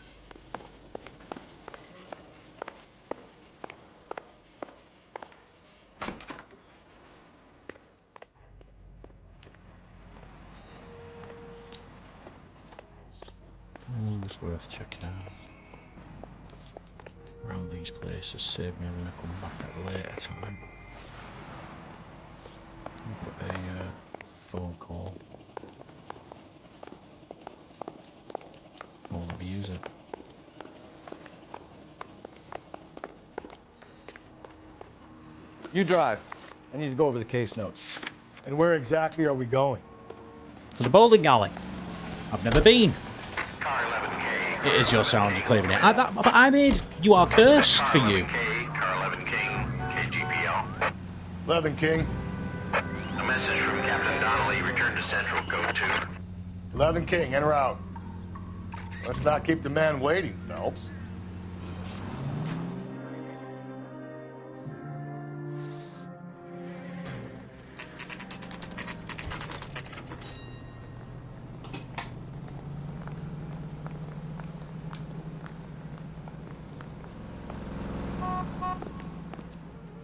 Speaker 1: It's worth checking out. Around these places, save me having to come back at a later time. I'll put a phone call. Won't let me use it.
Speaker 15: You drive. I need to go over the case notes.
Speaker 17: And where exactly are we going?
Speaker 1: To the bowling alley. I've never been. It is your sound you're claiming it. But I made You Are Cursed for you.
Speaker 12: Car 11 King, KGPL.
Speaker 17: 11 King.
Speaker 12: A message from Captain Donnelly. Return to Central, code 2.
Speaker 17: 11 King, en route. Let's not keep the man waiting, Phelps.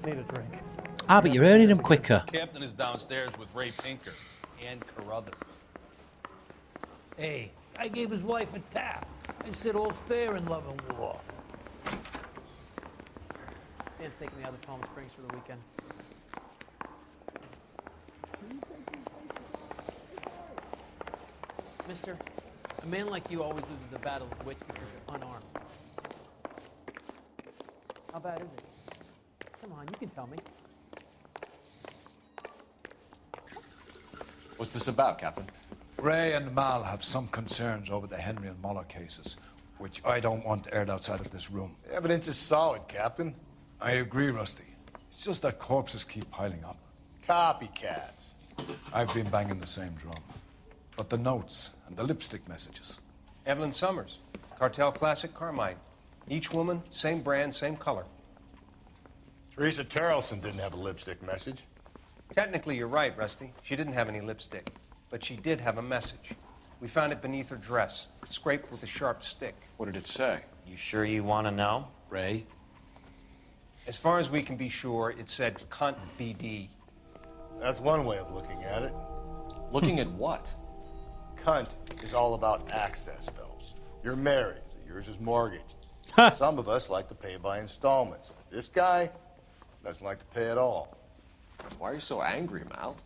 Speaker 9: Need a drink.
Speaker 1: Ah, but you're earning them quicker.
Speaker 2: Captain is downstairs with Ray Pinker and Carruthers.
Speaker 9: Hey, I gave his wife a tap. I said all's fair in love and war.
Speaker 5: Sam's taking me out of Palm Springs for the weekend. Mister, a man like you always loses a battle of wits because you're unarmed. How bad is it? Come on, you can tell me.
Speaker 18: What's this about, Captain?
Speaker 2: Ray and Mal have some concerns over the Henry and Muller cases, which I don't want aired outside of this room.
Speaker 17: The evidence is solid, Captain.
Speaker 2: I agree, Rusty. It's just that corpses keep piling up.
Speaker 17: Copycats.
Speaker 2: I've been banging the same drum. But the notes and the lipstick messages.
Speaker 3: Evelyn Summers, Cartel Classic Carmine. Each woman, same brand, same color.
Speaker 17: Teresa Terrelson didn't have a lipstick message.
Speaker 3: Technically, you're right, Rusty. She didn't have any lipstick, but she did have a message. We found it beneath her dress, scraped with a sharp stick.
Speaker 18: What did it say?
Speaker 23: You sure you want to know?
Speaker 18: Ray?
Speaker 3: As far as we can be sure, it said cunt BD.
Speaker 17: That's one way of looking at it.
Speaker 18: Looking at what?
Speaker 17: Cunt is all about access, Phelps. You're married, so yours is mortgaged. Some of us like to pay by installments. This guy doesn't like to pay at all.
Speaker 18: Why are you so angry, Mal?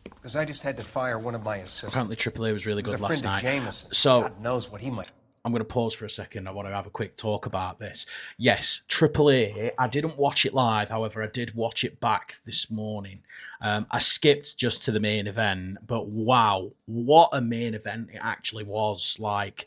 Speaker 3: Because I just had to fire one of my assistants.
Speaker 1: Apparently AAA was really good last night.
Speaker 3: Jameson.
Speaker 1: So
Speaker 3: God knows what he might.
Speaker 1: I'm going to pause for a second. I want to have a quick talk about this. Yes, AAA. I didn't watch it live. However, I did watch it back this morning. I skipped just to the main event, but wow, what a main event it actually was. Like,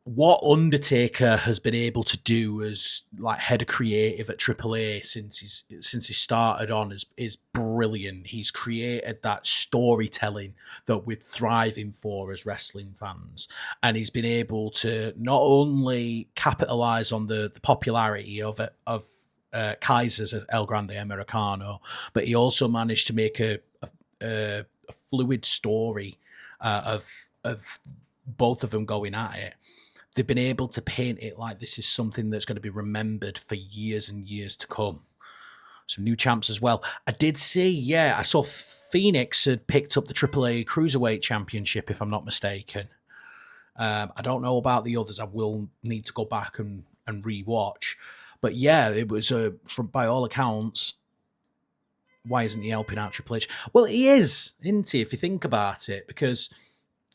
Speaker 1: what Undertaker has been able to do as like head of creative at AAA since he started on is brilliant. He's created that storytelling that we're thriving for as wrestling fans, and he's been able to not only capitalize on the popularity of Kaiser's El Grande Americano, but he also managed to make a fluid story of both of them going at it. They've been able to paint it like this is something that's going to be remembered for years and years to come. Some new champs as well. I did see, I saw Phoenix had picked up the AAA Cruiserweight Championship, if I'm not mistaken. I don't know about the others. I will need to go back and rewatch. But yeah, it was, from by all accounts, why isn't he helping out Triple H? Well, he is, isn't he, if you think about it? Because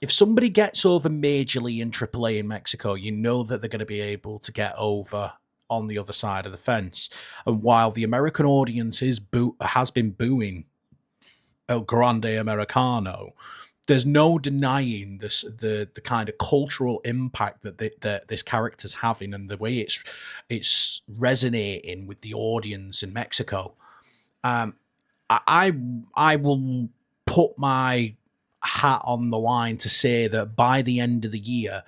Speaker 1: if somebody gets over majorly in AAA in Mexico, you know that they're going to be able to get over on the other side of the fence. And while the American audience has been booing El Grande Americano, there's no denying the kind of cultural impact that this character's having and the way it's resonating with the audience in Mexico. I will put my hat on the line to say that by the end of the year,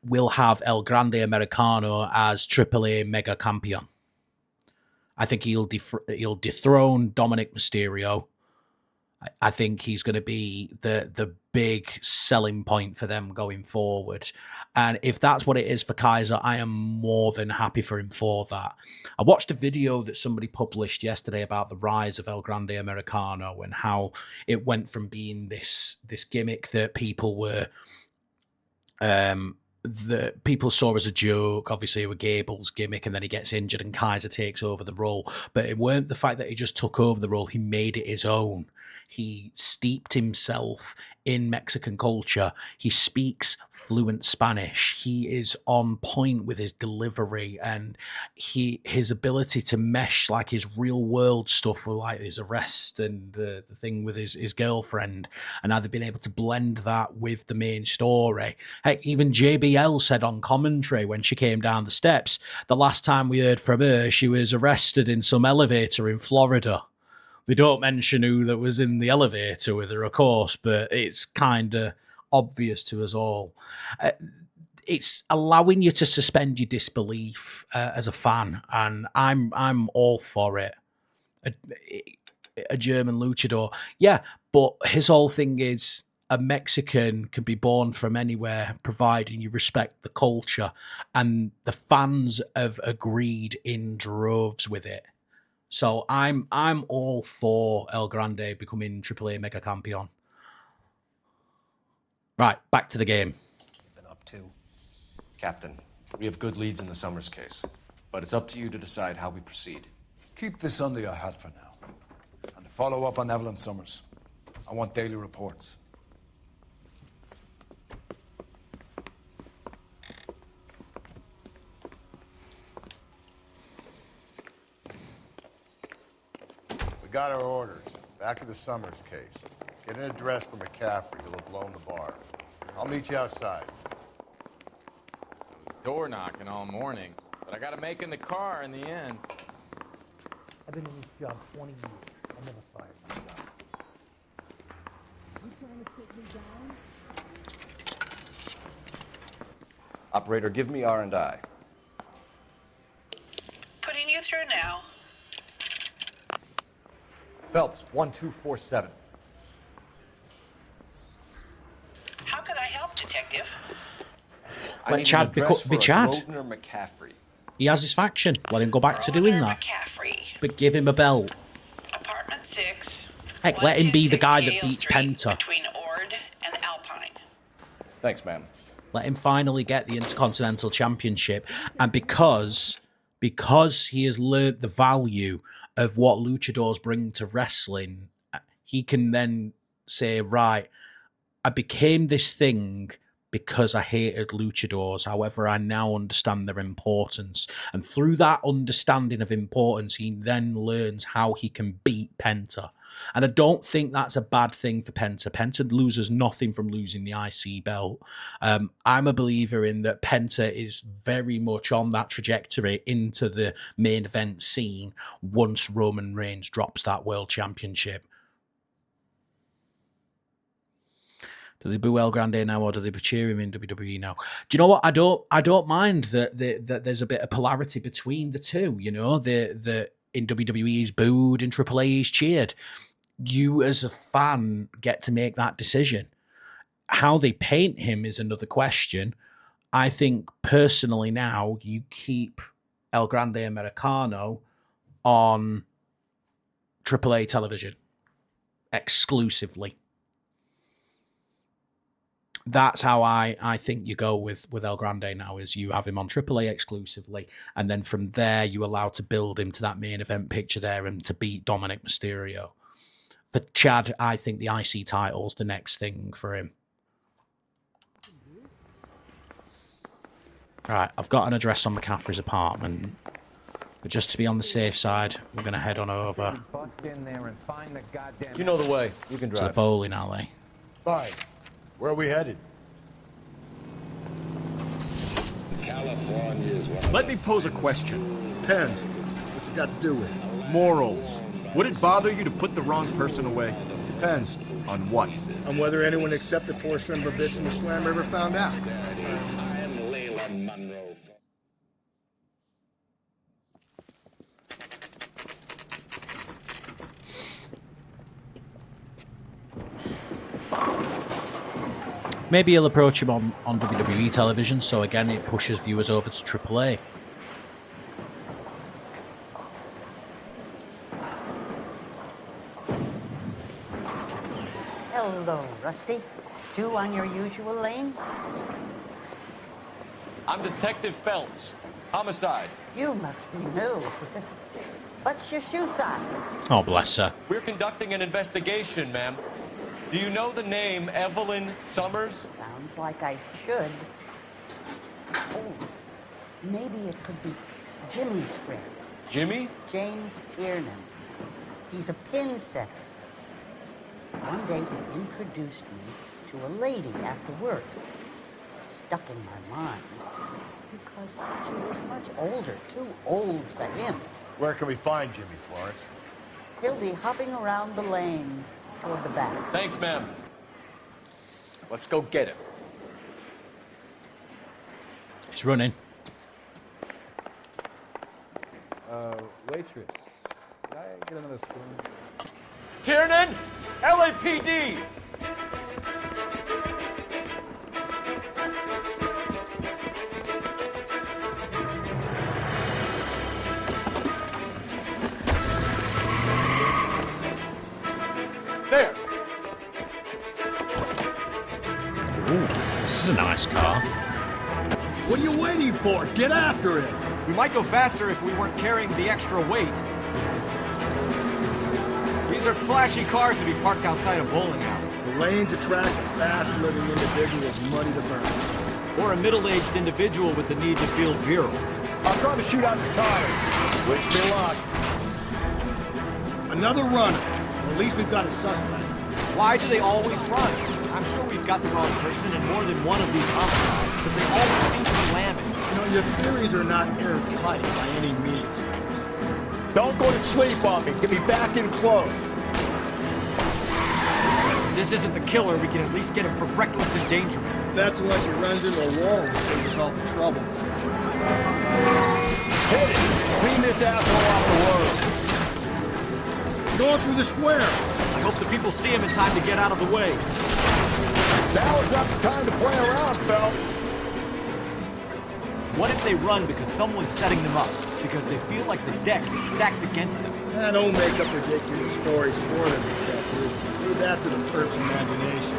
Speaker 1: we'll have El Grande Americano as AAA Mega Campeon. I think he'll dethrone Dominic Mysterio. I think he's going to be the big selling point for them going forward. And if that's what it is for Kaiser, I am more than happy for him for that. I watched a video that somebody published yesterday about the rise of El Grande Americano and how it went from being this gimmick that people were that people saw as a joke, obviously with Gable's gimmick, and then he gets injured and Kaiser takes over the role. But it weren't the fact that he just took over the role, he made it his own. He steeped himself in Mexican culture. He speaks fluent Spanish. He is on point with his delivery and his ability to mesh like his real world stuff with like his arrest and the thing with his girlfriend, and how they've been able to blend that with the main story. Heck, even JBL said on commentary when she came down the steps, the last time we heard from her, she was arrested in some elevator in Florida. We don't mention who that was in the elevator with her, of course, but it's kind of obvious to us all. It's allowing you to suspend your disbelief as a fan, and I'm all for it. A German luchador, yeah, but his whole thing is a Mexican can be born from anywhere, providing you respect the culture, and the fans have agreed in droves with it. So I'm all for El Grande becoming AAA Mega Campeon. Right, back to the game.
Speaker 13: Been up to. Captain, we have good leads in the Summers case, but it's up to you to decide how we proceed.
Speaker 2: Keep this under your hat for now. And follow up on Evelyn Summers. I want daily reports.
Speaker 17: We got our orders. Back to the Summers case. Get an address for McCaffrey. He'll have blown the bar. I'll meet you outside.
Speaker 16: I was door knocking all morning, but I got to make in the car in the end.
Speaker 9: I've been in this job 20 years. I never fired myself. You trying to take me down?
Speaker 13: Operator, give me R&I.
Speaker 24: Putting you through now.
Speaker 15: Phelps, 1247.
Speaker 24: How could I help, Detective?
Speaker 1: Let Chad be Chad.
Speaker 13: Grosvenor McCaffrey.
Speaker 1: He has his faction. Let him go back to doing that.
Speaker 24: McCaffrey.
Speaker 1: But give him a belt.
Speaker 24: Apartment 6.
Speaker 1: Heck, let him be the guy that beats Penta.
Speaker 24: Between Ord and Alpine.
Speaker 13: Thanks, ma'am.
Speaker 1: Let him finally get the Intercontinental Championship. And because he has learned the value of what luchadors bring to wrestling, he can then say, right, I became this thing because I hated luchadors. However, I now understand their importance. And through that understanding of importance, he then learns how he can beat Penta. And I don't think that's a bad thing for Penta. Penta loses nothing from losing the IC belt. I'm a believer in that Penta is very much on that trajectory into the main event scene once Roman Reigns drops that world championship. Do they boo El Grande now, or do they cheer him in WWE now? Do you know what? I don't mind that there's a bit of polarity between the two. You know, the in WWE he's booed, in AAA he's cheered. You as a fan get to make that decision. How they paint him is another question. I think personally now you keep El Grande Americano on AAA television exclusively. That's how I think you go with El Grande now, is you have him on AAA exclusively, and then from there you allow to build him to that main event picture there and to beat Dominic Mysterio. For Chad, I think the IC title's the next thing for him. Right, I've got an address on McCaffrey's apartment, but just to be on the safe side, we're going to head on over
Speaker 13: You know the way. You can
Speaker 1: to the
Speaker 13: drive.
Speaker 1: bowling alley.
Speaker 17: Fine. Where are we headed?
Speaker 15: Let me pose a question.
Speaker 17: Depends. What you got to do with it?
Speaker 15: Morals. Would it bother you to put the wrong person away?
Speaker 17: Depends.
Speaker 15: On what?
Speaker 17: On whether anyone except the poor son of a bitch in the slam ever found out.
Speaker 1: Maybe he'll approach him on WWE television, so again it pushes viewers over to AAA.
Speaker 10: Hello, Rusty. Two on your usual lane?
Speaker 13: I'm Detective Phelps. Homicide.
Speaker 10: You must be new. What's your shoe size?
Speaker 1: Oh, bless her.
Speaker 13: We're conducting an investigation, ma'am. Do you know the name Evelyn Summers?
Speaker 10: Sounds like I should. Oh, maybe it could be Jimmy's friend.
Speaker 13: Jimmy?
Speaker 10: James Tiernan. He's a pin setter. One day he introduced me to a lady after work. It stuck in my mind because she was much older, too old for him.
Speaker 17: Where can we find Jimmy, Florence?
Speaker 10: He'll be hopping around the lanes toward the back.
Speaker 13: Thanks, ma'am.
Speaker 15: Let's go get him.
Speaker 1: He's running.
Speaker 19: Waitress, could I get another spoon?
Speaker 15: Tiernan! LAPD! There!
Speaker 1: Ooh, this is a nice car.
Speaker 17: What are you waiting for? Get after it!
Speaker 15: We might go faster if we weren't carrying the extra weight. These are flashy cars to be parked outside a bowling alley.
Speaker 17: The lanes attract fast-living individuals money to burn.
Speaker 15: Or a middle-aged individual with the need to feel virile.
Speaker 17: I'm trying to shoot out his tires. Wish me luck. Another runner. At least we've got a suspect.
Speaker 15: Why do they always run? I'm sure we've got the wrong person in more than one of these homicides, but they always seem to slam it.
Speaker 17: You know, your theories are not airtight by any means. Don't go to sleep on me. Get me back in close.
Speaker 15: If this isn't the killer, we can at least get him for reckless endangerment.
Speaker 17: That's unless he runs into a wall and saves us all the trouble. Hit it! Clean this asshole off the road. Going through the square.
Speaker 15: I hope the people see him in time to get out of the way.
Speaker 17: Now is not the time to play around, Phelps.
Speaker 15: What if they run because someone's setting them up? Because they feel like the deck is stacked against them?
Speaker 17: Don't make up ridiculous stories for them, Detective. Leave that to the perp's imagination.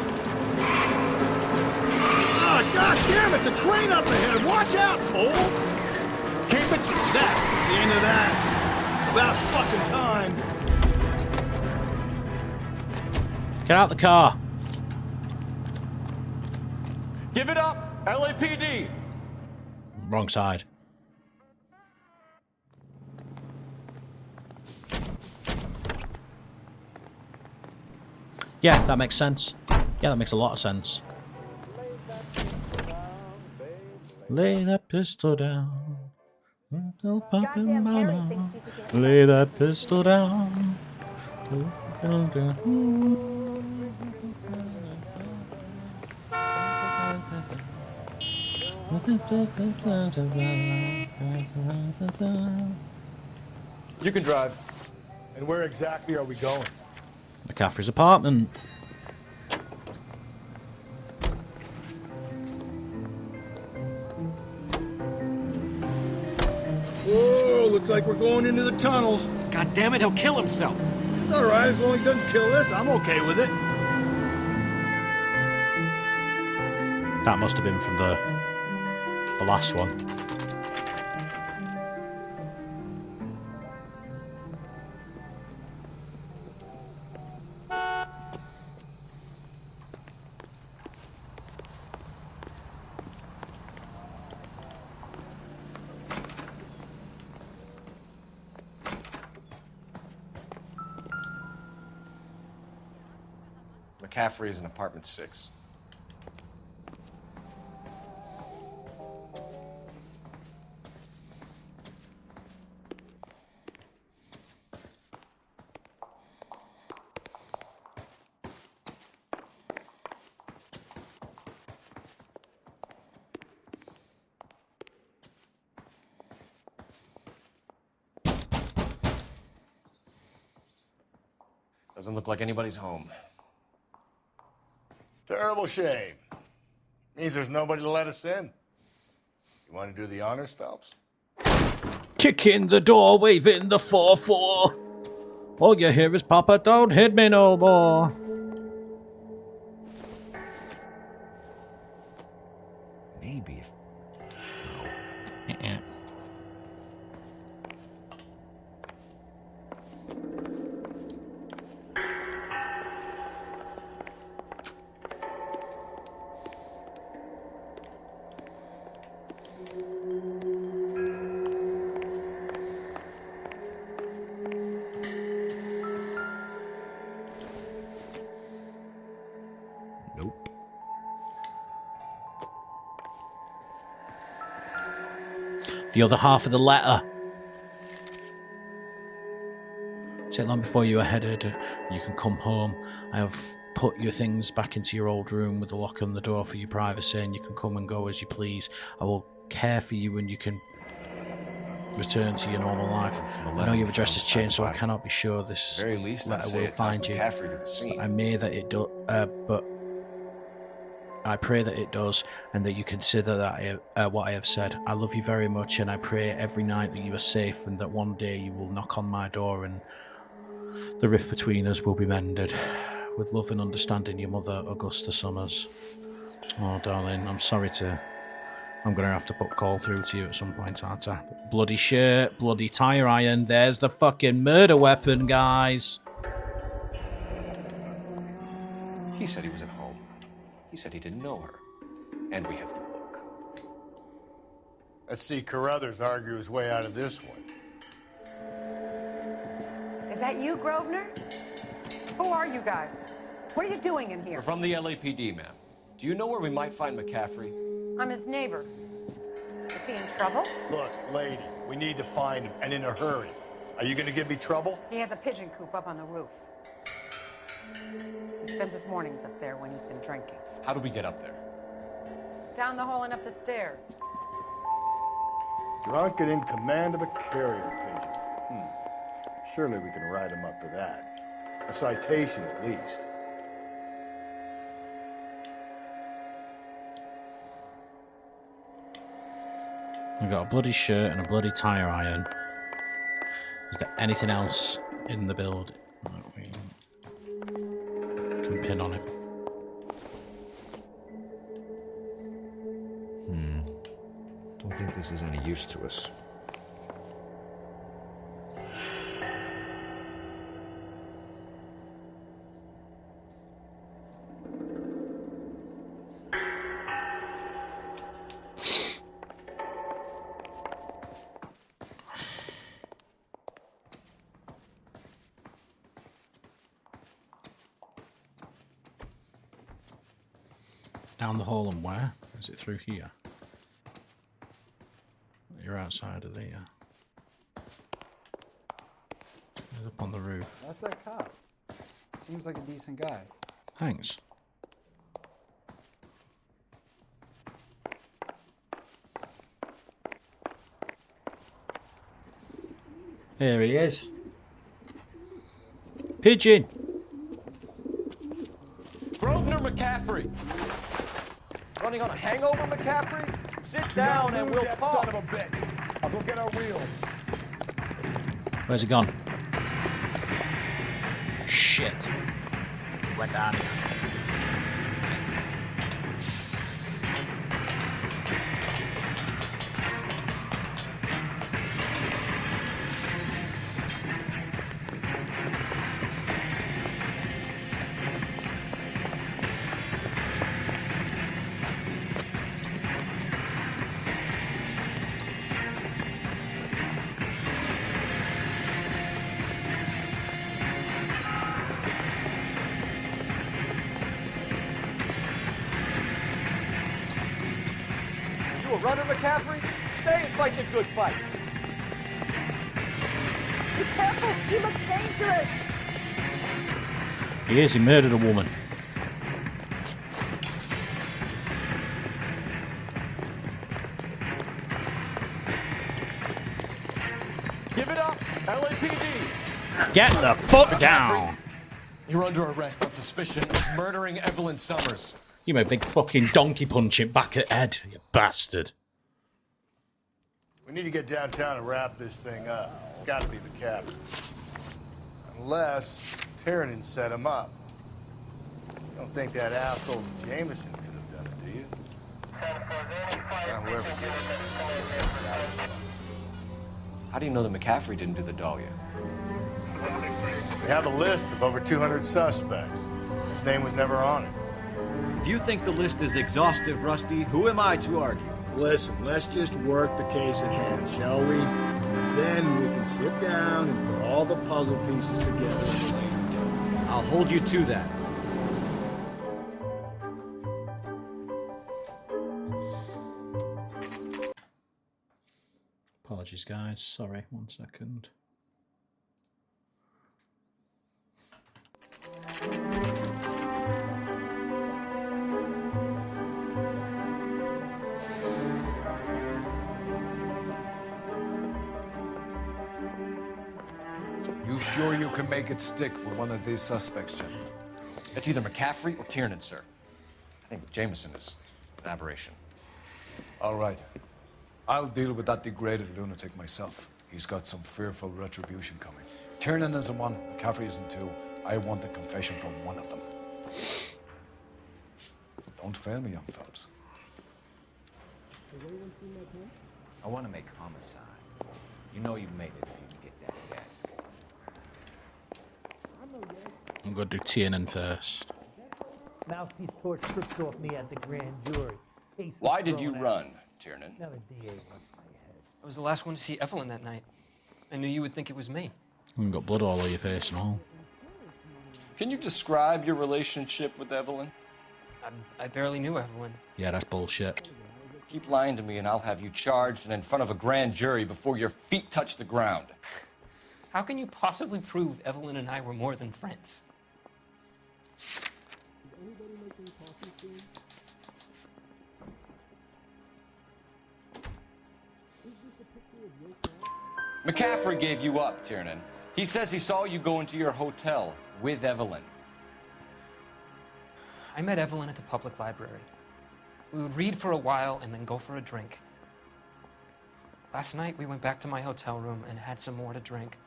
Speaker 17: Ah, God damn it! The train up ahead! Watch out, Cole! Keep it that. The end of that. About fucking time.
Speaker 1: Get out the car.
Speaker 13: Give it up, LAPD!
Speaker 1: Wrong side. Yeah, that makes sense. Yeah, that makes a lot of sense. Lay that pistol down. Don't pop in mama. Lay that pistol down.
Speaker 17: You can drive. And where exactly are we going?
Speaker 1: McCaffrey's apartment.
Speaker 17: Whoa, looks like we're going into the tunnels.
Speaker 15: God damn it, he'll kill himself.
Speaker 17: It's all right, as long as he doesn't kill us, I'm okay with it.
Speaker 1: That must have been from the last one.
Speaker 13: McCaffrey is in apartment 6. Doesn't look like anybody's home.
Speaker 17: Terrible shame. Means there's nobody to let us in. You want to do the honors, Phelps?
Speaker 1: Kick in the door, waving the 4-4. All you hear is, Papa, don't hit me no more.
Speaker 18: Maybe if...
Speaker 1: No.
Speaker 18: Nope.
Speaker 1: The other half of the letter. Take long before you are headed. You can come home. I have put your things back into your old room with the lock on the door for your privacy, and you can come and go as you please. I will care for you when you can return to your normal life. I know your address has changed, so I cannot be sure this
Speaker 13: At the very least, I'd
Speaker 1: letter
Speaker 13: say
Speaker 1: will
Speaker 13: it ties
Speaker 1: find you.
Speaker 13: McCaffrey to the scene.
Speaker 1: I may that it do, but I pray that it does, and that you consider that what I have said. I love you very much, and I pray every night that you are safe, and that one day you will knock on my door, and the rift between us will be mended. With love and understanding, your mother, Augusta Summers. Oh, darling, I'm sorry to... I'm going to have to put call through to you at some point, aren't I? Bloody shirt, bloody tire iron. There's the fucking murder weapon, guys.
Speaker 13: He said he was at home. He said he didn't know her. And we have to look.
Speaker 17: Let's see Carruthers argue his way out of this one.
Speaker 5: Is that you, Grosvenor? Who are you guys? What are you doing in
Speaker 13: We're
Speaker 5: here?
Speaker 13: from the LAPD, ma'am. Do you know where we might find McCaffrey?
Speaker 5: I'm his neighbor. Is he in trouble?
Speaker 17: Look, lady, we need to find him, and in a hurry. Are you going to give me trouble?
Speaker 5: He has a pigeon coop up on the roof. He spends his mornings up there when he's been drinking.
Speaker 13: How do we get up there?
Speaker 5: Down the hall and up the stairs.
Speaker 17: Drunk and in command of a carrier pigeon. Surely we can write him up for that. A citation, at least.
Speaker 1: I've got a bloody shirt and a bloody tire iron. Is there anything else in the build that we can pin on it?
Speaker 18: Don't think this is any use to us.
Speaker 1: Down the hall and where? Is it through here? You're outside of there. He's up on the roof.
Speaker 19: That's that cop. Seems like a decent guy.
Speaker 1: Thanks. Here he is. Pigeon.
Speaker 15: Grosvenor McCaffrey. Running on a hangover, McCaffrey? Sit down and we'll talk.
Speaker 12: Son of a bitch. I'll go get our wheels.
Speaker 1: Where's he gone? Shit. Went down here.
Speaker 15: You a runner, McCaffrey? Stay and fight the good fight.
Speaker 5: Be careful! She looks dangerous!
Speaker 1: He is. He murdered a woman.
Speaker 15: Give it up, LAPD.
Speaker 1: Get the fuck down.
Speaker 13: You're under arrest on suspicion of murdering Evelyn Summers.
Speaker 1: You may big fucking donkey punch it back at Ed, you bastard.
Speaker 17: We need to get downtown and wrap this thing up. It's got to be the captain. Unless Tiernan set him up. You don't think that asshole Jameson could have done it, do you? Now, whoever did it.
Speaker 13: How do you know that McCaffrey didn't do the Dahlia?
Speaker 17: We have a list of over 200 suspects. His name was never on it.
Speaker 15: If you think the list is exhaustive, Rusty, who am I to argue?
Speaker 14: Listen, let's just work the case at hand, shall we? Then we can sit down and put all the puzzle pieces together at a later date.
Speaker 15: I'll hold you to that.
Speaker 1: Apologies, guys. Sorry, 1 second.
Speaker 2: You sure you can make it stick with one of these suspects, Jim?
Speaker 13: It's either McCaffrey or Tiernan, sir. I think Jameson is an aberration.
Speaker 2: All right. I'll deal with that degraded lunatic myself. He's got some fearful retribution coming. Tiernan isn't one, McCaffrey isn't two. I want a confession from one of them. Don't fail me, young Phelps.
Speaker 16: I want to make homicide. You know you made it if you can get that desk.
Speaker 1: I'm going to do Tiernan first.
Speaker 9: Mouthpiece torch stripped off me at the grand jury. Case
Speaker 13: Why did
Speaker 9: thrown
Speaker 13: you
Speaker 9: out.
Speaker 13: run, Tiernan?
Speaker 9: Now the DA wants my head.
Speaker 20: I was the last one to see Evelyn that night. I knew you would think it was me.
Speaker 1: You've got blood all over your face and all.
Speaker 13: Can you describe your relationship with Evelyn?
Speaker 20: I barely knew Evelyn.
Speaker 1: Yeah, that's bullshit.
Speaker 13: Keep lying to me and I'll have you charged and in front of a grand jury before your feet touch the ground.
Speaker 20: How can you possibly prove Evelyn and I were more than friends?
Speaker 13: McCaffrey gave you up, Tiernan. He says he saw you go into your hotel with Evelyn.
Speaker 20: I met Evelyn at the public library. We would read for a while and then go for a drink. Last night, we went back to my hotel room and had some more to drink.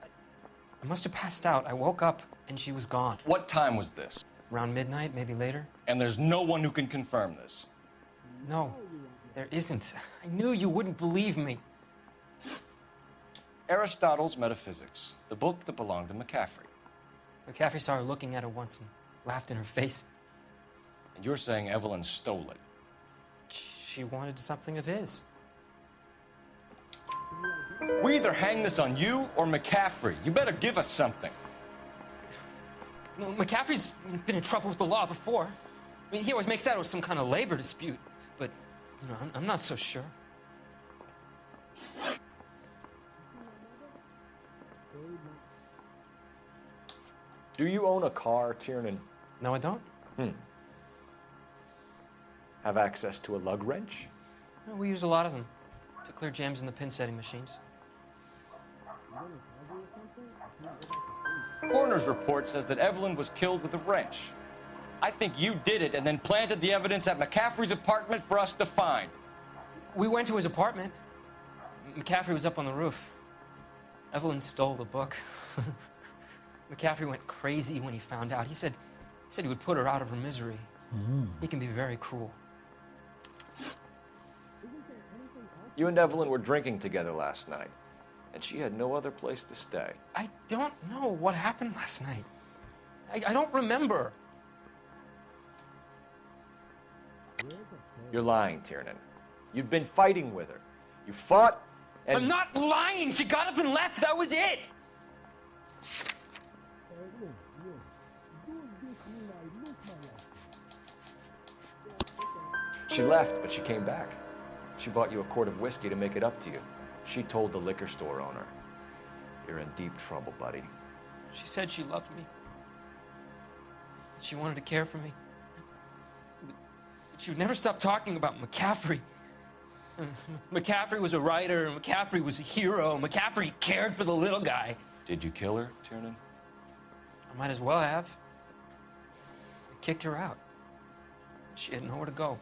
Speaker 20: I must have passed out. I woke up and she was gone.
Speaker 13: What time was this?
Speaker 20: Around midnight, maybe later.
Speaker 13: And there's no one who can confirm this.
Speaker 20: No, there isn't. I knew you wouldn't believe me.
Speaker 13: Aristotle's Metaphysics, the book that belonged to McCaffrey.
Speaker 20: McCaffrey saw her looking at her once and laughed in her face.
Speaker 13: And you're saying Evelyn stole it.
Speaker 20: She wanted something of his.
Speaker 13: We either hang this on you or McCaffrey. You better give us something.
Speaker 20: Well, McCaffrey's been in trouble with the law before. I mean, he always makes out it was some kind of labor dispute, but, you know, I'm not so sure.
Speaker 15: Do you own a car, Tiernan?
Speaker 20: No, I don't.
Speaker 15: Have access to a lug wrench?
Speaker 20: Well, we use a lot of them to clear jams in the pin setting machines.
Speaker 13: Coroner's report says that Evelyn was killed with a wrench. I think you did it and then planted the evidence at McCaffrey's apartment for us to find.
Speaker 20: We went to his apartment. McCaffrey was up on the roof. Evelyn stole the book. McCaffrey went crazy when he found out. He said he would put her out of her misery. He can be very cruel.
Speaker 13: You and Evelyn were drinking together last night, and she had no other place to stay.
Speaker 20: I don't know what happened last night. I don't remember.
Speaker 13: You're lying, Tiernan. You've been fighting with her. You fought and...
Speaker 20: I'm not lying! She got up and left! That was it!
Speaker 13: She left, but she came back. She bought you a quart of whiskey to make it up to you. She told the liquor store owner. You're in deep trouble, buddy.
Speaker 20: She said she loved me. She wanted to care for me. She would never stop talking about McCaffrey. McCaffrey was a writer, and McCaffrey was a hero. McCaffrey cared for the little guy.
Speaker 13: Did you kill her, Tiernan?
Speaker 20: I might as well have. I kicked her out. She had nowhere to go.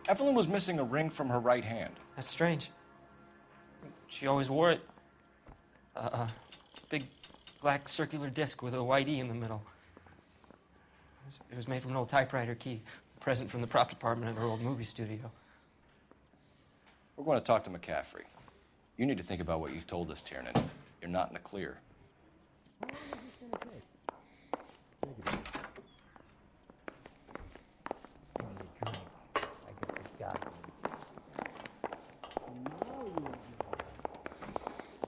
Speaker 13: Evelyn was missing a ring from her right hand.
Speaker 20: That's strange. She always wore it. Big black circular disc with a white E in the middle. It was made from an old typewriter key, a present from the prop department at her old movie studio.
Speaker 13: We're going to talk to McCaffrey. You need to think about what you've told us, Tiernan. You're not in the clear.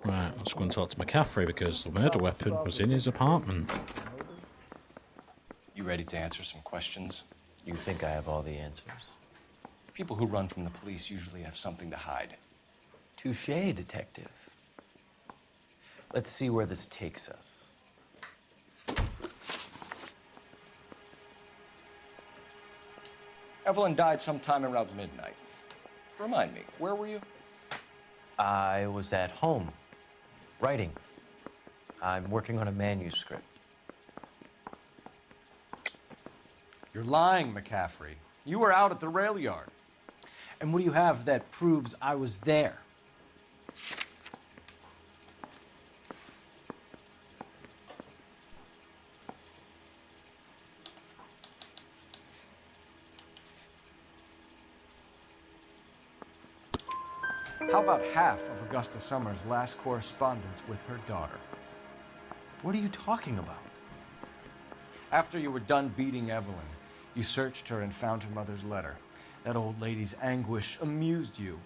Speaker 1: Right, let's go and talk to McCaffrey because the murder weapon was in his apartment.
Speaker 13: You ready to answer some questions?
Speaker 8: You think I have all the answers?
Speaker 13: People who run from the police usually have something to hide.
Speaker 8: Touché, detective. Let's see where this takes us.
Speaker 13: Evelyn died sometime around midnight. Remind me, where were you?
Speaker 8: I was at home, writing. I'm working on a manuscript.
Speaker 15: You're lying, McCaffrey. You were out at the rail yard.
Speaker 9: And what do you have that proves I was there?
Speaker 15: How about half of Augusta Summers' last correspondence with her daughter?
Speaker 9: What are you talking about?
Speaker 15: After you were done beating Evelyn, you searched her and found her mother's letter. That old lady's anguish amused you.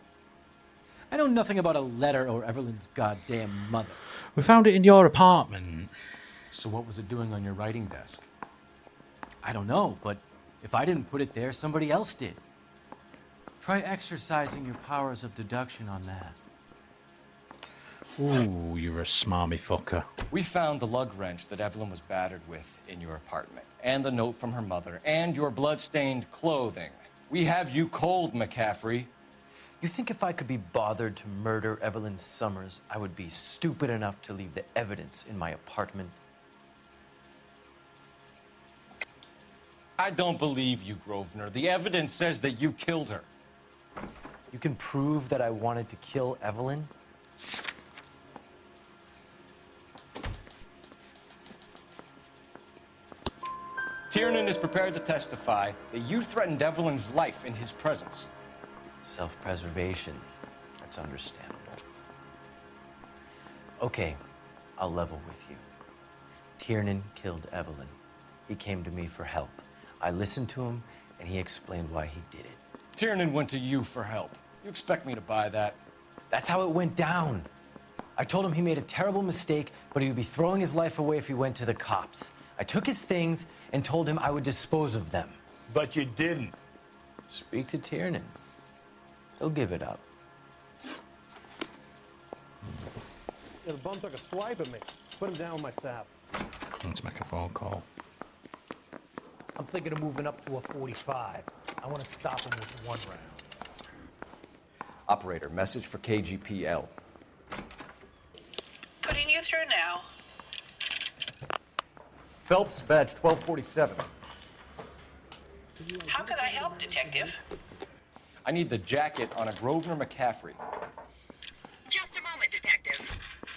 Speaker 9: I know nothing about a letter or Evelyn's goddamn mother.
Speaker 1: We found it in your apartment.
Speaker 15: So what was it doing on your writing desk?
Speaker 9: I don't know, but if I didn't put it there, somebody else did. Try exercising your powers of deduction on that.
Speaker 1: Ooh, you're a smarmy fucker.
Speaker 13: We found the lug wrench that Evelyn was battered with in your apartment, and the note from her mother, and your blood-stained clothing. We have you cold, McCaffrey.
Speaker 8: You think if I could be bothered to murder Evelyn Summers, I would be stupid enough to leave the evidence in my apartment?
Speaker 13: I don't believe you, Grosvenor. The evidence says that you killed her.
Speaker 8: You can prove that I wanted to kill Evelyn?
Speaker 13: Tiernan is prepared to testify that you threatened Evelyn's life in his presence.
Speaker 8: Self-preservation. That's understandable. Okay, I'll level with you. Tiernan killed Evelyn. He came to me for help. I listened to him, and he explained why he did it.
Speaker 13: Tiernan went to you for help. You expect me to buy that?
Speaker 8: That's how it went down. I told him he made a terrible mistake, but he would be throwing his life away if he went to the cops. I took his things and told him I would dispose of them.
Speaker 17: But you didn't.
Speaker 8: Speak to Tiernan. He'll give it up.
Speaker 6: Yeah, the bum took a swipe at me. Put him down with my sap.
Speaker 1: Let's make a phone call.
Speaker 9: I'm thinking of moving up to a 45. I want to stop him with one round.
Speaker 13: Operator, message for KGPL.
Speaker 24: Putting you through now.
Speaker 15: Phelps, badge 1247.
Speaker 24: How could I help, Detective?
Speaker 13: I need the jacket on a Grosvenor McCaffrey.
Speaker 4: Just a moment, Detective.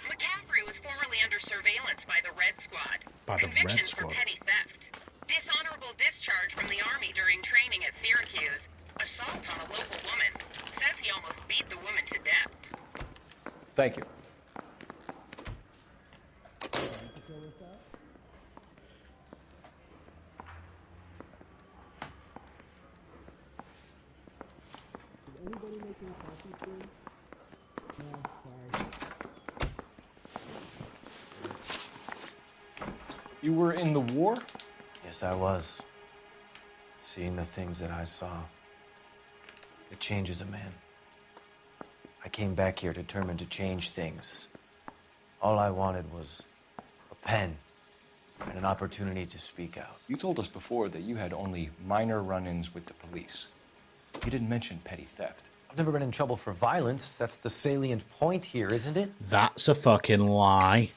Speaker 4: McCaffrey was formerly under surveillance by the Red Squad.
Speaker 1: By the Red
Speaker 4: Convictions
Speaker 1: Squad.
Speaker 4: for petty theft. Dishonorable discharge from the Army during training at Syracuse. Assault on a local woman. Says he almost beat the woman to death.
Speaker 13: Thank you. You were in the war?
Speaker 9: Yes, I was. Seeing the things that I saw, it changes a man. I came back here determined to change things. All I wanted was a pen and an opportunity to speak out.
Speaker 13: You told us before that you had only minor run-ins with the police. You didn't mention petty theft.
Speaker 9: I've never been in trouble for violence. That's the salient point here, isn't it?
Speaker 1: That's a fucking lie.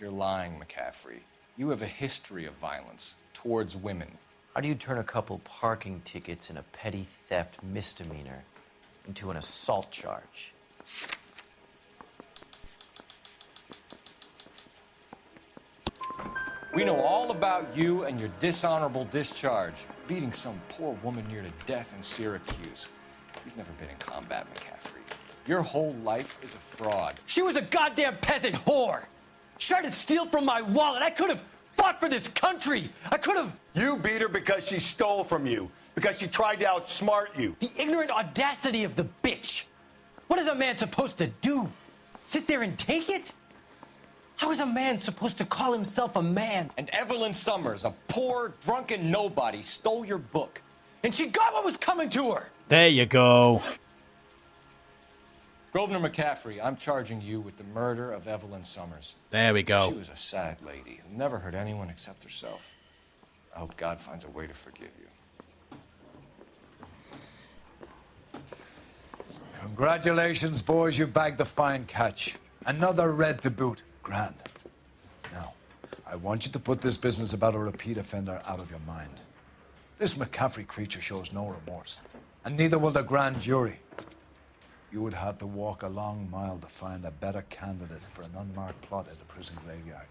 Speaker 13: You're lying, McCaffrey. You have a history of violence towards women.
Speaker 9: How do you turn a couple parking tickets and a petty theft misdemeanor into an assault charge?
Speaker 13: We know all about you and your dishonorable discharge, beating some poor woman near to death in Syracuse. You've never been in combat, McCaffrey. Your whole life is a fraud.
Speaker 8: She was a goddamn peasant whore. She tried to steal from my wallet. I could have fought for this country. I could have.
Speaker 17: You beat her because she stole from you, because she tried to outsmart you.
Speaker 8: The ignorant audacity of the bitch. What is a man supposed to do? Sit there and take it? How is a man supposed to call himself a man?
Speaker 13: And Evelyn Summers, a poor, drunken nobody, stole your book.
Speaker 8: And she got what was coming to her.
Speaker 1: There you go.
Speaker 13: Grosvenor McCaffrey, I'm charging you with the murder of Evelyn Summers.
Speaker 1: There we go.
Speaker 13: She was a sad lady who never hurt anyone except herself. I hope God finds a way to forgive you.
Speaker 2: Congratulations, boys. You bagged the fine catch. Another red to boot. Grand. Now, I want you to put this business about a repeat offender out of your mind. This McCaffrey creature shows no remorse, and neither will the grand jury. You would have to walk a long mile to find a better candidate for an unmarked plot at the prison graveyard.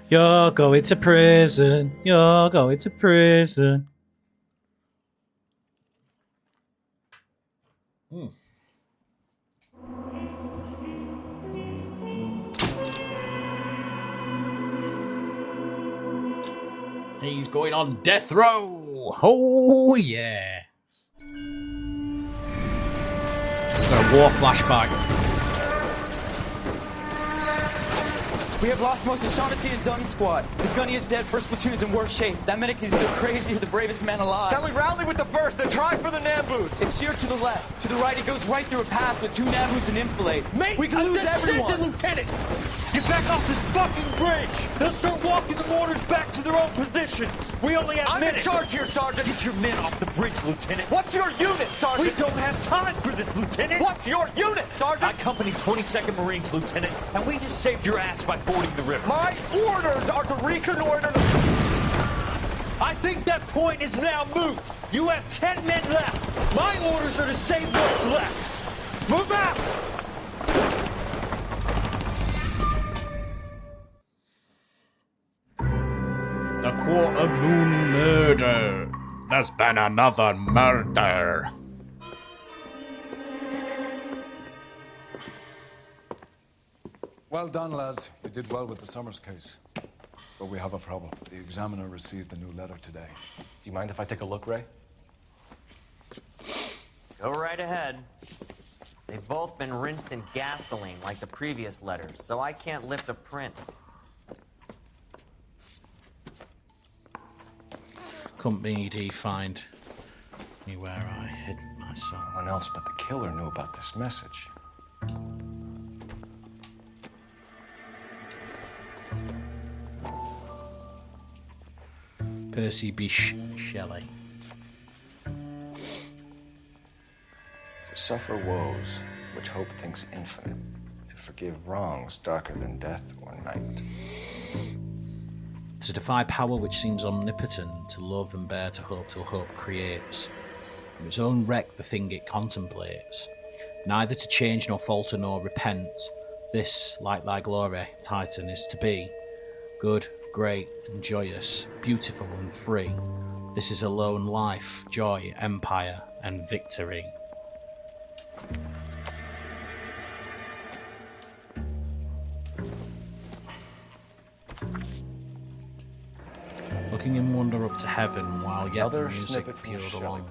Speaker 1: You're going to prison. You're going to prison. He's going on death row. Oh, yeah. Got a war flashback.
Speaker 7: We have lost most of Shaughnessy and Dunn's squad. The gunny is dead. First platoon is in worse shape. That medic is either crazy or the bravest man alive.
Speaker 15: Can we rally with the first and try for the Nambus?
Speaker 7: It's sheer to the left. To the right, it goes right through a pass with 2 Nambus and enfilade.
Speaker 8: Mate,
Speaker 7: we can lose everyone.
Speaker 8: Lieutenant, get back off this fucking bridge. They'll start walking the mortars back to their own positions. We only have minutes.
Speaker 15: I'm in charge here, Sergeant.
Speaker 8: Get your men off the bridge, Lieutenant.
Speaker 15: What's your unit, Sergeant?
Speaker 8: We don't have time for this, Lieutenant.
Speaker 15: What's your unit, Sergeant?
Speaker 8: I company 22nd Marines, Lieutenant, and we just saved your ass by fording the river.
Speaker 15: My orders are to reconnoiter the...
Speaker 8: I think that point is now moot. You have 10 men left. My orders are to save what's left. Move out!
Speaker 1: The quarter moon murder. There's been another murder.
Speaker 2: Well done, lads. You did well with the Summers case. But we have a problem. The examiner received a new letter today.
Speaker 13: Do you mind if I take a look, Ray?
Speaker 21: Go right ahead. They've both been rinsed in gasoline like the previous letters, so I can't lift a print.
Speaker 1: Couldn't he find me where I hid myself?
Speaker 13: No one else but the killer knew about this message.
Speaker 1: Percy B. Shelley.
Speaker 13: To suffer woes, which hope thinks infinite. To forgive wrongs darker than death or night.
Speaker 1: To defy power which seems omnipotent, to love and bear to hope till hope creates. From its own wreck the thing it contemplates. Neither to change nor falter nor repent. This, like thy glory, Titan, is to be. Good, great and joyous, beautiful and free. This is alone life, joy, empire and victory. Looking in wonder up to heaven while yet the music pealed along.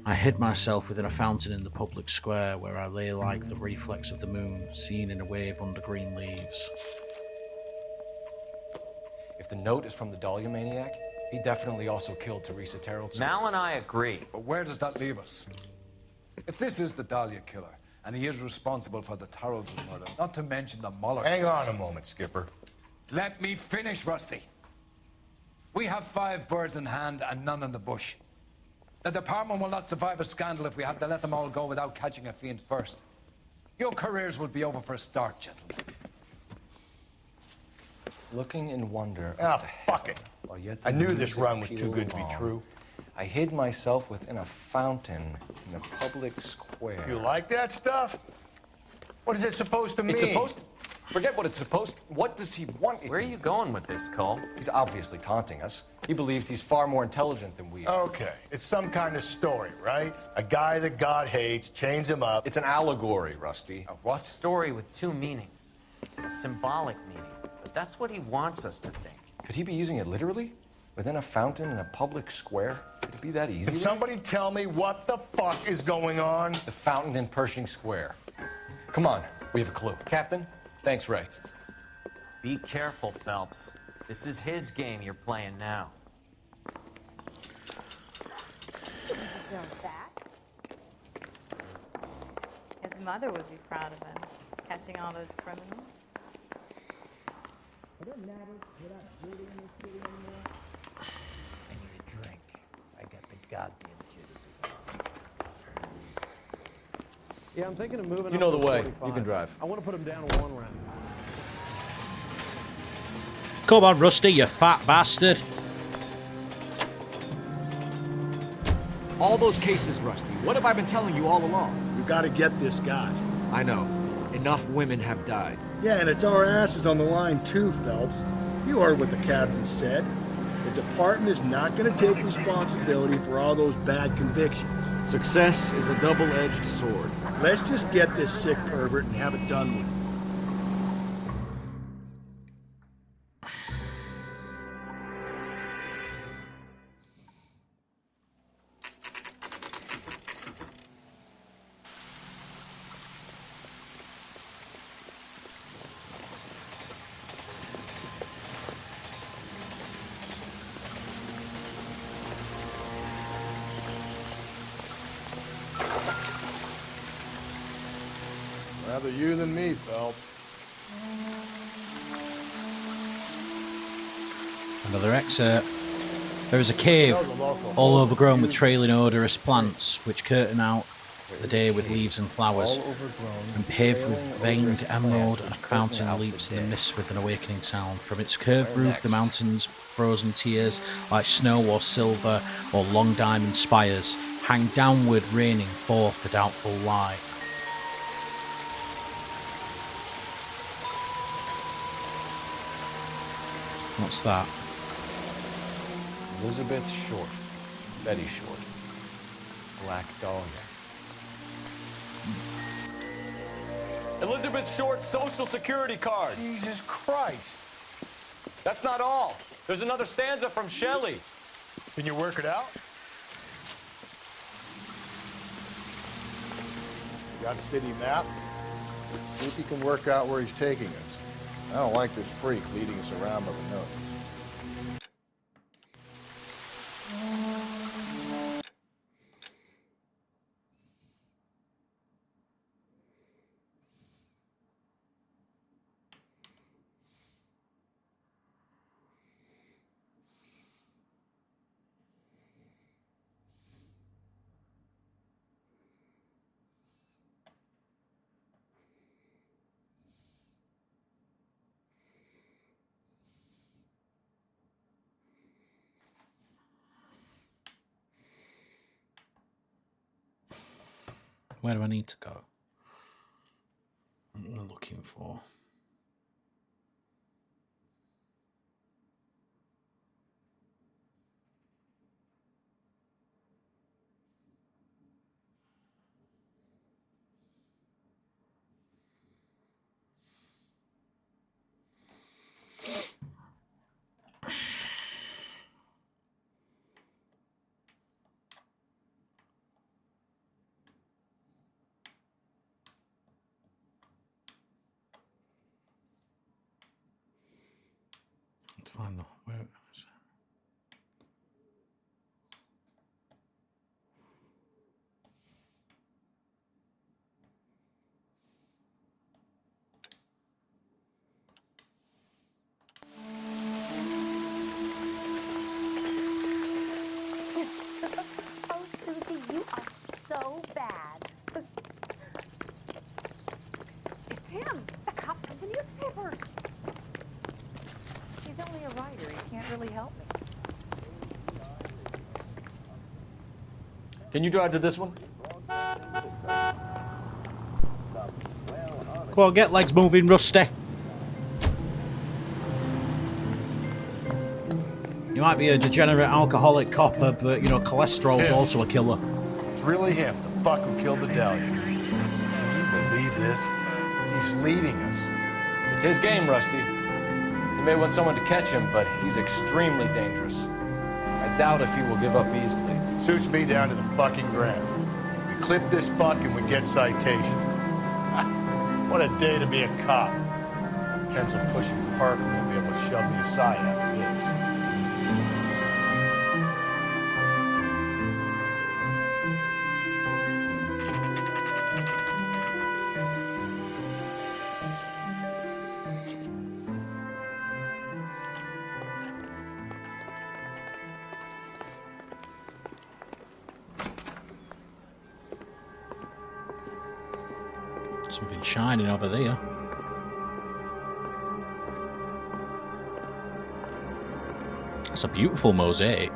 Speaker 1: I hid myself within a fountain in the public square where I lay like the reflex of the moon, seen in a wave under green leaves.
Speaker 15: If the note is from the Dahlia maniac, he definitely also killed Teresa Terrellson.
Speaker 21: Mal and I agree.
Speaker 2: But where does that leave us? If this is the Dahlia killer, and he is responsible for the Terrellson murder, not to mention the Muller
Speaker 17: Hang
Speaker 2: case.
Speaker 17: on a moment, Skipper.
Speaker 2: Let me finish, Rusty. We have 5 birds in hand and none in the bush. The department will not survive a scandal if we have to let them all go without catching a fiend first. Your careers will be over for a start, gentlemen.
Speaker 15: Looking in wonder.
Speaker 17: Fuck it. I knew this run was too good to be true.
Speaker 15: I hid myself within a fountain in a public square.
Speaker 17: You like that stuff? What is it supposed to mean?
Speaker 15: It's supposed to... Forget what it's supposed to... What does he want?
Speaker 21: Where are you going with this, Cole?
Speaker 15: He's obviously taunting us. He believes he's far more intelligent than we are.
Speaker 17: Okay, it's some kind of story, right? A guy that God hates, chains him up.
Speaker 15: It's an allegory, Rusty.
Speaker 21: A what? Story with 2 meanings. A symbolic meaning. But that's what he wants us to think.
Speaker 15: Could he be using it literally? Within a fountain in a public square? Could it be that easy?
Speaker 17: Can somebody tell me what the fuck is going on?
Speaker 15: The fountain in Pershing Square. Come on, we have a clue. Captain? Thanks, Ray.
Speaker 21: Be careful, Phelps. This is his game you're playing now.
Speaker 3: His mother would be proud of him, catching all those criminals.
Speaker 21: I need a drink. I got the goddamn jitters.
Speaker 6: Yeah, I'm thinking of moving.
Speaker 15: You know
Speaker 6: up
Speaker 15: the
Speaker 6: to
Speaker 15: way.
Speaker 6: 45.
Speaker 15: You can drive.
Speaker 6: I want to put him down to 1 round.
Speaker 1: Come on, Rusty, you fat bastard.
Speaker 15: All those cases, Rusty. What have I been telling you all along?
Speaker 14: You gotta get this guy.
Speaker 15: I know. Enough women have died.
Speaker 14: Yeah, and it's our asses on the line too, Phelps. You heard what the captain said. The department is not gonna take responsibility for all those bad convictions.
Speaker 15: Success is a double-edged sword.
Speaker 14: Let's just get this sick pervert and have it done with.
Speaker 17: Rather you than me, Phelps.
Speaker 1: Another excerpt. There is a cave, all overgrown with trailing odorous plants, which curtain out the day with leaves and flowers, and paved with veined emerald, and a fountain leaps in the mist with an awakening sound. From its curved roof the mountains, frozen tears, like snow or silver or long diamond spires, hang downward, raining forth a doubtful light. What's that?
Speaker 15: Elizabeth Short. Betty Short. Black Dahlia. Elizabeth Short's Social Security card.
Speaker 17: Jesus Christ.
Speaker 15: That's not all. There's another stanza from Shelley.
Speaker 17: Can you work it out? Got a city map? See if you can work out where he's taking us. I don't like this freak leading us around by the nose.
Speaker 1: Where do I need to go? What am I looking for? Let's find the where is it?
Speaker 10: Oh, Susie, you are so bad.
Speaker 5: It's him, the cop from the newspaper. He's only a writer. He can't really help me.
Speaker 15: Can you drive to this one?
Speaker 1: Go on, get legs moving, Rusty. You might be a degenerate alcoholic copper, but, you know, cholesterol's also a killer.
Speaker 17: It's really him, the fuck who killed the Dahlia. Can you believe this? He's leading us.
Speaker 15: It's his game, Rusty. He may want someone to catch him, but he's extremely dangerous. I doubt if he will give up easily.
Speaker 17: Suits me down to the fucking ground. We clip this fuck and we get citation. What a day to be a cop. Pencil pushing Parker won't be able to shove me aside after this.
Speaker 1: Something shining over there. That's a beautiful mosaic.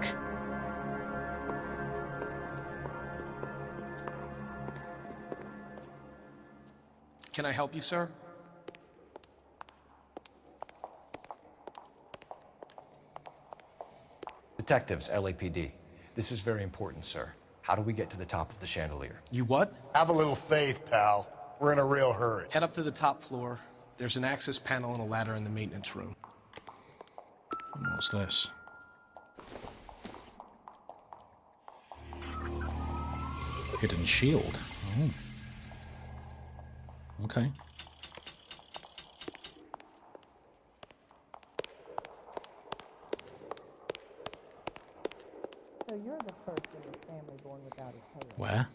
Speaker 6: Can I help you, sir?
Speaker 13: Detectives, LAPD. This is very important, sir. How do we get to the top of the chandelier?
Speaker 6: You what?
Speaker 17: Have a little faith, pal. We're in a real hurry.
Speaker 6: Head up to the top floor. There's an access panel and a ladder in the maintenance room.
Speaker 1: What's this? Hidden shield. Oh. Okay.
Speaker 5: So you're the first in your family born without a tail.
Speaker 1: Where?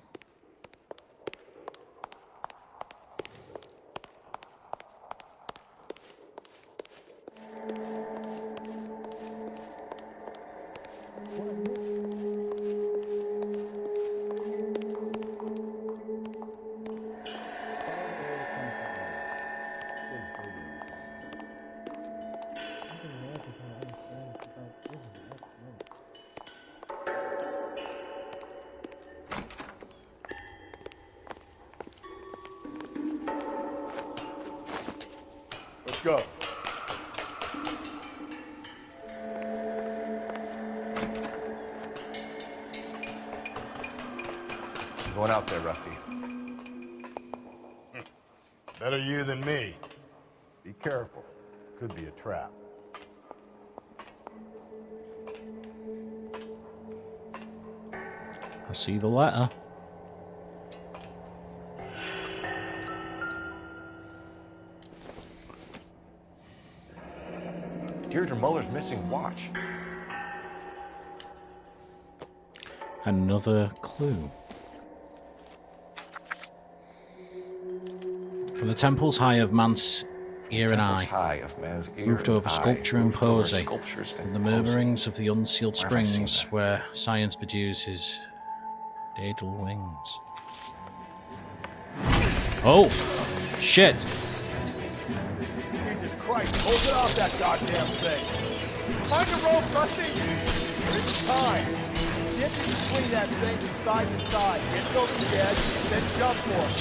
Speaker 17: Let's go.
Speaker 13: I'm going out there, Rusty.
Speaker 17: Better you than me. Be careful. Could be a trap.
Speaker 1: I see the letter.
Speaker 13: Deirdre Muller's missing watch.
Speaker 1: Another clue. From the temples high of man's ear and eye,
Speaker 13: High of man's ear
Speaker 1: moved
Speaker 13: and
Speaker 1: over
Speaker 13: eye,
Speaker 1: sculpture and
Speaker 13: moved over
Speaker 1: posing,
Speaker 13: sculptures
Speaker 1: from
Speaker 13: and
Speaker 1: the
Speaker 13: posing.
Speaker 1: murmurings of the unsealed
Speaker 13: Where have I seen
Speaker 1: springs
Speaker 13: that?
Speaker 1: where science produces daedal wings. Oh, shit.
Speaker 17: Jesus Christ, hold it off that goddamn thing. Find a rope, Rusty. It's time. Get me between that thing from side to side. Get it over the edge, then jump for it.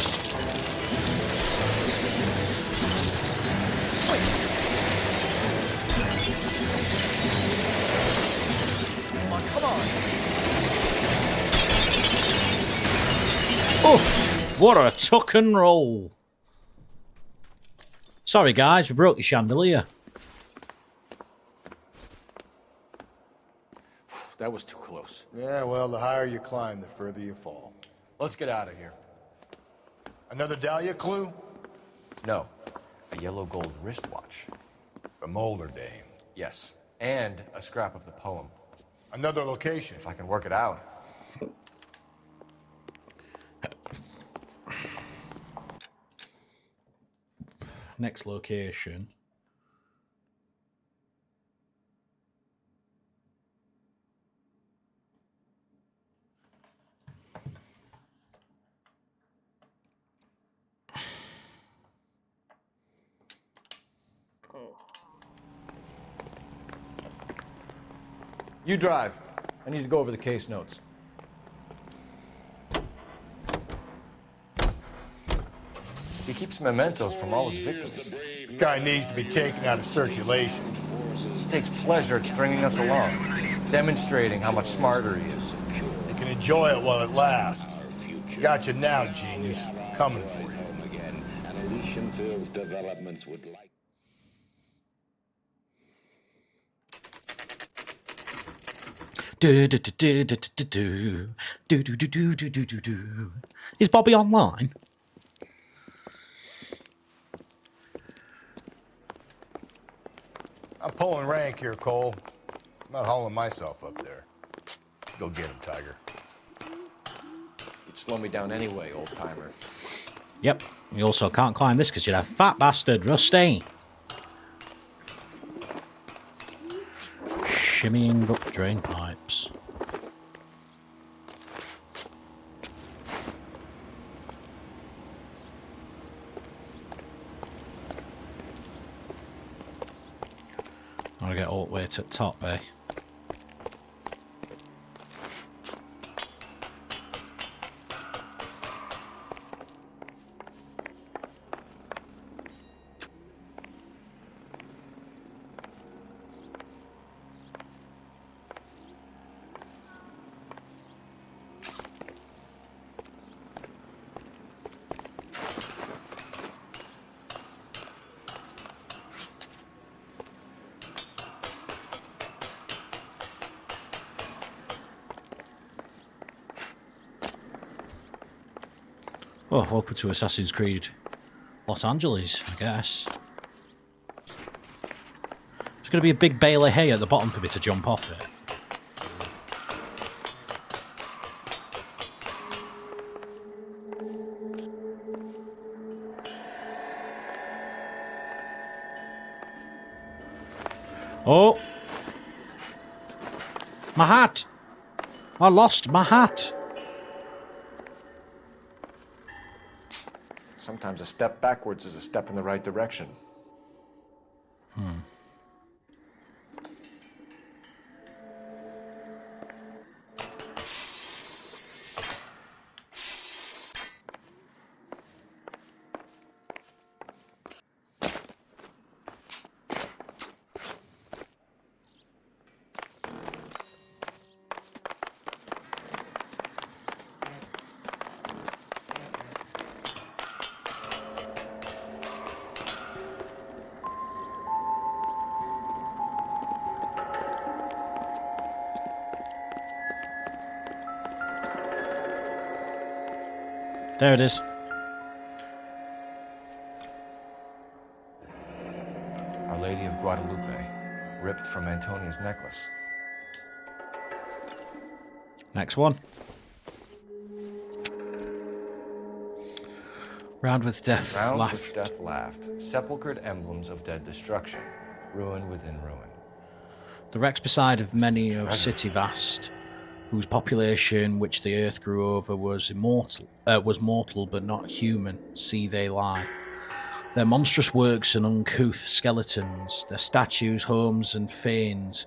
Speaker 17: Come on.
Speaker 1: Oof, what a tuck and roll. Sorry guys, we broke your chandelier.
Speaker 15: That was too close.
Speaker 17: Yeah, well, the higher you climb, the further you fall.
Speaker 15: Let's get out of here.
Speaker 17: Another Dahlia clue?
Speaker 15: No. A yellow gold wristwatch.
Speaker 17: From older dame.
Speaker 15: Yes. And a scrap of the poem.
Speaker 17: Another location.
Speaker 15: If I can work it out.
Speaker 1: Next location.
Speaker 15: You drive. I need to go over the case notes. He keeps mementos from all his victims.
Speaker 17: This guy needs to be taken out of circulation.
Speaker 15: He takes pleasure at stringing us along, demonstrating how much smarter he is.
Speaker 17: You can enjoy it while it lasts. Gotcha now, genius. Coming for you.
Speaker 12: And Elysian Fields Developments would like.
Speaker 1: Is Bobby online?
Speaker 17: I'm pulling rank here, Cole. I'm not hauling myself up there. Go get him, Tiger.
Speaker 15: You'd slow me down anyway, old-timer.
Speaker 1: Yep. You also can't climb this because you're a fat bastard, Rusty. Shimmying up drain pipes. I want to get all the way to the top, eh? Oh, welcome to Assassin's Creed Los Angeles, I guess. There's going to be a big bale of hay at the bottom for me to jump off it. Oh! My hat! I lost my hat!
Speaker 15: Sometimes a step backwards is a step in the right direction.
Speaker 1: There it is.
Speaker 15: Our Lady of Guadalupe, ripped from Antonia's necklace.
Speaker 1: Next one. Round with death
Speaker 15: Round
Speaker 1: laughed.
Speaker 15: with death laughed. Sepulchred emblems of dead destruction. Ruin within ruin.
Speaker 1: The wrecks beside of many a city vast, whose population which the earth grew over was mortal but not human, see they lie. Their monstrous works and uncouth skeletons, their statues, homes and fanes,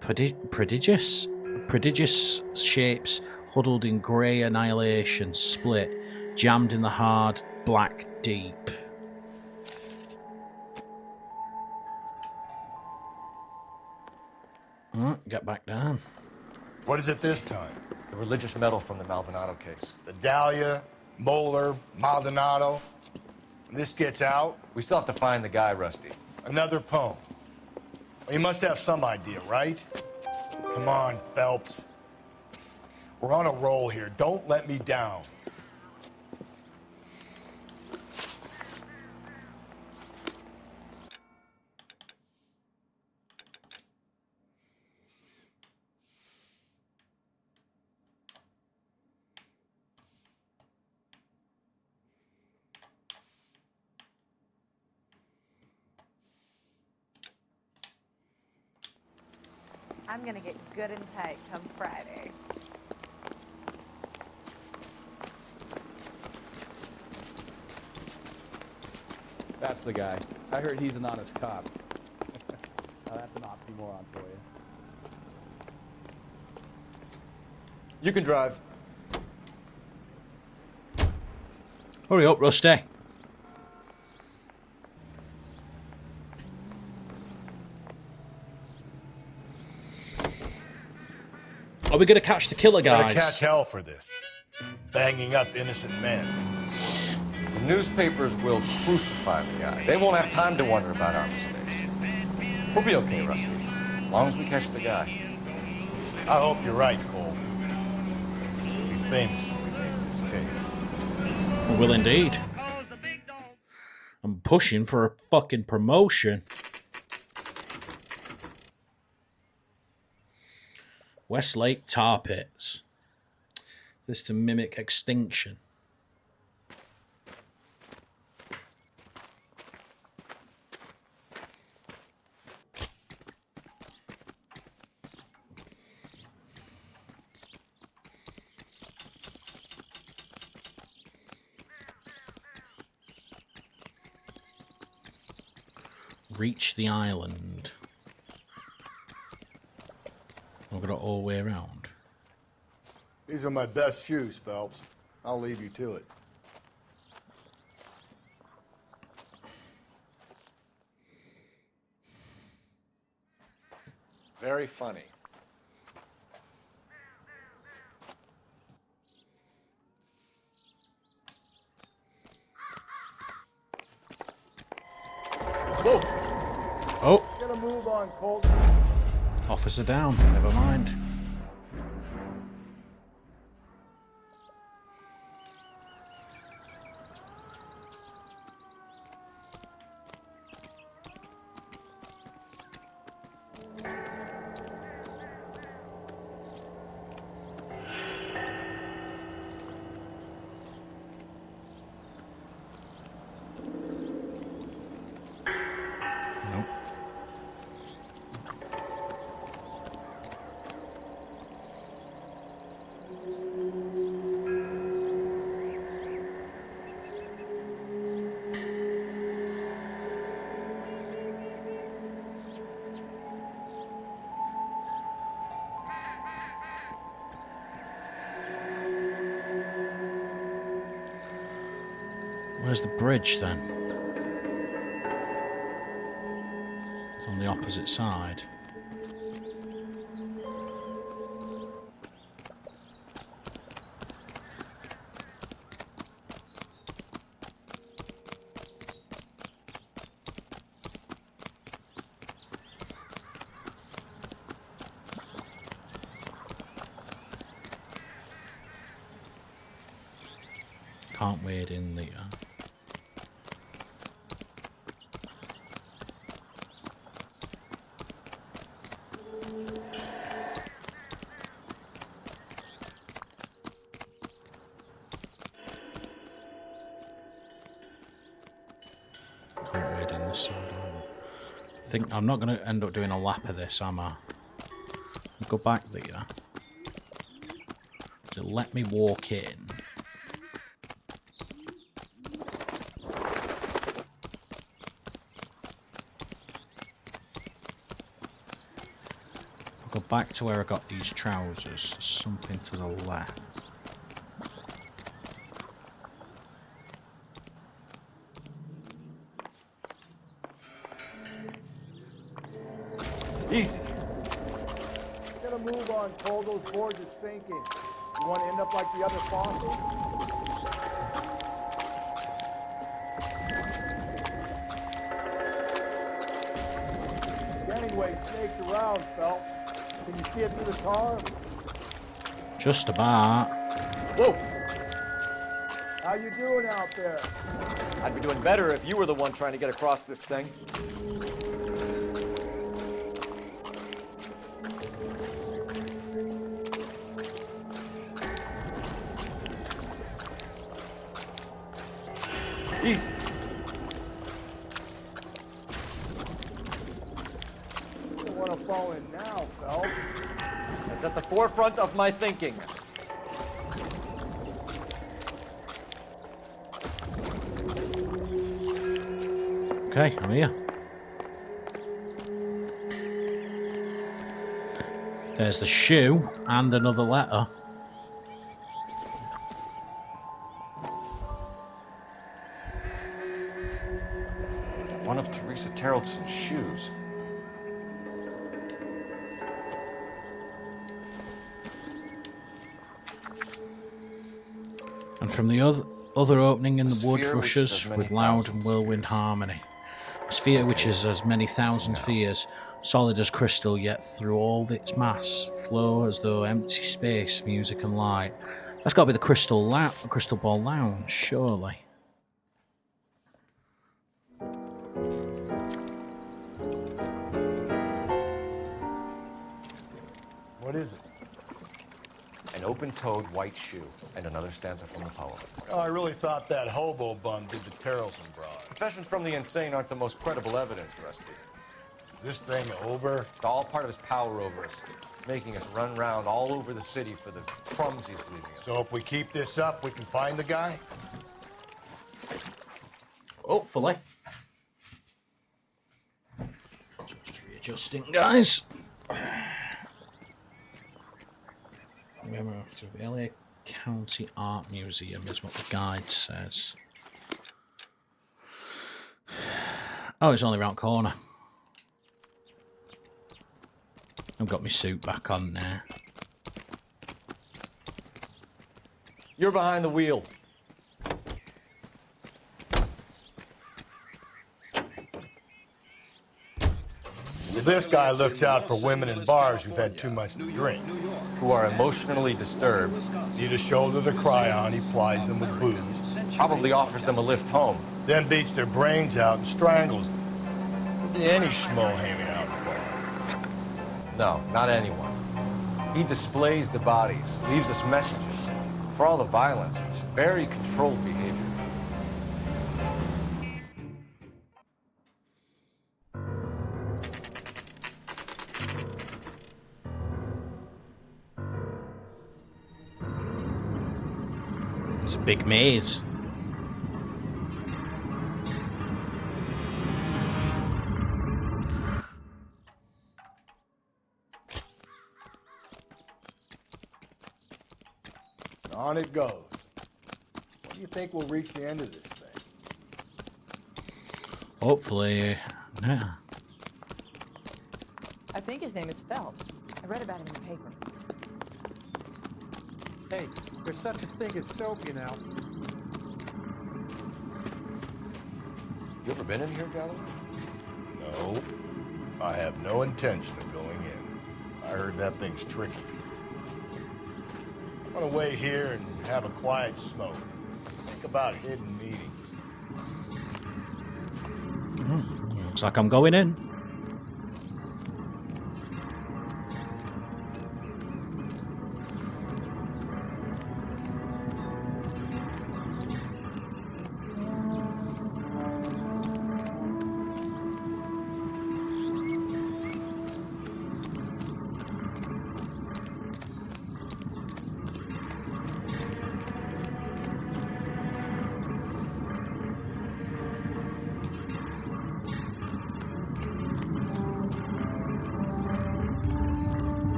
Speaker 1: prodigious, Prodigious shapes huddled in grey annihilation, split, jammed in the hard black deep. Get back down.
Speaker 17: What is it this time?
Speaker 15: The religious medal from the Maldonado case.
Speaker 17: The Dahlia, Moeller, Maldonado. When this gets out...
Speaker 15: We still have to find the guy, Rusty.
Speaker 17: Another poem. Well, you must have some idea, right? Come on, Phelps. We're on a roll here. Don't let me down.
Speaker 3: I'm gonna get good and tight come Friday.
Speaker 6: That's the guy. I heard he's an honest cop. Now that's an oxymoron for you.
Speaker 15: You can drive.
Speaker 1: Hurry up, Rusty. Are we going to catch the killer, guys?
Speaker 17: Gotta catch hell for this. Banging up innocent men.
Speaker 15: The newspapers will crucify the guy. They won't have time to wonder about our mistakes. We'll be okay, Rusty, as long as we catch the guy.
Speaker 17: I hope you're right, Cole. We'll be famous if we make this case.
Speaker 1: We will indeed. I'm pushing for a fucking promotion. Westlake tar pits. This to mimic extinction. Reach the island. I've got it all the way around.
Speaker 17: These are my best shoes, Phelps. I'll leave you to it.
Speaker 13: Very funny.
Speaker 17: Whoa!
Speaker 1: Oh!
Speaker 17: Get a move on, Colt.
Speaker 1: Officer down. Never mind. Where's the bridge then? It's on the opposite side. Can't wade in there. I'm not going to end up doing a lap of this, am I? Go back there. So let me walk in. Go back to where I got these trousers. Something to the left.
Speaker 17: Easy. Gotta move on, Cole. Those boards are sinking. You want to end up like the other fossils? Anyway, snakes around, Phelps. Can you see it through the tar?
Speaker 1: Just about.
Speaker 17: Whoa! How you doing out there?
Speaker 15: I'd be doing better if you were the one trying to get across this thing. Easy.
Speaker 17: You don't want to fall in now, Phelps.
Speaker 15: It's at the forefront of my thinking.
Speaker 1: Okay, I'm here. There's the shoe and another letter.
Speaker 15: One of Teresa Terreldson's shoes.
Speaker 1: And from the other opening in the wood
Speaker 15: sphere which
Speaker 1: rushes
Speaker 15: has many
Speaker 1: with loud and
Speaker 15: thousand
Speaker 1: whirlwind harmony. A sphere which is as many thousand spheres, solid as crystal, yet through all its mass flow as though empty space, music and light. That's got to be the Crystal Ball Lounge, surely.
Speaker 17: What is it?
Speaker 15: An open-toed white shoe, and another stanza from the poem.
Speaker 17: Oh, I really thought that hobo bum did the Terrelson broad.
Speaker 15: Confessions from the insane aren't the most credible evidence, Rusty.
Speaker 17: Is this thing over?
Speaker 15: It's all part of his power over us, making us run round all over the city for the crumbs he's leaving us.
Speaker 17: So if we keep this up, we can find the guy?
Speaker 1: Hopefully. Just readjusting, guys. Remember, after the LA County Art Museum is what the guide says. Oh, it's only around the corner. I've got my suit back on now.
Speaker 15: You're behind the wheel.
Speaker 17: Well, this guy looks out for women in bars who've had too much to drink.
Speaker 15: Who are emotionally disturbed.
Speaker 17: Need a shoulder to cry on, he plies them with booze.
Speaker 15: Probably offers them a lift home.
Speaker 17: Then beats their brains out and strangles them. Could be any schmo hanging out in the bar.
Speaker 15: No, not anyone. He displays the bodies, leaves us messages. For all the violence, it's very controlled behavior.
Speaker 1: It's a big maze.
Speaker 17: On it goes. When do you think we'll reach the end of this thing?
Speaker 1: Hopefully, yeah.
Speaker 5: I think his name is Phelps. I read about him in the paper.
Speaker 11: Hey, there's such a thing as soap, you know.
Speaker 15: You ever been in here, Galloway?
Speaker 17: No. I have no intention of going in. I heard that thing's tricky. I'm gonna wait here and have a quiet smoke. Think about hidden meetings.
Speaker 1: Looks like I'm going in.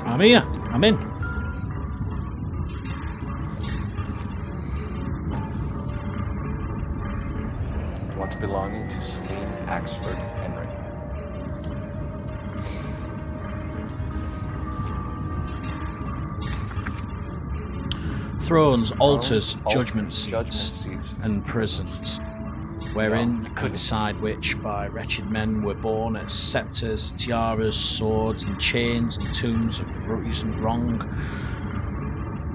Speaker 1: I'm here. I'm in.
Speaker 15: Once belonging to Celine Axford Henry.
Speaker 1: Thrones, altars, judgment seats, and prisons, wherein and beside which by wretched men were born as sceptres, tiaras, swords, and chains, and tombs of recent wrong,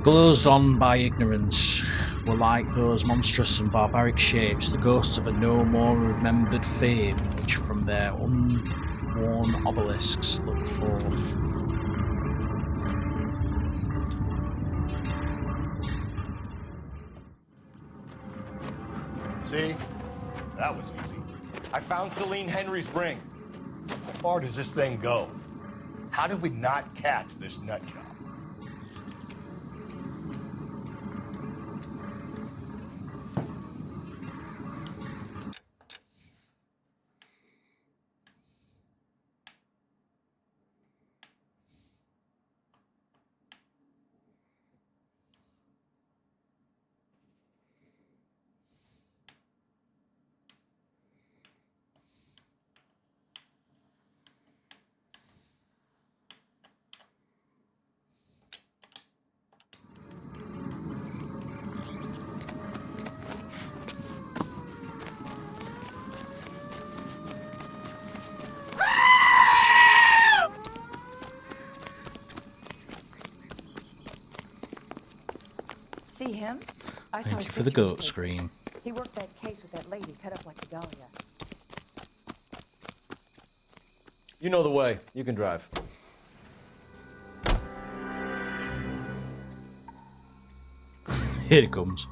Speaker 1: glozed on by ignorance, were like those monstrous and barbaric shapes, the ghosts of a no more remembered fame, which from their unworn obelisks look forth.
Speaker 17: See? That was easy.
Speaker 15: I found Celine Henry's ring.
Speaker 17: How far does this thing go? How did we not catch this nut job?
Speaker 5: See him? I saw
Speaker 1: Thank
Speaker 5: his
Speaker 1: you for the
Speaker 5: picture in
Speaker 1: goat
Speaker 5: paper.
Speaker 1: screen.
Speaker 5: He worked that case with that lady cut up like a dahlia.
Speaker 15: You know the way. You can drive.
Speaker 1: Here it comes.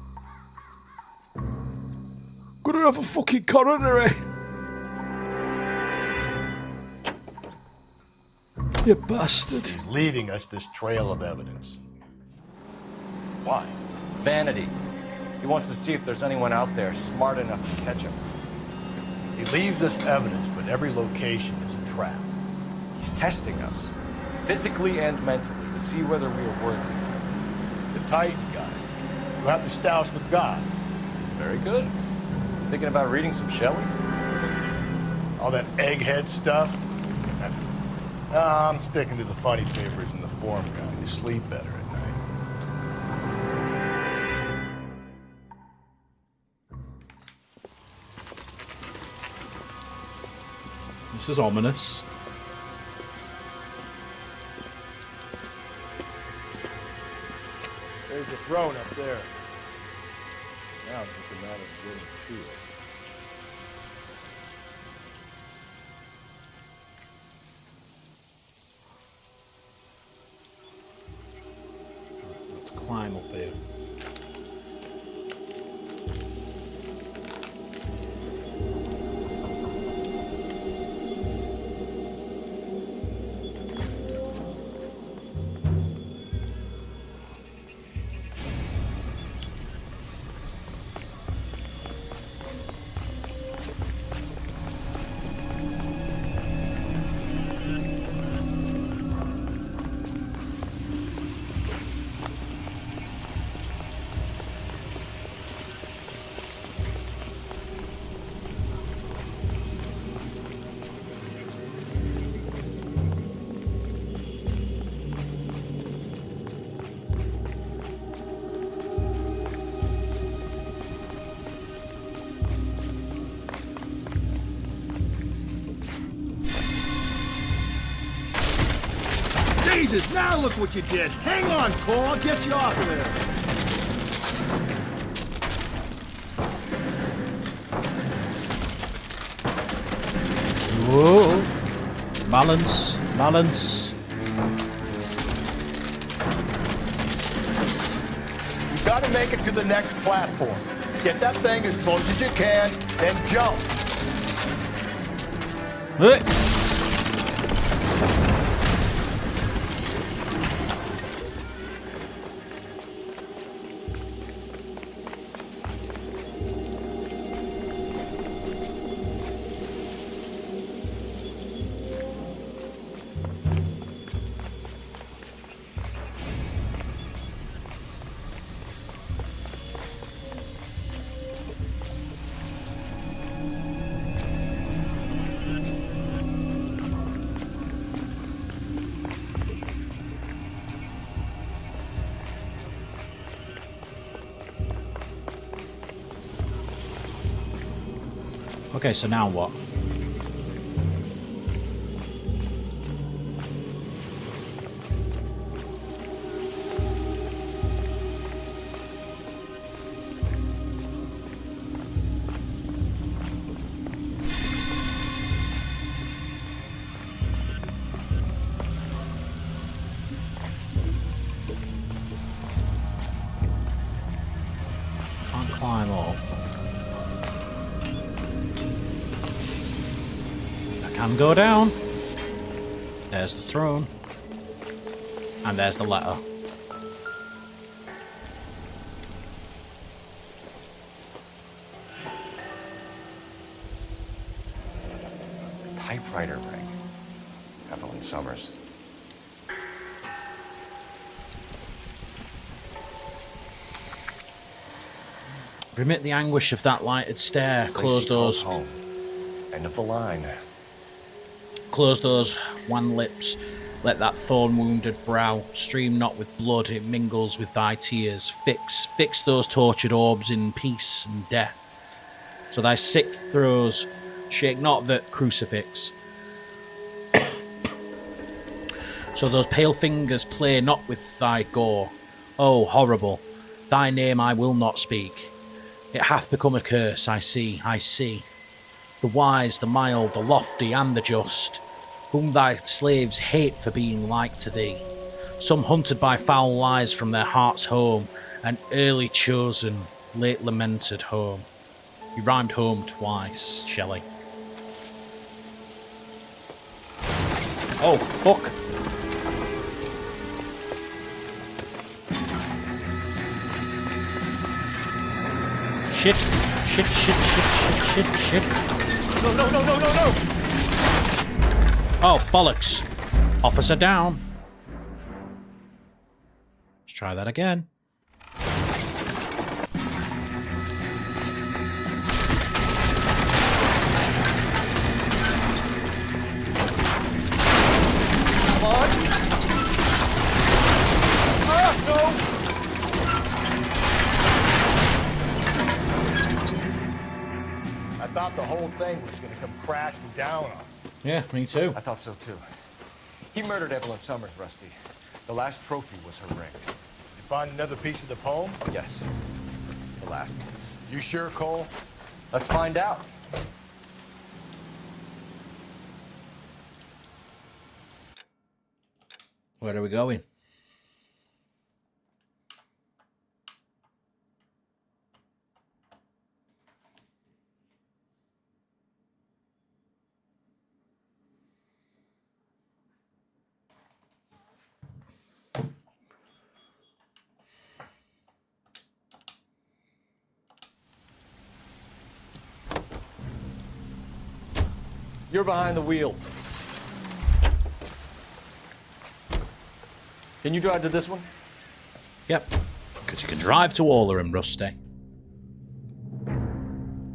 Speaker 1: Gonna have a fucking coronary. You bastard.
Speaker 17: He's leaving us this trail of evidence. Why?
Speaker 15: Vanity. He wants to see if there's anyone out there smart enough to catch him.
Speaker 17: He leaves us evidence, but every location is a trap.
Speaker 15: He's testing us, physically and mentally, to see whether we are worthy.
Speaker 17: The Titan guy. You have the stoush with God.
Speaker 15: Very good. Thinking about reading some Shelley?
Speaker 17: All that egghead stuff? I'm sticking to the funny papers and the form guy. You sleep better at night.
Speaker 1: This is ominous.
Speaker 17: There's a throne up there.
Speaker 6: Now it's just a matter of getting to it.
Speaker 1: Let's climb up there.
Speaker 14: Jesus, now look what you did. Hang on, Cole. I'll get you off of there.
Speaker 1: Whoa. Balance. Balance.
Speaker 17: You gotta make it to the next platform. Get that thing as close as you can, then jump.
Speaker 1: Hey. Okay, so now what? Can't climb up. I can go down. There's the throne. And there's the letter.
Speaker 15: Typewriter ring. Evelyn Summers.
Speaker 1: Remit the anguish of that lighted stare. Close
Speaker 15: Lacey calls
Speaker 1: those.
Speaker 15: home. End of the line.
Speaker 1: Close those wan lips. Let that thorn-wounded brow stream not with blood, it mingles with thy tears. Fix those tortured orbs in peace and death. So thy sick throes shake not that crucifix. So those pale fingers play not with thy gore. Oh, horrible, thy name I will not speak. It hath become a curse, I see. The wise, the mild, the lofty, and the just, whom thy slaves hate for being like to thee. Some hunted by foul lies from their heart's home, an early chosen, late lamented home. You rhymed home twice, Shelley. Oh, fuck. Shit.
Speaker 17: No.
Speaker 1: Oh, bollocks. Officer down. Let's try that again.
Speaker 17: Come on. No. I thought the whole thing was going to come crashing down on him.
Speaker 1: Yeah, me too.
Speaker 15: I thought so too. He murdered Evelyn Summers, Rusty. The last trophy was her ring.
Speaker 17: You find another piece of the poem?
Speaker 15: Oh, yes. The last piece.
Speaker 17: You sure, Cole?
Speaker 15: Let's find out.
Speaker 1: Where are we going?
Speaker 15: You're behind the wheel. Can you drive to this one?
Speaker 1: Yep. Because you can drive to all of them, Rusty. I'm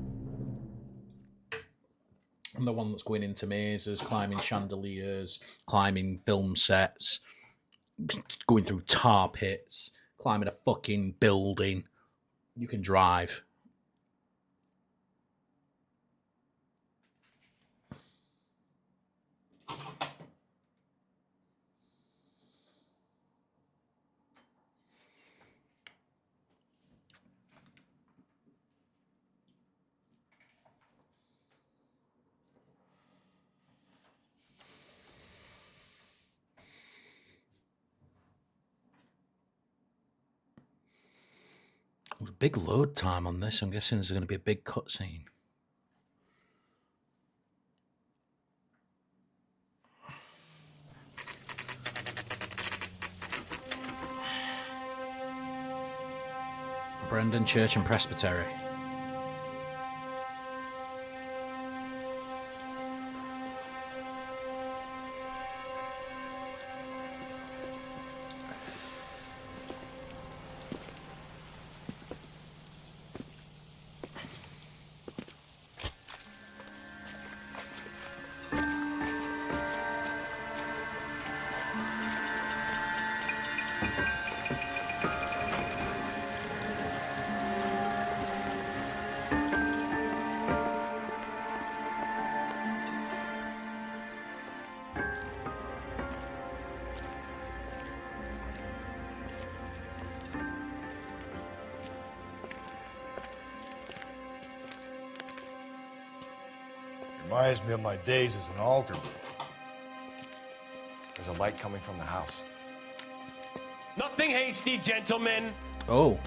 Speaker 1: the one that's going into mazes, climbing chandeliers, climbing film sets, going through tar pits, climbing a fucking building. You can drive. There's a big load time on this. I'm guessing there's going to be a big cutscene. Brendan Church and Presbytery.
Speaker 17: Reminds me of my days as an alderman.
Speaker 15: There's a light coming from the house.
Speaker 18: Nothing hasty, gentlemen.
Speaker 1: Oh.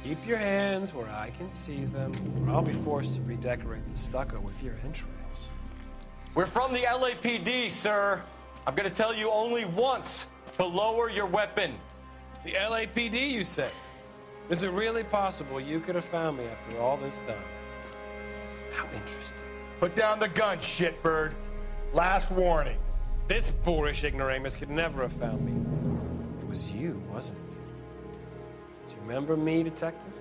Speaker 18: Keep your hands where I can see them, or I'll be forced to redecorate the stucco with your entrails.
Speaker 15: We're from the LAPD, sir. I'm gonna tell you only once to lower your weapon.
Speaker 18: The LAPD, you say? Is it really possible you could have found me after all this time? How interesting.
Speaker 17: Put down the gun, shitbird. Last warning.
Speaker 18: This boorish ignoramus could never have found me. It was you, wasn't it? Do you remember me, Detective?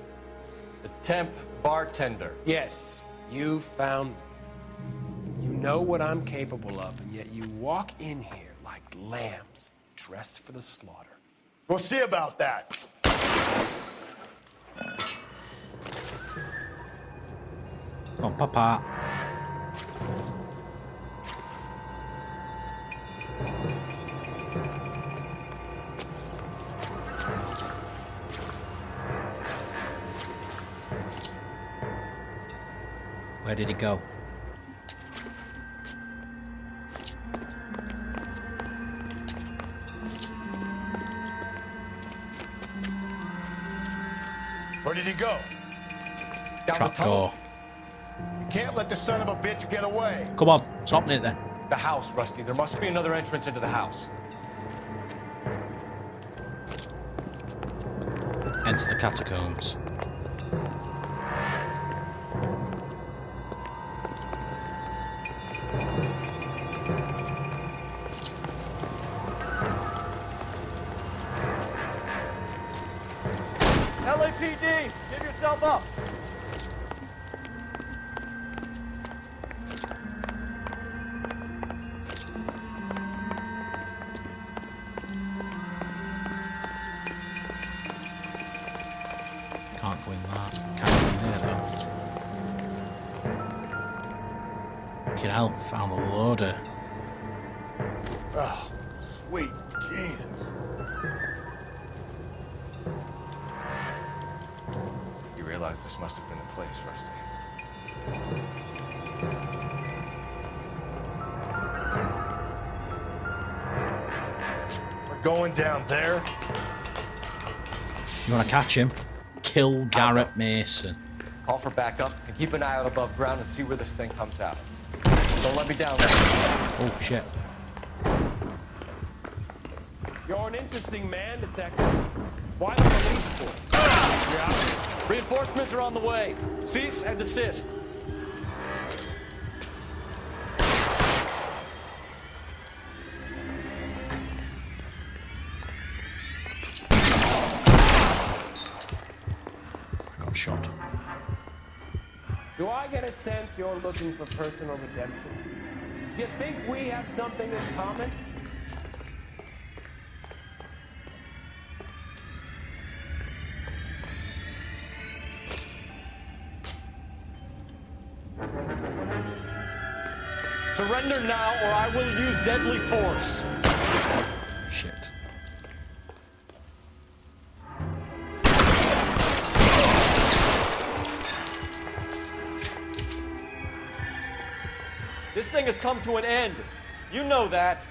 Speaker 15: The temp bartender.
Speaker 18: Yes, you found me. You know what I'm capable of, and yet you walk in here like lambs dressed for the slaughter.
Speaker 17: We'll see about that.
Speaker 1: Come on, Papa. Where did he go?
Speaker 17: Where did he go?
Speaker 15: Down
Speaker 1: Trap
Speaker 15: the tunnel.
Speaker 1: door.
Speaker 17: You can't let the son of a bitch get away.
Speaker 1: Come on, stop it then.
Speaker 15: The house, Rusty. There must be another entrance into the house.
Speaker 1: Enter the catacombs.
Speaker 6: LAPD, give yourself up.
Speaker 1: Can't go in that. Can't go in there though. Fucking hell, found a loader.
Speaker 17: Oh, sweet Jesus.
Speaker 15: You realize this must have been the place, Rusty.
Speaker 17: We're going down there.
Speaker 1: You want to catch him? Kill Garrett Mason.
Speaker 15: Call for backup and keep an eye out above ground and see where this thing comes out. Don't let me down.
Speaker 1: Oh shit.
Speaker 18: You're an interesting man, Detective. Why the police force? Yeah.
Speaker 15: Reinforcements are on the way. Cease and desist.
Speaker 1: I got shot.
Speaker 18: Do I get a sense you're looking for personal redemption? Do you think we have something in common?
Speaker 15: Surrender now or I will use deadly force.
Speaker 1: Shit.
Speaker 15: This thing has come to an end. You know that.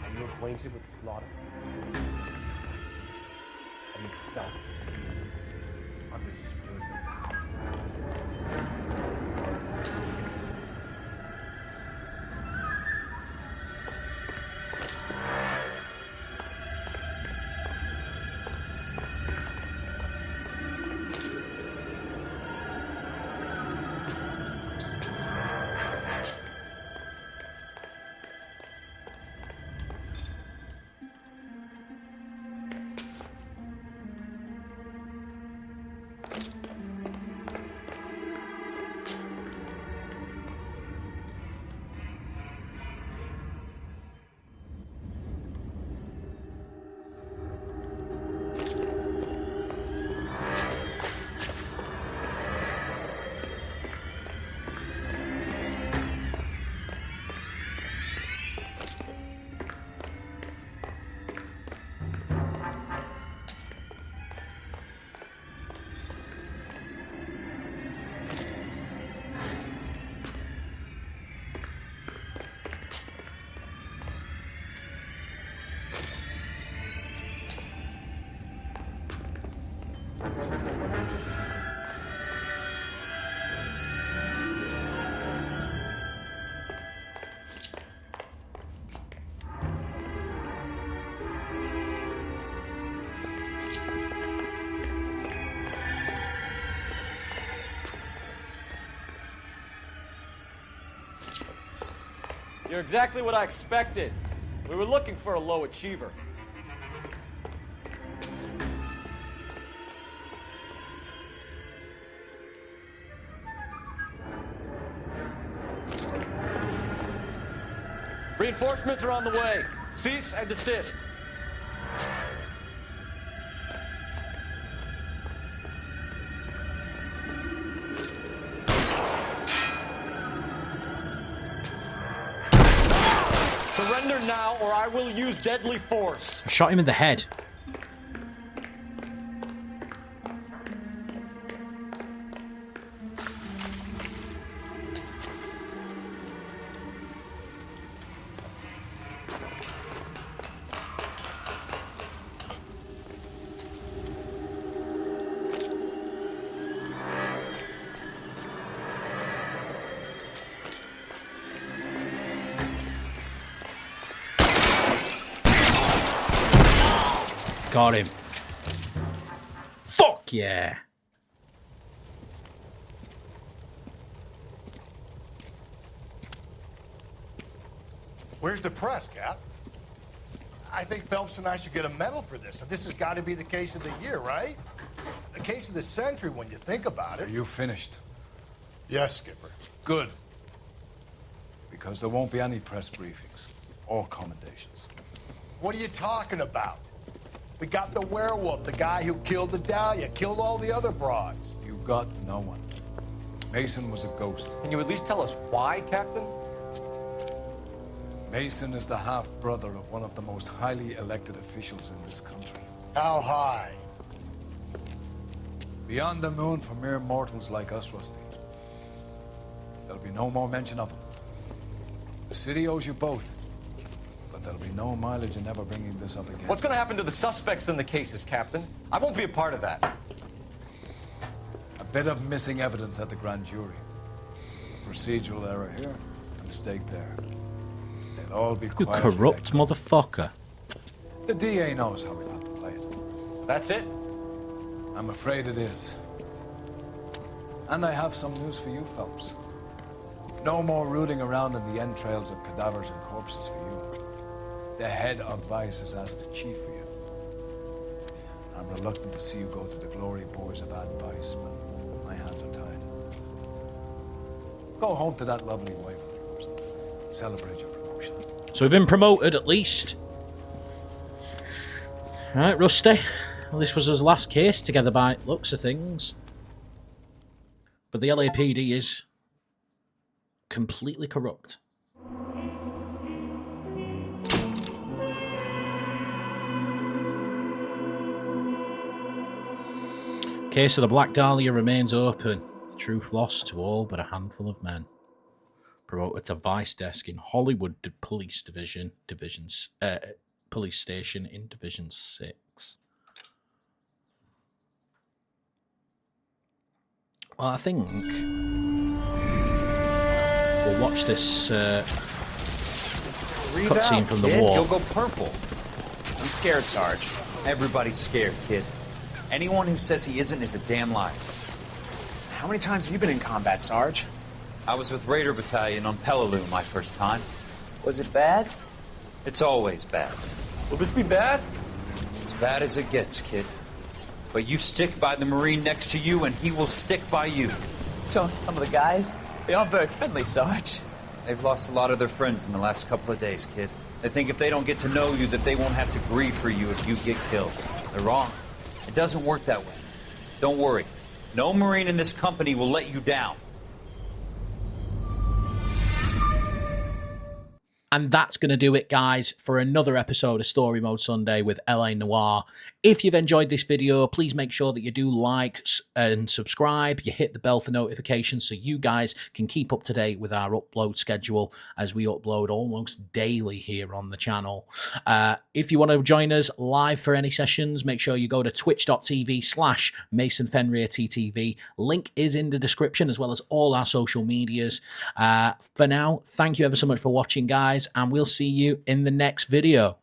Speaker 18: Are you acquainted with slaughter? Have you felt it? Understood the power?
Speaker 15: You're exactly what I expected. We were looking for a low achiever. Reinforcements are on the way. Cease and desist. Surrender now, or I will use deadly force.
Speaker 1: I shot him in the head. Got him. Fuck yeah.
Speaker 17: Where's the press, Cap? I think Phelps and I should get a medal for this. This has got to be the case of the year, right? The case of the century when you think about it.
Speaker 2: Are you finished?
Speaker 17: Yes, Skipper.
Speaker 2: Good. Because there won't be any press briefings or commendations.
Speaker 17: What are you talking about? We got the werewolf, the guy who killed the Dahlia, killed all the other broads.
Speaker 2: You got no one. Mason was a ghost.
Speaker 15: Can you at least tell us why, Captain?
Speaker 2: Mason is the half-brother of one of the most highly elected officials in this country.
Speaker 17: How high?
Speaker 2: Beyond the moon for mere mortals like us, Rusty. There'll be no more mention of him. The city owes you both. But there'll be no mileage in ever bringing this up again.
Speaker 15: What's going to happen to the suspects in the cases, Captain? I won't be a part of that.
Speaker 2: A bit of missing evidence at the grand jury. A procedural error here, a mistake there. They'll all be
Speaker 1: You
Speaker 2: quiet.
Speaker 1: corrupt motherfucker.
Speaker 2: The DA knows how we like to play it.
Speaker 15: That's it?
Speaker 2: I'm afraid it is. And I have some news for you, Phelps. No more rooting around in the entrails of cadavers and corpses for you. The head of Vice has asked the chief for you. I'm reluctant to see you go to the glory boys of advice, but my hands are tied. Go home to that lovely wife of yours. Celebrate your promotion.
Speaker 1: So we've been promoted at least. Right, Rusty. Well, this was his last case together by looks of things. But the LAPD is completely corrupt. Case of the Black Dahlia remains open. The truth lost to all but a handful of men. Promoted to Vice Desk in Hollywood Police Division, Police Station in Division 6. Well, I think we'll watch this cutscene from the war.
Speaker 16: You'll go purple. I'm scared, Sarge. Everybody's scared, kid. Anyone who says he isn't is a damn liar. How many times have you been in combat, Sarge? I was with Raider Battalion on Peleliu my first time. Was it bad? It's always bad. Will this be bad? As bad as it gets, kid. But you stick by the Marine next to you, and he will stick by you. So, some of the guys, they aren't very friendly, Sarge. They've lost a lot of their friends in the last couple of days, kid. They think if they don't get to know you, that they won't have to grieve for you if you get killed. They're wrong. It doesn't work that way. Don't worry. No Marine in this company will let you down.
Speaker 1: And that's going to do it, guys, for another episode of Story Mode Sunday with LA Noire. If you've enjoyed this video, please make sure that you do like and subscribe. You hit the bell for notifications so you guys can keep up to date with our upload schedule as we upload almost daily here on the channel. If you want to join us live for any sessions, make sure you go to twitch.tv/MasonFenrirTTV. Link is in the description as well as all our social medias. For now, thank you ever so much for watching, guys, and we'll see you in the next video.